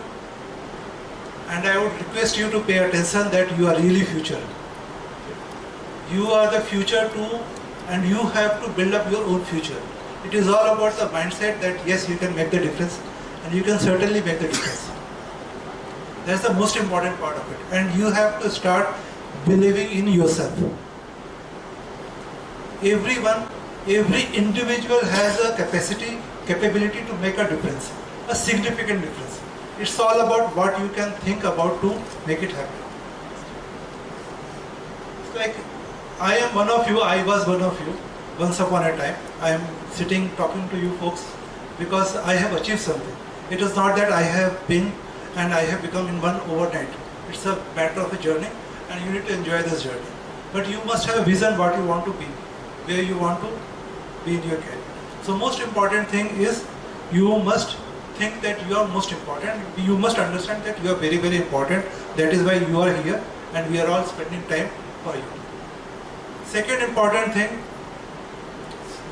and I would request you to pay attention that you are really future. You are the future too, and you have to build up your own future. It is all about the mindset that yes, you can make the difference, and you can certainly make the difference. That's the most important part of it, and you have to start believing in yourself. Everyone, every individual has a capability to make a difference, a significant difference. It's all about what you can think about to make it happen. It's like I am one of you, I was one of you once upon a time. I am sitting talking to you folks because I have achieved something. It is not that I have been and I have become in one overnight. It's a matter of a journey, and you need to enjoy this journey. But you must have a vision what you want to be, where you want to be in your career. So most important thing is you must think that you are most important. You must understand that you are very, very important. That is why you are here and we are all spending time for you. Second important thing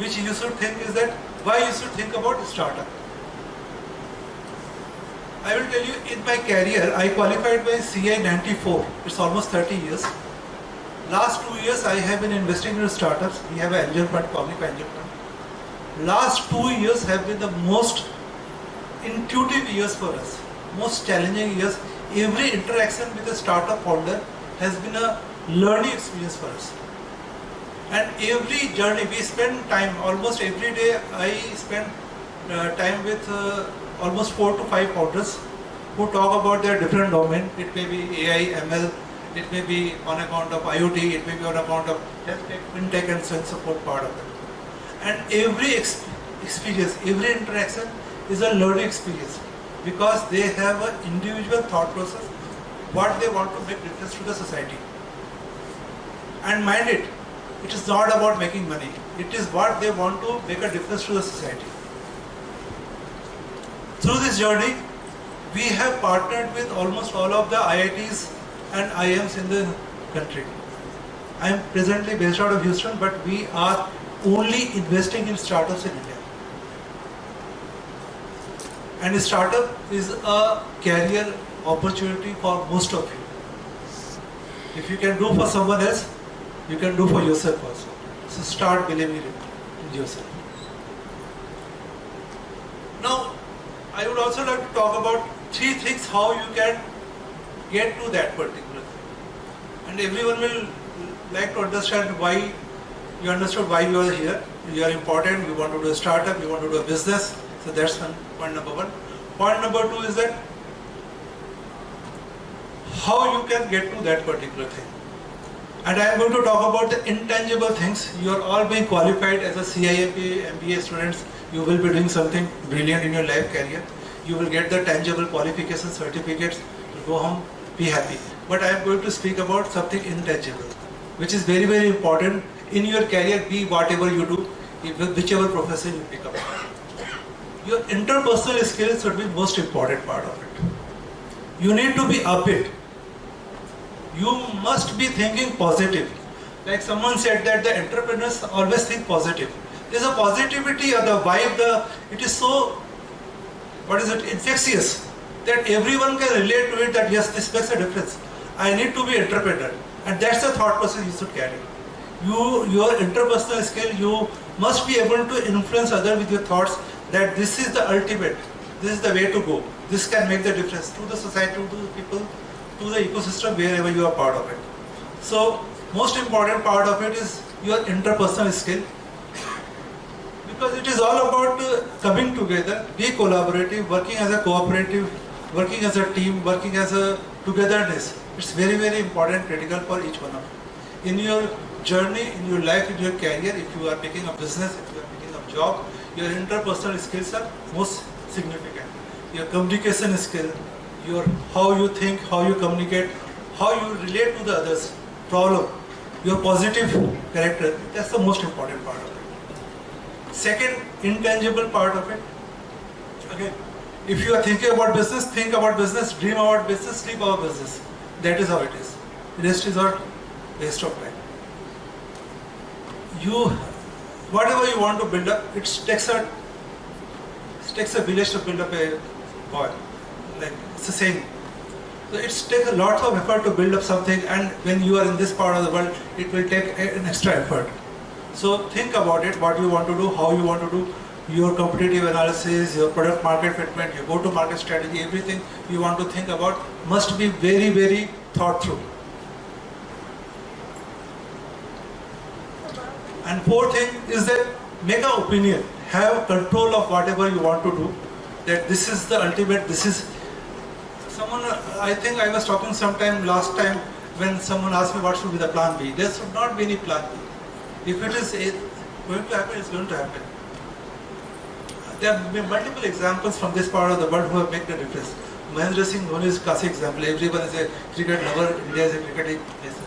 which you should think is that why you should think about startup. I will tell you, in my career, I qualified by CI 94. It's almost 30 years. Last 2 years, I have been investing in startups. We have an angel fund, public angel fund. Last 2 years have been the most intuitive years for us, most challenging years. Every interaction with a startup founder has been a learning experience for us. And every journey, we spend time, almost every day, I spend time with almost 4 to 5 founders who talk about their different domain. It may be AI, ML, it may be on account of IoT, it may be on account of health, fintech and so support part of it. And every experience, every interaction is a learning experience because they have an individual thought process, what they want to make difference to the society. And mind it, it is not about making money. It is what they want to make a difference to the society. Through this journey, we have partnered with almost all of the IITs and IIMs in the country. I am presently based out of Houston, but we are only investing in startups in India. And a startup is a career opportunity for most of you. If you can do for someone else, you can do for yourself also. So start believing in yourself. Now, I would also like to talk about 3 things how you can get to that particular thing. And everyone will like to understand why you understood why you are here. You are important, you want to do a startup, you want to do a business. So that's point number 1. Point number 2 is that how you can get to that particular thing. And I am going to talk about the intangible things. You are all being qualified as a CIMP, MBA students. You will be doing something brilliant in your life career. You will get the tangible qualification certificates. You go home, be happy. But I am going to speak about something intangible, which is very, very important in your career, be whatever you do, whichever profession you pick up. Your interpersonal skills should be most important part of it. You need to be upbeat. You must be thinking positive. Like someone said that the entrepreneurs always think positive. There's a positivity or the vibe, it is so, infectious that everyone can relate to it that yes, this makes a difference. I need to be entrepreneur. And that's the thought process you should carry. Your interpersonal skill, you must be able to influence others with your thoughts that this is the ultimate, this is the way to go. This can make the difference to the society, to the people, to the ecosystem, wherever you are part of it. So, most important part of it is your interpersonal skill. Because it is all about coming together, be collaborative, working as a cooperative, working as a team, working as a togetherness. It's very, very important, critical for each one of you. In your journey, in your life, in your career, if you are picking a business, if you are picking a job, your interpersonal skills are most significant. Your communication skill, your how you think, how you communicate, how you relate to the others, problem, your positive character, that's the most important part of it. Second, intangible part of it. Again, if you are thinking about business, think about business, dream about business, sleep about business. That is how it is. The rest is all waste of time. Whatever you want to build up, it takes a village to build up a boy. Like it's the same. So it takes a lot of effort to build up something, and when you are in this part of the world, it will take an extra effort. So think about it, what you want to do, how you want to do, your competitive analysis, your product market fitment, your go-to-market strategy, everything you want to think about must be very, very thought through. And fourth thing is that make an opinion, have control of whatever you want to do, that this is the ultimate, this is, someone, I think I was talking sometime last time when someone asked me what should be the plan B. There should not be any plan B. If it is going to happen, it's going to happen. There have been multiple examples from this part of the world who have made the difference. Mahendra Singh Dhoni is a classic example. Everyone is a cricket lover. India is a cricketing place.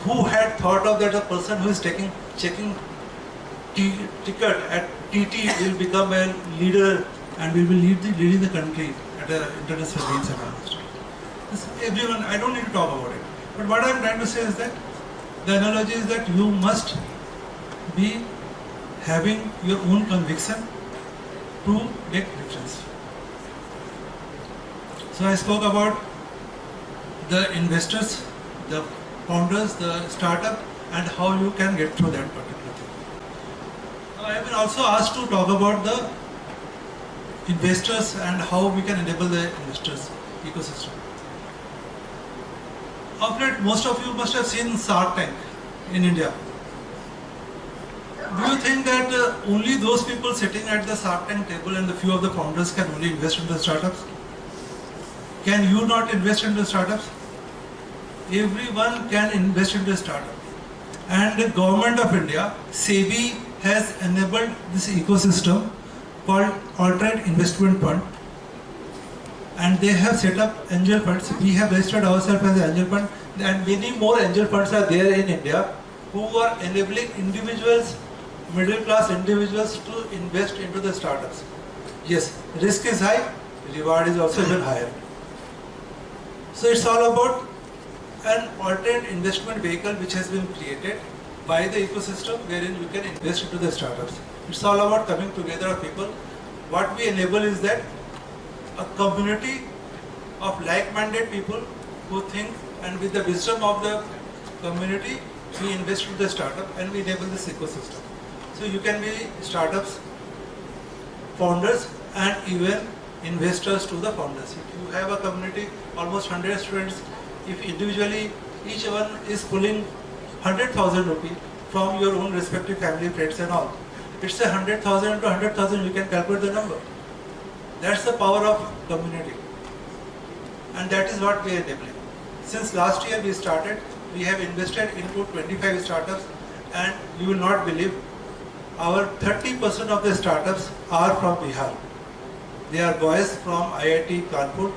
Who had thought of that a person who is checking ticket at TT will become a leader and we will leading the country at the international games and all. This, everyone, I don't need to talk about it. But what I am trying to say is that the analogy is that you must be having your own conviction to make difference. So I spoke about the investors, the founders, the startup, and how you can get through that particular thing. Now, I have been also asked to talk about the investors and how we can enable the investors ecosystem. Of late, most of you must have seen Shark Tank in India. Do you think that only those people sitting at the Shark Tank table and the few of the founders can only invest in the startups? Can you not invest in the startups? Everyone can invest in the startup. And the government of India, SEBI, has enabled this ecosystem called Alternate Investment Fund. And they have set up angel funds. We have registered ourselves as an angel fund, and many more angel funds are there in India who are enabling individuals, middle class individuals, to invest into the startups. Yes, risk is high, reward is also even higher. So it's all about an alternate investment vehicle which has been created by the ecosystem wherein you can invest into the startups. It's all about coming together of people. What we enable is that a community of like-minded people who think, and with the wisdom of the community, we invest in the startup and we enable this ecosystem. So you can be startups, founders, and even investors to the founders. If you have a community, almost 100 students, if individually each one is pulling 100,000 rupees from your own respective family, friends and all, it's 100,000 into 100,000, you can calculate the number. That's the power of community. And that is what we are enabling. Since last year we started, we have invested into 25 startups, and you will not believe, our 30% of the startups are from Bihar. They are boys from IIT Kanpur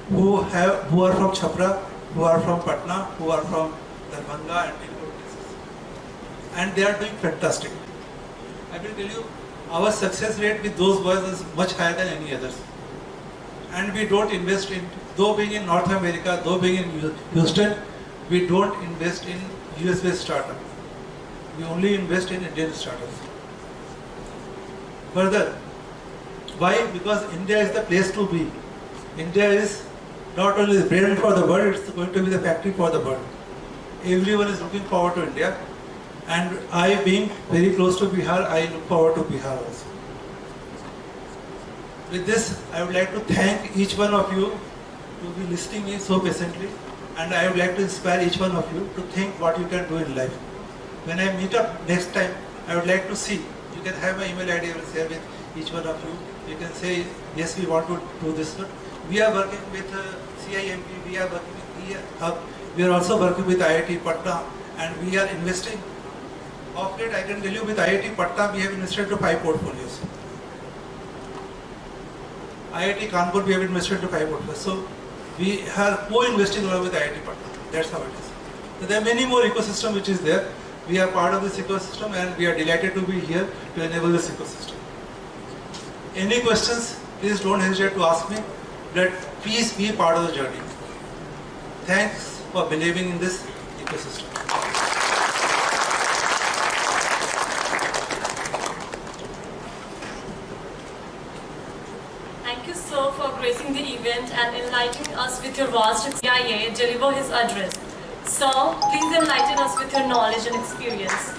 who are from Chhapra, who are from Patna, who are from Darbhanga and Tirupur places. And they are doing fantastic. I will tell you, our success rate with those boys is much higher than any others. And we don't invest in, though being in North America, though being in Houston, we don't invest in US-based startups. We only invest in Indian startups. Further, why? Because India is the place to be. India is not only the brain for the world, it's going to be the factory for the world. Everyone is looking forward to India. And I, being very close to Bihar, I look forward to Bihar also. With this, I would like to thank each one of you to be listening me so patiently, and I would like to inspire each one of you to think what you can do in life. When I meet up next time, I would like to see, you can have my email ID, I will share with each one of you. You can say, yes, we want to do this one. We are working with CIMP, we are working with eHub, we are also working with IIT Patna, and we are investing. Of late, I can tell you, with IIT Patna, we have invested to 5 portfolios. IIT Kanpur, we have invested to 5 portfolios. So we are co-investing along with IIT Patna. That's how it is. So there are many more ecosystem which is there. We are part of this ecosystem, and we are delighted to be here to enable this ecosystem. Any questions, please don't hesitate to ask me. Please be part of the journey. Thanks for believing in this ecosystem. Thank you, sir, for gracing the event and enlightening us with your vast experience. Deliver his address. Sir, please enlighten us with your knowledge and experience.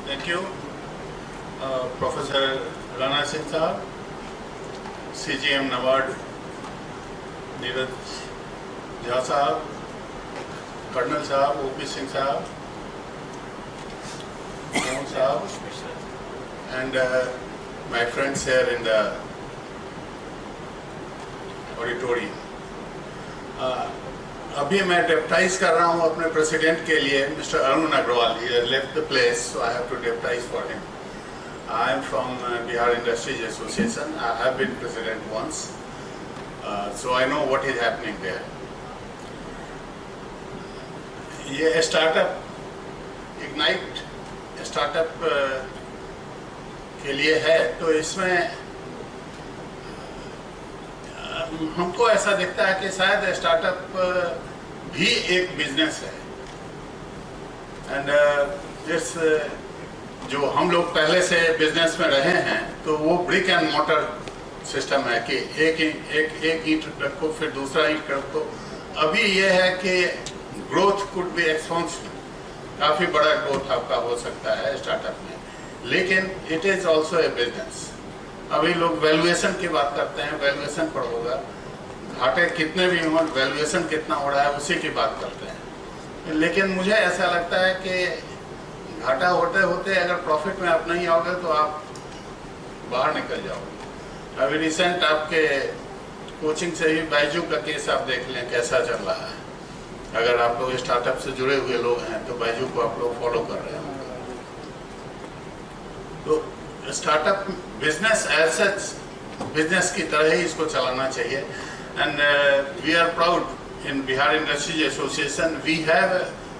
Thank you, Professor Rana Singh Sahab, CGM Nawad, Neeraj Jha Sahab, Colonel Sahab, OP Singh Sahab, Mohan Sahab, and my friends here in the auditorium. अभी मैं डेप्टाइज कर रहा हूँ अपने president के लिए, mister Arun Agarwal. He has left the place, so I have to deputize for him. I am from Bihar Industries Association. I have been president once. So I know what is happening there. ये startup ignite startup के लिए है, तो इसमें हमको ऐसा दिखता है कि शायद स्टार्टअप भी एक बिजनेस है। एंड इस जो हम लोग पहले से बिजनेस में रहे हैं, तो वो ब्रिक एंड मोटर सिस्टम है कि एक ईंट रखो फिर दूसरा ईंट रखो। अभी ये है कि ग्रोथ कुड बी एक्सपोनेंशियल, काफ़ी बड़ा ग्रोथ आपका हो सकता है स्टार्टअप में, लेकिन it is also a business. अभी लोग वैल्यूएशन की बात करते हैं, वैल्यूएशन पर होगा, घाटे कितने भी हों, वैल्यूएशन कितना हो रहा है उसी की बात करते हैं। लेकिन मुझे ऐसा लगता है कि घाटा होते होते अगर प्रॉफिट में आप नहीं आओगे तो आप बाहर निकल जाओगे। अभी रिसेंट आपके कोचिंग से ही बायजू का केस आप देख लें कैसा चल रहा है। अगर आप लोग स्टार्टअप से जुड़े हुए लोग हैं तो बायजू को आप लोग फॉलो कर रहे हैं। तो startup business as such business की तरह ही इसको चलाना चाहिए। And we are proud in Bihar industries association we have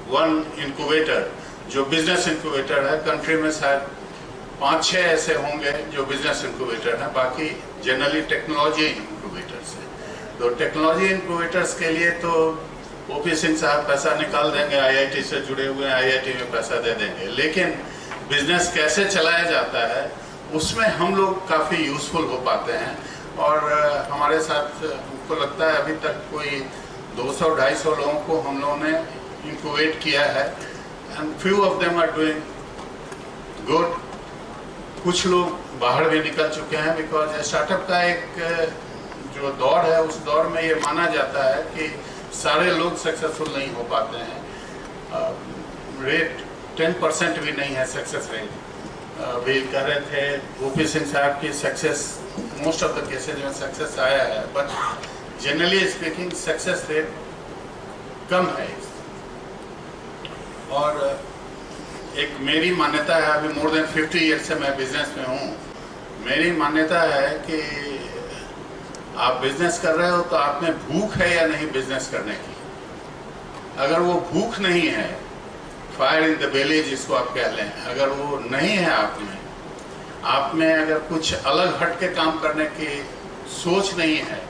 one incubator जो बिजनेस इंक्यूबेटर है। कंट्री में शायद 5-6 ऐसे होंगे जो बिजनेस इंक्यूबेटर हैं, बाकी जनरली टेक्नोलॉजी इंक्यूबेटर्स हैं। तो टेक्नोलॉजी इंक्यूबेटर्स के लिए तो ओपी सिंह साहब पैसा निकाल देंगे, आईआईटी से जुड़े हुए हैं, आईआईटी में पैसा दे देंगे, लेकिन बिजनेस कैसे चलाया जाता है उसमें हम लोग काफ़ी यूजफुल हो पाते हैं। और हमारे साथ हमको लगता है अभी तक कोई 200-250 लोगों को हम लोगों ने इंक्यूबेट किया है, and few of them are doing good. कुछ लोग बाहर भी निकल चुके हैं, बिकॉज स्टार्टअप का एक जो दौर है उस दौर में ये माना जाता है कि सारे लोग सक्सेसफुल नहीं हो पाते हैं। रेट 10% भी नहीं है सक्सेस रेट। अभी कह रहे थे ओपी सिंह साहब की success most of the cases में सक्सेस आया है, but generally speaking success rate कम है। और एक मेरी मान्यता है, अभी मोर देन 50 ईयर से मैं बिजनेस में हूँ, मेरी मान्यता है कि आप बिजनेस कर रहे हो तो आप में भूख है या नहीं बिजनेस करने की। अगर वो भूख नहीं है, फायर इन द बेली जिसको आप कह लें, अगर वो नहीं है आप में अगर कुछ अलग हट के काम करने की सोच नहीं है,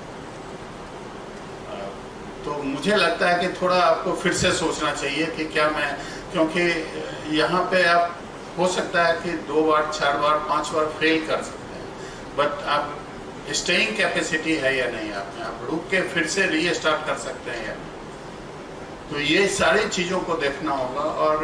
तो मुझे लगता है कि थोड़ा आपको फिर से सोचना चाहिए कि क्या मैं, क्योंकि यहाँ पे आप हो सकता है कि 2 बार 4 बार 5 बार फेल कर सकते हैं, बट आप स्टेइंग कैपेसिटी है या नहीं आप में, आप रुक के फिर से रीस्टार्ट कर सकते हैं या नहीं। तो ये सारी चीज़ों को देखना होगा और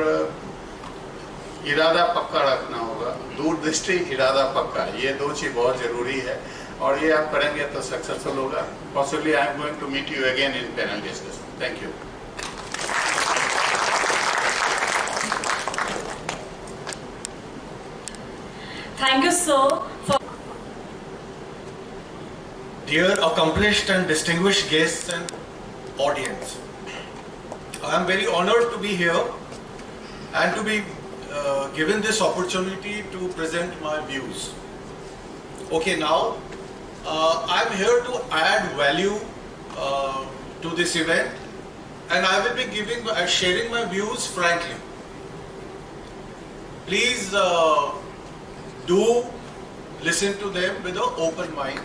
इरादा पक्का रखना होगा, दूरदृष्टि इरादा पक्का, ये 2 चीज़ बहुत ज़रूरी है। और ये आप करेंगे तो सक्सेसफुल होगा। Possibly I am going to meet you again in panel discussion. Thank you. Thank you, sir, for Dear accomplished and distinguished guests and audience, I am very honored to be here and to be given this opportunity to present my views. Okay, now I am here to add value to this event, and I will be sharing my views frankly. Please do listen to them with an open mind,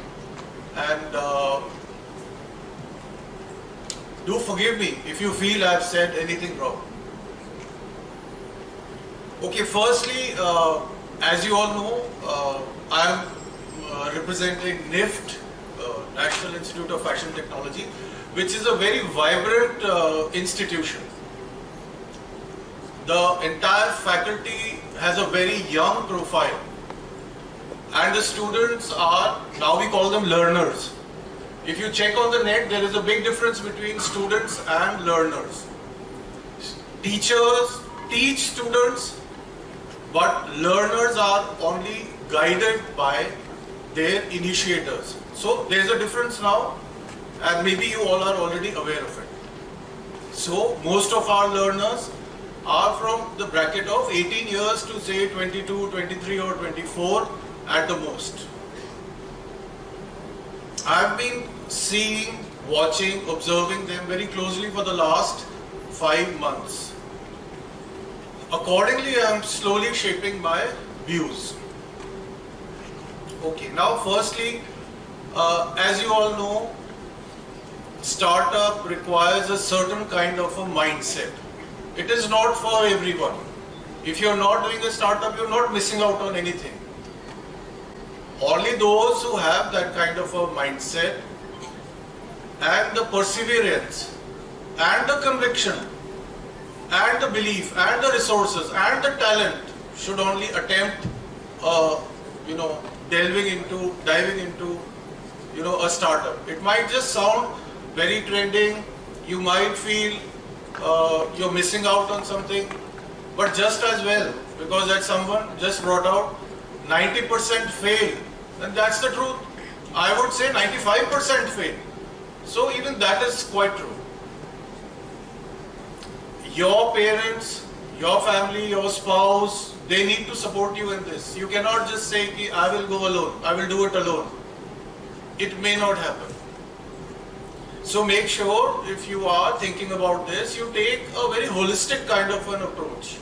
and do forgive me if you feel I have said anything wrong. Okay, firstly, as you all know, I am representing NIFT, National Institute of Fashion Technology, which is a very vibrant institution. The entire faculty has a very young profile, and the students are, now we call them learners. If you check on the net, there is a big difference between students and learners. Teachers teach students, but learners are only guided by their initiators. So there is a difference now, and maybe you all are already aware of it. So most of our learners are from the bracket of 18 years to say 22, 23 or 24 at the most. I've been seeing, watching, observing them very closely for the last 5 months. Accordingly, I am slowly shaping my views. Okay, now firstly, as you all know, startup requires a certain kind of a mindset. It is not for everyone. If you're not doing a startup, you're not missing out on anything. Only those who have that kind of a mindset and the perseverance and the conviction and the belief and the resources and the talent should only attempt, diving into, a startup. It might just sound very trending. You might feel you're missing out on something, but just as well, because that someone just brought out 90% fail, and that's the truth. I would say 95% fail. So even that is quite true. Your parents, your family, your spouse, they need to support you in this. You cannot just say, I will go alone, I will do it alone. It may not happen. So make sure, if you are thinking about this, you take a very holistic kind of an approach.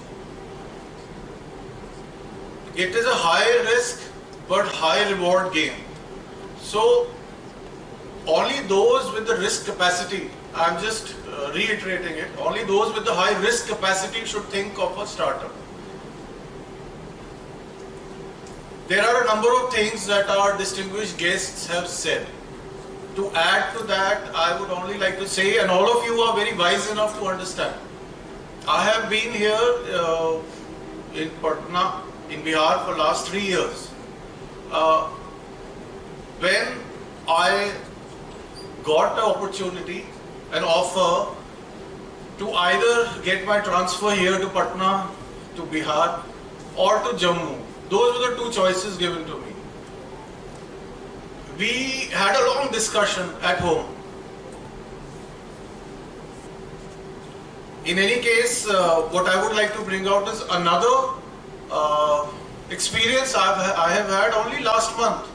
It is a high risk but high reward game. So only those with the risk capacity, I'm just reiterating it, only those with the high risk capacity should think of a startup. There are a number of things that our distinguished guests have said. To add to that, I would only like to say, and all of you are very wise enough to understand, I have been here in Patna, in Bihar for last 3 years. When I got the opportunity, an offer to either get my transfer here to Patna, to Bihar, or to Jammu. Those were the two choices given to me. We had a long discussion at home. In any case, what I would like to bring out is another experience I have had only last month,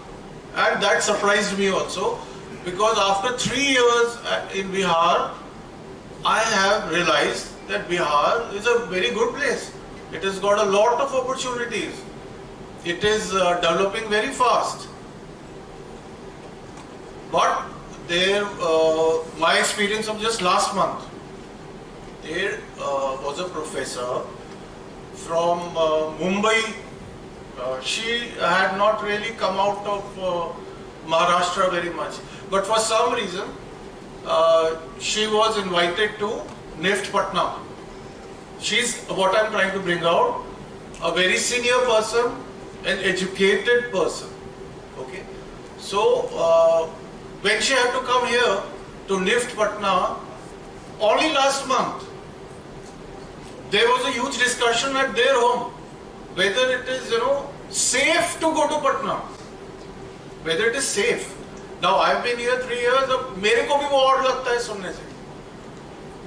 and that surprised me also, because after 3 years in Bihar, I have realized that Bihar is a very good place. It has got a lot of opportunities. It is developing very fast. But there, my experience of just last month, there was a professor from Mumbai. She had not really come out of Maharashtra very much, but for some reason she was invited to NIFT Patna. She's, what I'm trying to bring out, a very senior person, an educated person. Okay, so when she had to come here to NIFT Patna, only last month, there was a huge discussion at their home whether it is, safe to go to Patna. Whether it is safe. Now I've been here 3 years. अब मेरे को भी वो odd लगता है सुनने से.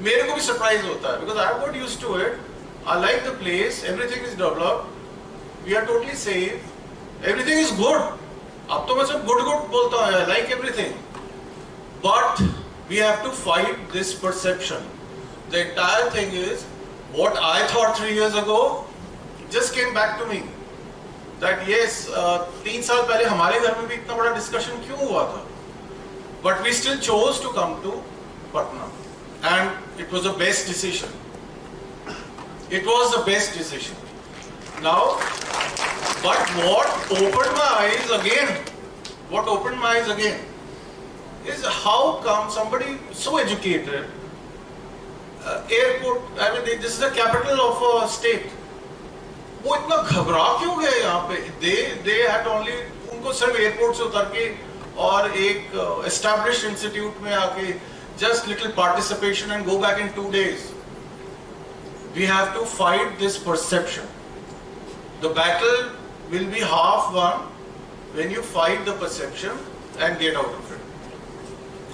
मेरे को भी surprise होता है because I've got used to it. I like the place. Everything is developed. We are totally safe. Everything is good. अब तो मैं सब good बोलता हूँ. I like everything. But we have to fight this perception. The entire thing is what I thought 3 years ago just came back to me. That yes, 3 साल पहले हमारे घर में भी इतना बड़ा discussion क्यों हुआ था? But we still chose to come to Patna, and it was the best decision. It was the best decision. Now, but what opened my eyes again, is how come somebody so educated, airport, I mean, this is the capital of a state. वो इतना घबरा क्यों गए यहाँ पे? They had only, उनको सिर्फ airport से उतर के और एक established institute में आके just little participation and go back in 2 days. We have to fight this perception. The battle will be half won when you fight the perception and get out of it,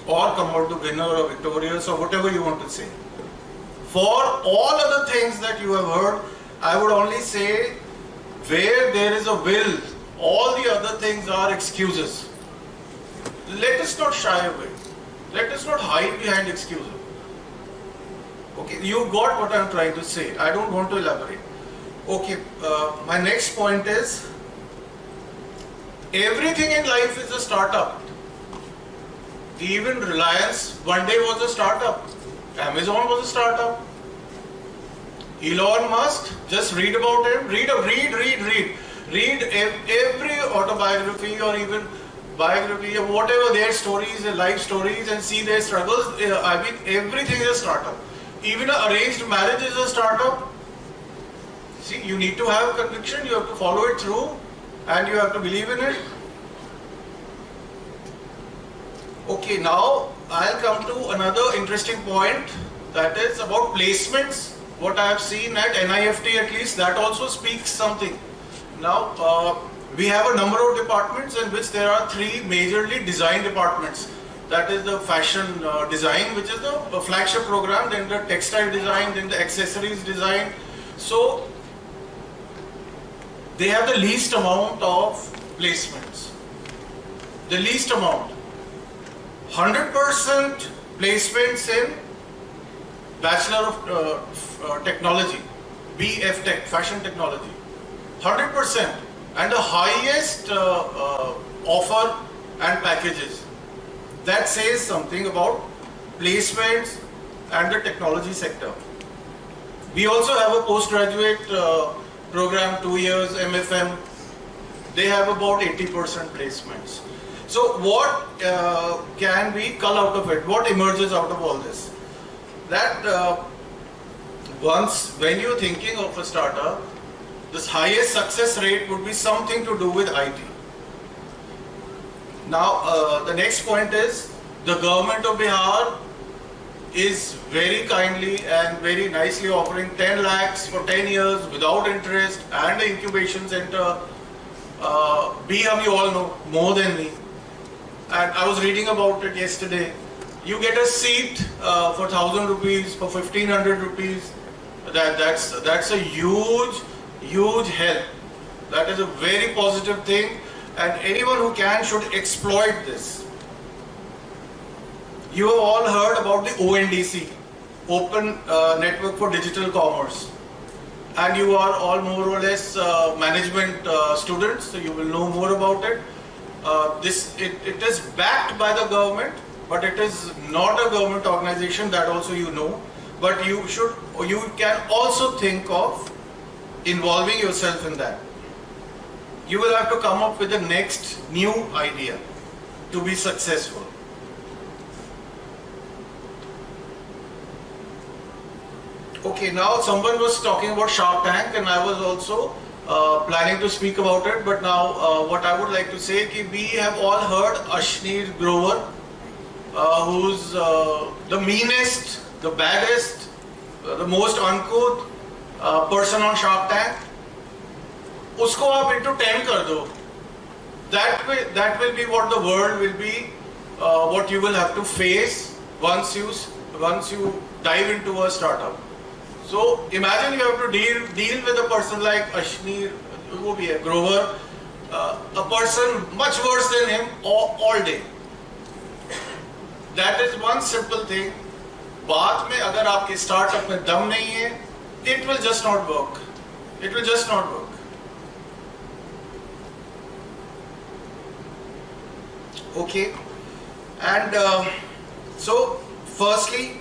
or come out the winner or victorious or whatever you want to say. For all other things that you have heard, I would only say, where there is a will, all the other things are excuses. let us not shy away. Let us not hide behind excuses. Okay, you got what I'm trying to say. I don't want to elaborate. Okay, my next point is, everything in life is a startup. Even Reliance one day was a startup. Amazon was a startup. Elon Musk, just read about him. Read every autobiography or even biography or whatever their stories, their life stories, and see their struggles. I mean, everything is a startup. Even an arranged marriage is a startup. See, you need to have conviction, you have to follow it through, and you have to believe in it. Okay, now I'll come to another interesting point, that is about placements. What I have seen at NIFT, at least, that also speaks something. Now, we have a number of departments in which there are three majorly design departments. That is the fashion design, which is the flagship program, then the textile design, then the accessories design. So, they have the least amount of placements. The least amount. 100% placements in Bachelor of Technology, BF Tech, Fashion Technology. 100%. And the highest offer and packages. That says something about placements and the technology sector. We also have a postgraduate program, 2 years, MFM. They have about 80% placements. So what can we cull out of it? What emerges out of all this? That when you're thinking of a startup, this highest success rate would be something to do with IT. Now, the next point is, the government of Bihar is very kindly and very nicely offering 10 lakhs for 10 years without interest and the incubation center. Bihar, you all know more than me. And I was reading about it yesterday. You get a seat for 1,000 rupees, for 1,500 rupees. That's a huge help. That is a very positive thing, and anyone who can should exploit this. You have all heard about the ONDC, Open Network for Digital Commerce, and you are all more or less management students, so you will know more about it. It is backed by the government, but it is not a government organization, that also you know. But you can also think of involving yourself in that. You will have to come up with the next new idea to be successful. Okay, now someone was talking about Shark Tank, and I was also planning to speak about it, but now what I would like to say is we have all heard Ashneer Grover, who's the meanest, the baddest, the most uncouth person on Shark Tank. Usko aap into 10 kar do. That will be what the world will be, what you will have to face once you dive into a startup. So imagine you have to deal with a person like Ashneer Grover, a person much worse than him all day. That is one simple thing. बाद में अगर आपके startup में दम नहीं है, it will just not work. It will just not work. Okay, and so firstly,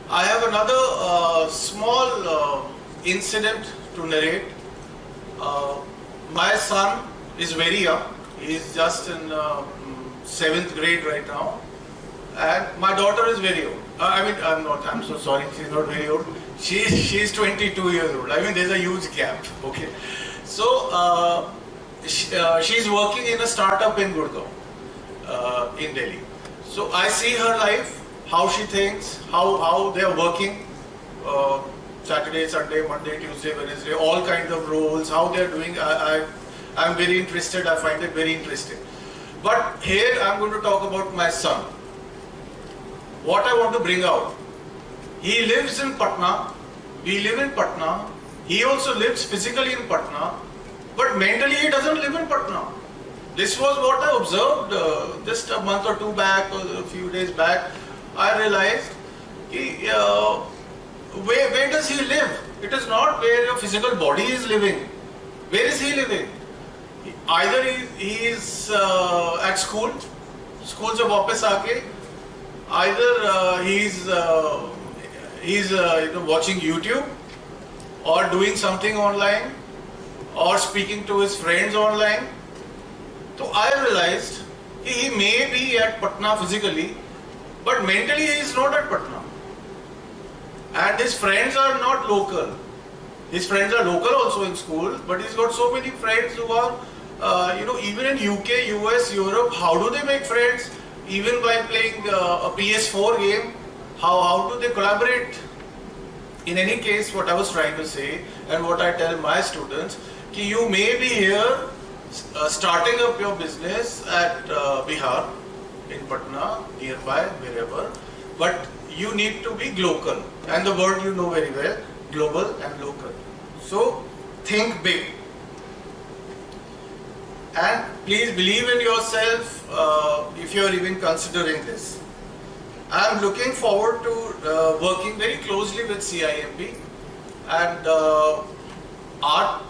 I have another small incident to narrate. My son is very young. He is just in 7th grade right now. And my daughter is very old. I'm so sorry, she's not very old. She's 22 years old. I mean, there's a huge gap, okay. So, she's working in a startup in Gurgaon, in Delhi. So I see her life, how she thinks, how they are working, Saturday, Sunday, Monday, Tuesday, Wednesday, all kinds of roles, how they are doing. I'm very interested, I find it very interesting. But here I'm going to talk about my son. What I want to bring out. He lives in Patna, we live in Patna, he also lives physically in Patna, but mentally he doesn't live in Patna. this was what I observed just a month or two back or a few days back. I realized, where does he live? It is not where your physical body is living. Where is he living? Either he is at school से वापस आके, either he's watching YouTube or doing something online or speaking to his friends online. So I realized he may be at Patna physically, but mentally he is not at Patna. And his friends are not local. His friends are local also in school, but he's got so many friends who are, even in UK, US, Europe. How do they make friends? Even by playing a PS4 game, how do they collaborate? In any case, what I was trying to say, and what I tell my students, कि you may be here starting up your business at Bihar, in Patna, nearby, wherever, but you need to be global, and the word you know very well, global and local. So think big, and please believe in yourself if you are even considering this. I am looking forward to working very closely with CIMB and art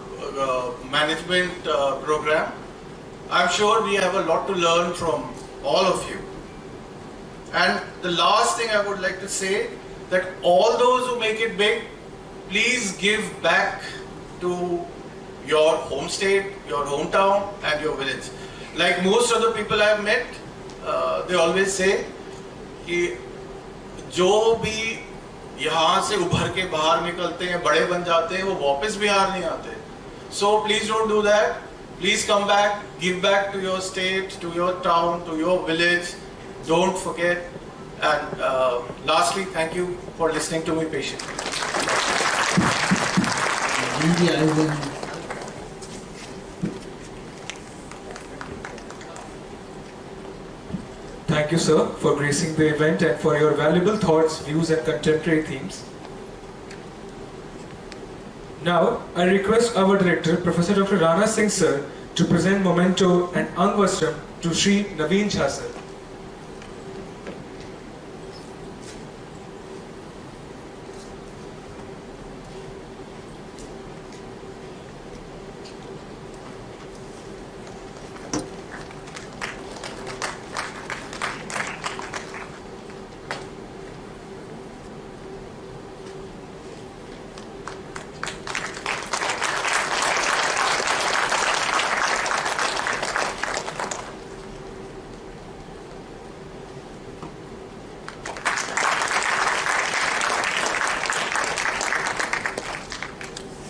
management program. I'm sure we have a lot to learn from all of you. And the last thing I would like to say, that all those who make it big, please give back to your home state, your hometown and your village. Like most of the people I've met, they always say कि जो भी यहाँ से उभर के बाहर निकलते हैं, बड़े बन जाते हैं, वो वापस बिहार नहीं आते. So please don't do that. Please come back, give back to your state, to your town, to your village. Don't forget. And lastly, thank you for listening to me patiently. Thank you, sir, for gracing the event and for your valuable thoughts, views and contemporary themes. Now, I request our director, Professor Dr. Rana Singh sir, to present memento and Angvastram to Shri Naveen Jha sir.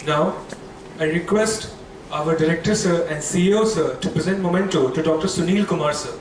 Now, I request our Director Sir and CEO Sir to present memento to Dr. Sunil Kumar Sir.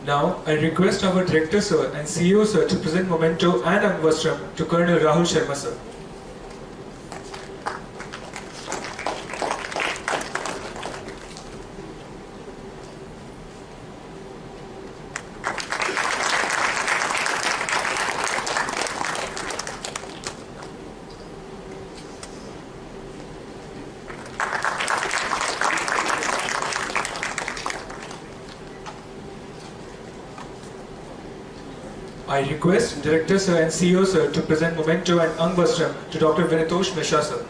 Now, I request our Director Sir and CEO Sir to present memento and Angvastram to Colonel Rahul Sharma Sir. I request Director Sir and CEO Sir to present memento and Angvastram to Dr. Vinitosh Mishra Sir.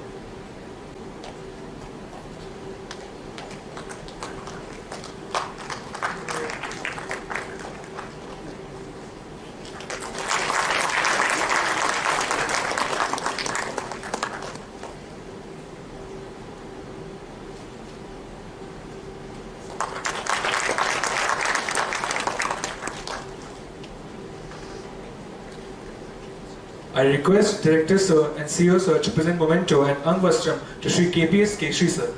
I I request Director Sir and CEO Sir to present memento and Angvastram to Shri KPS Keshri Sir.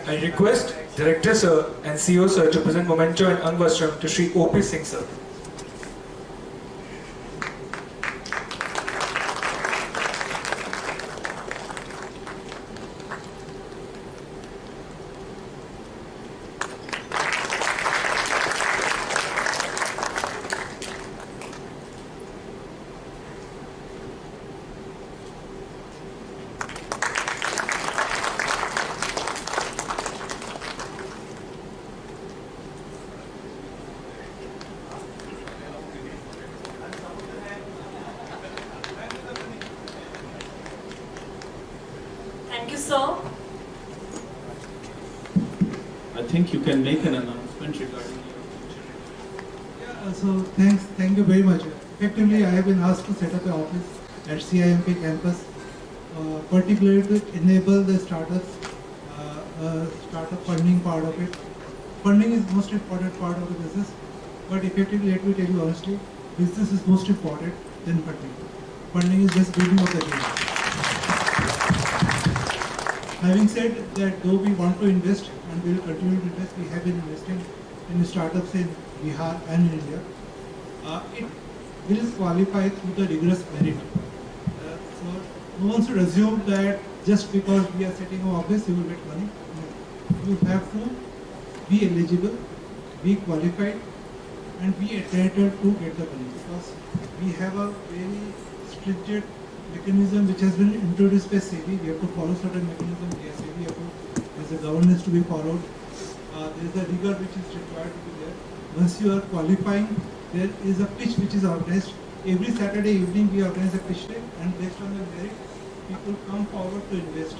I request Director Sir and CEO Sir to present memento and Angvastram to Shri O.P. Singh Sir. Thank you, sir. I think you can make an announcement regarding So thank you very much. Effectively, I have been asked to set up an office at CIMP campus, particularly to enable the startups, startup funding part of it. Funding is most important part of the business, but effectively, let me tell you honestly, business is most important than funding. Funding is just beginning of the game. Having said that, though we want to invest and we will continue to invest, we have been investing in startups in Bihar and in India. It will qualify through the rigorous merit. So no one should assume that just because we are setting an office, you will get money. No. You have to be eligible, be qualified, and be accredited to get the money, because we have a very stringent mechanism which has been introduced by SEBI. We have to follow certain mechanism. There's a governance to be followed. There is a rigor which is required to be there. Once you are qualifying, there is a pitch which is organized. Every Saturday evening we organize a pitch day, and based on the merit, people come forward to invest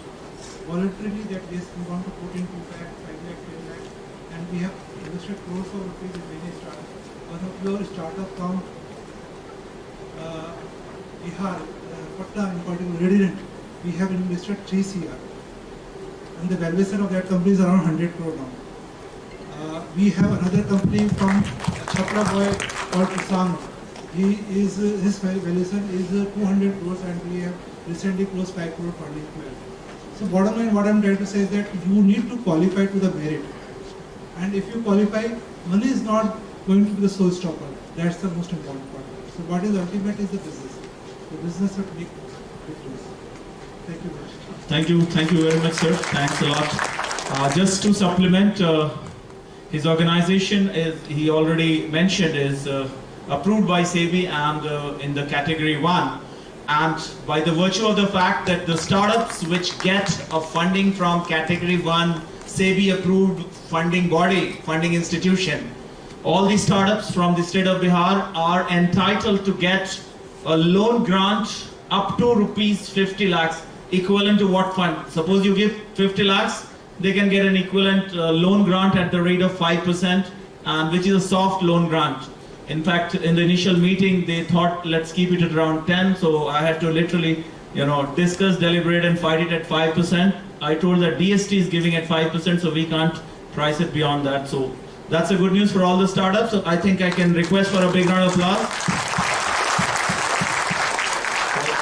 voluntarily that yes, we want to put in 2 lakh, 5 lakh, 10 lakh, and we have invested crores of rupees in many startups. One of your startup from Bihar, Patna in particular, Redident, we have invested 3 CR. And the valuation of that company is around 100 crore now. We have another company from Chapra boy called Isang. His valuation is 200 crores, and we have recently closed 5 crore funding. So bottom line, what I'm trying to say is that you need to qualify to the merit. And if you qualify, money is not going to be the sole stopper. That's the most important part. So what is ultimate is the business. The business should make difference. Thank you very much. Thank you very much, sir. Thanks a lot. Just to supplement, his organization is, he already mentioned, is approved by SEBI and in the category 1. And by the virtue of the fact that the startups which get a funding from category 1 SEBI approved funding body, funding institution, all these startups from the state of Bihar are entitled to get a loan grant up to rupees 50 lakhs, equivalent to what fund? Suppose you give 50 lakhs, they can get an equivalent loan grant at the rate of 5%, and which is a soft loan grant. In fact, in the initial meeting, they thought, let's keep it at around 10. So I had to literally, discuss, deliberate, and fight it at 5%. I told that DST is giving at 5%, so we can't price it beyond that. So that's a good news for all the startups. So I think I can request for a big round of applause.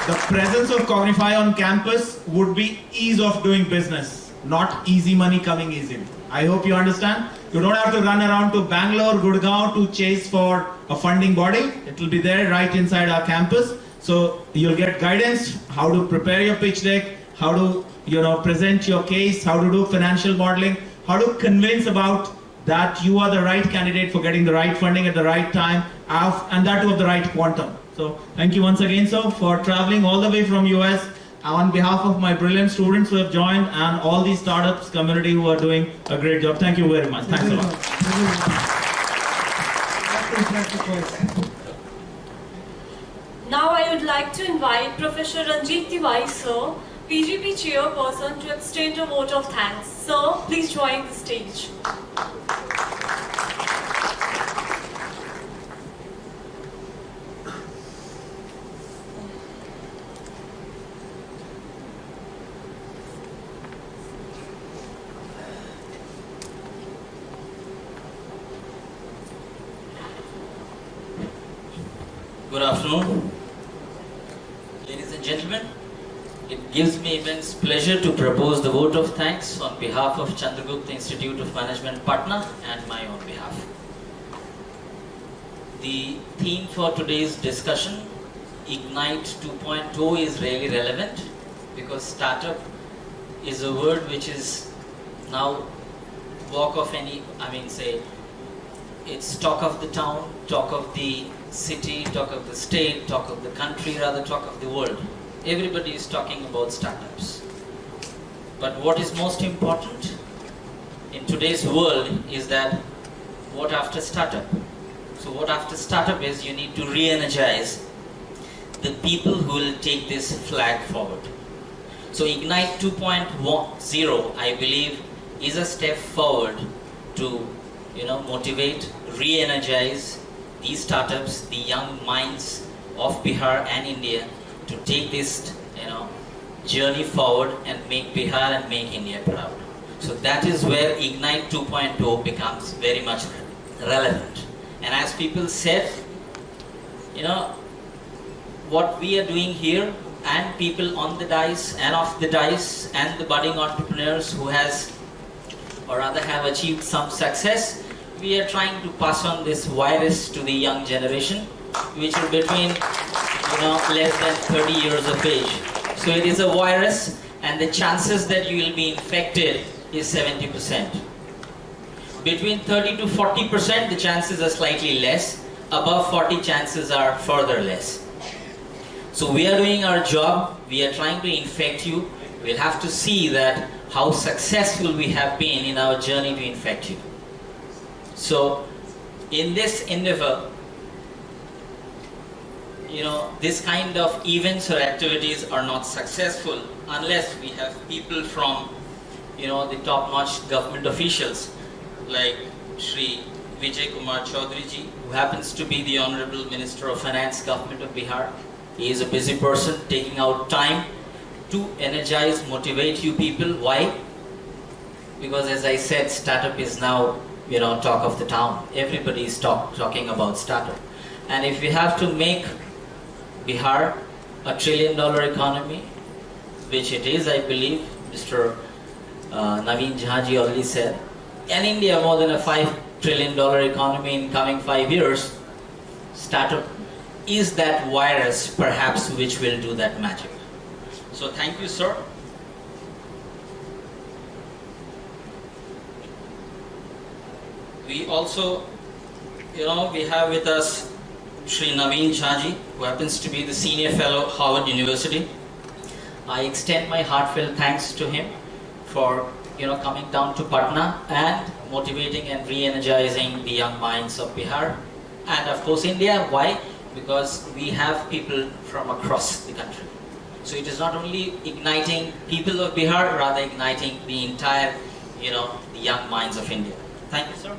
The presence of Cognify on campus would be ease of doing business, not easy money coming easy. I hope you understand. You don't have to run around to Bangalore, Gurgaon to chase for a funding body. It will be there right inside our campus. So you'll get guidance, how to prepare your pitch deck, how to present your case, how to do financial modeling, how to convince about that you are the right candidate for getting the right funding at the right time, and that too of the right quantum. So thank you once again, sir, for traveling all the way from US on behalf of my brilliant students who have joined and all these startups community who are doing a great job. Thank you very much. Thanks a lot. Please grab the choice. Now I would like to invite Professor Ranjit Tiwari, sir, PGP chairperson, to extend a vote of thanks. Sir, please join the stage. Good afternoon, ladies and gentlemen. It gives me immense pleasure to propose the vote of thanks on behalf of Chandragupta Institute of Management, Patna, and my own behalf. The theme for today's discussion, Ignite 2.0, is really relevant because startup is a word which is now it's talk of the town, talk of the city, talk of the state, talk of the country, rather talk of the world. Everybody is talking about startups. But what is most important in today's world is that what after startup? So what after startup is you need to re-energize the people who will take this flag forward. So Ignite 2.0, I believe, is a step forward to motivate, re-energize these startups, the young minds of Bihar and India to take this journey forward and make Bihar and make India proud. So that is where Ignite 2.0 becomes very much relevant. And as people said, what we are doing here, and people on the dice and off the dice and the budding entrepreneurs who have achieved some success, we are trying to pass on this virus to the young generation, which are between less than 30 years of age. So it is a virus, and the chances that you will be infected is 70%. Between 30 to 40%, the chances are slightly less. Above 40, chances are further less. So we are doing our job. We are trying to infect you. We'll have to see that how successful we have been in our journey to infect you. So in this endeavor, this kind of events or activities are not successful unless we have people from, the top-notch government officials like Shri Vijay Kumar Chaudhary ji, who happens to be the Honorable Minister of Finance, Government of Bihar. He is a busy person taking out time to energize, motivate you people. Why? Because as I said, startup is now, talk of the town. Everybody is talking about startup. And if we have to make Bihar a $1 trillion economy, which it is, I believe, Mr. Naveen Jhaji already said, and India more than a $5 trillion economy in coming 5 years, startup is that virus perhaps which will do that magic. So thank you, sir. We also, we have with us Shri Naveen Jhaji, who happens to be the Senior Fellow, Harvard University. I extend my heartfelt thanks to him for, coming down to Patna and motivating and re-energizing the young minds of Bihar and of course India. Why? Because we have people from across the country. So it is not only igniting people of Bihar, rather igniting the entire, the young minds of India. Thank you, sir.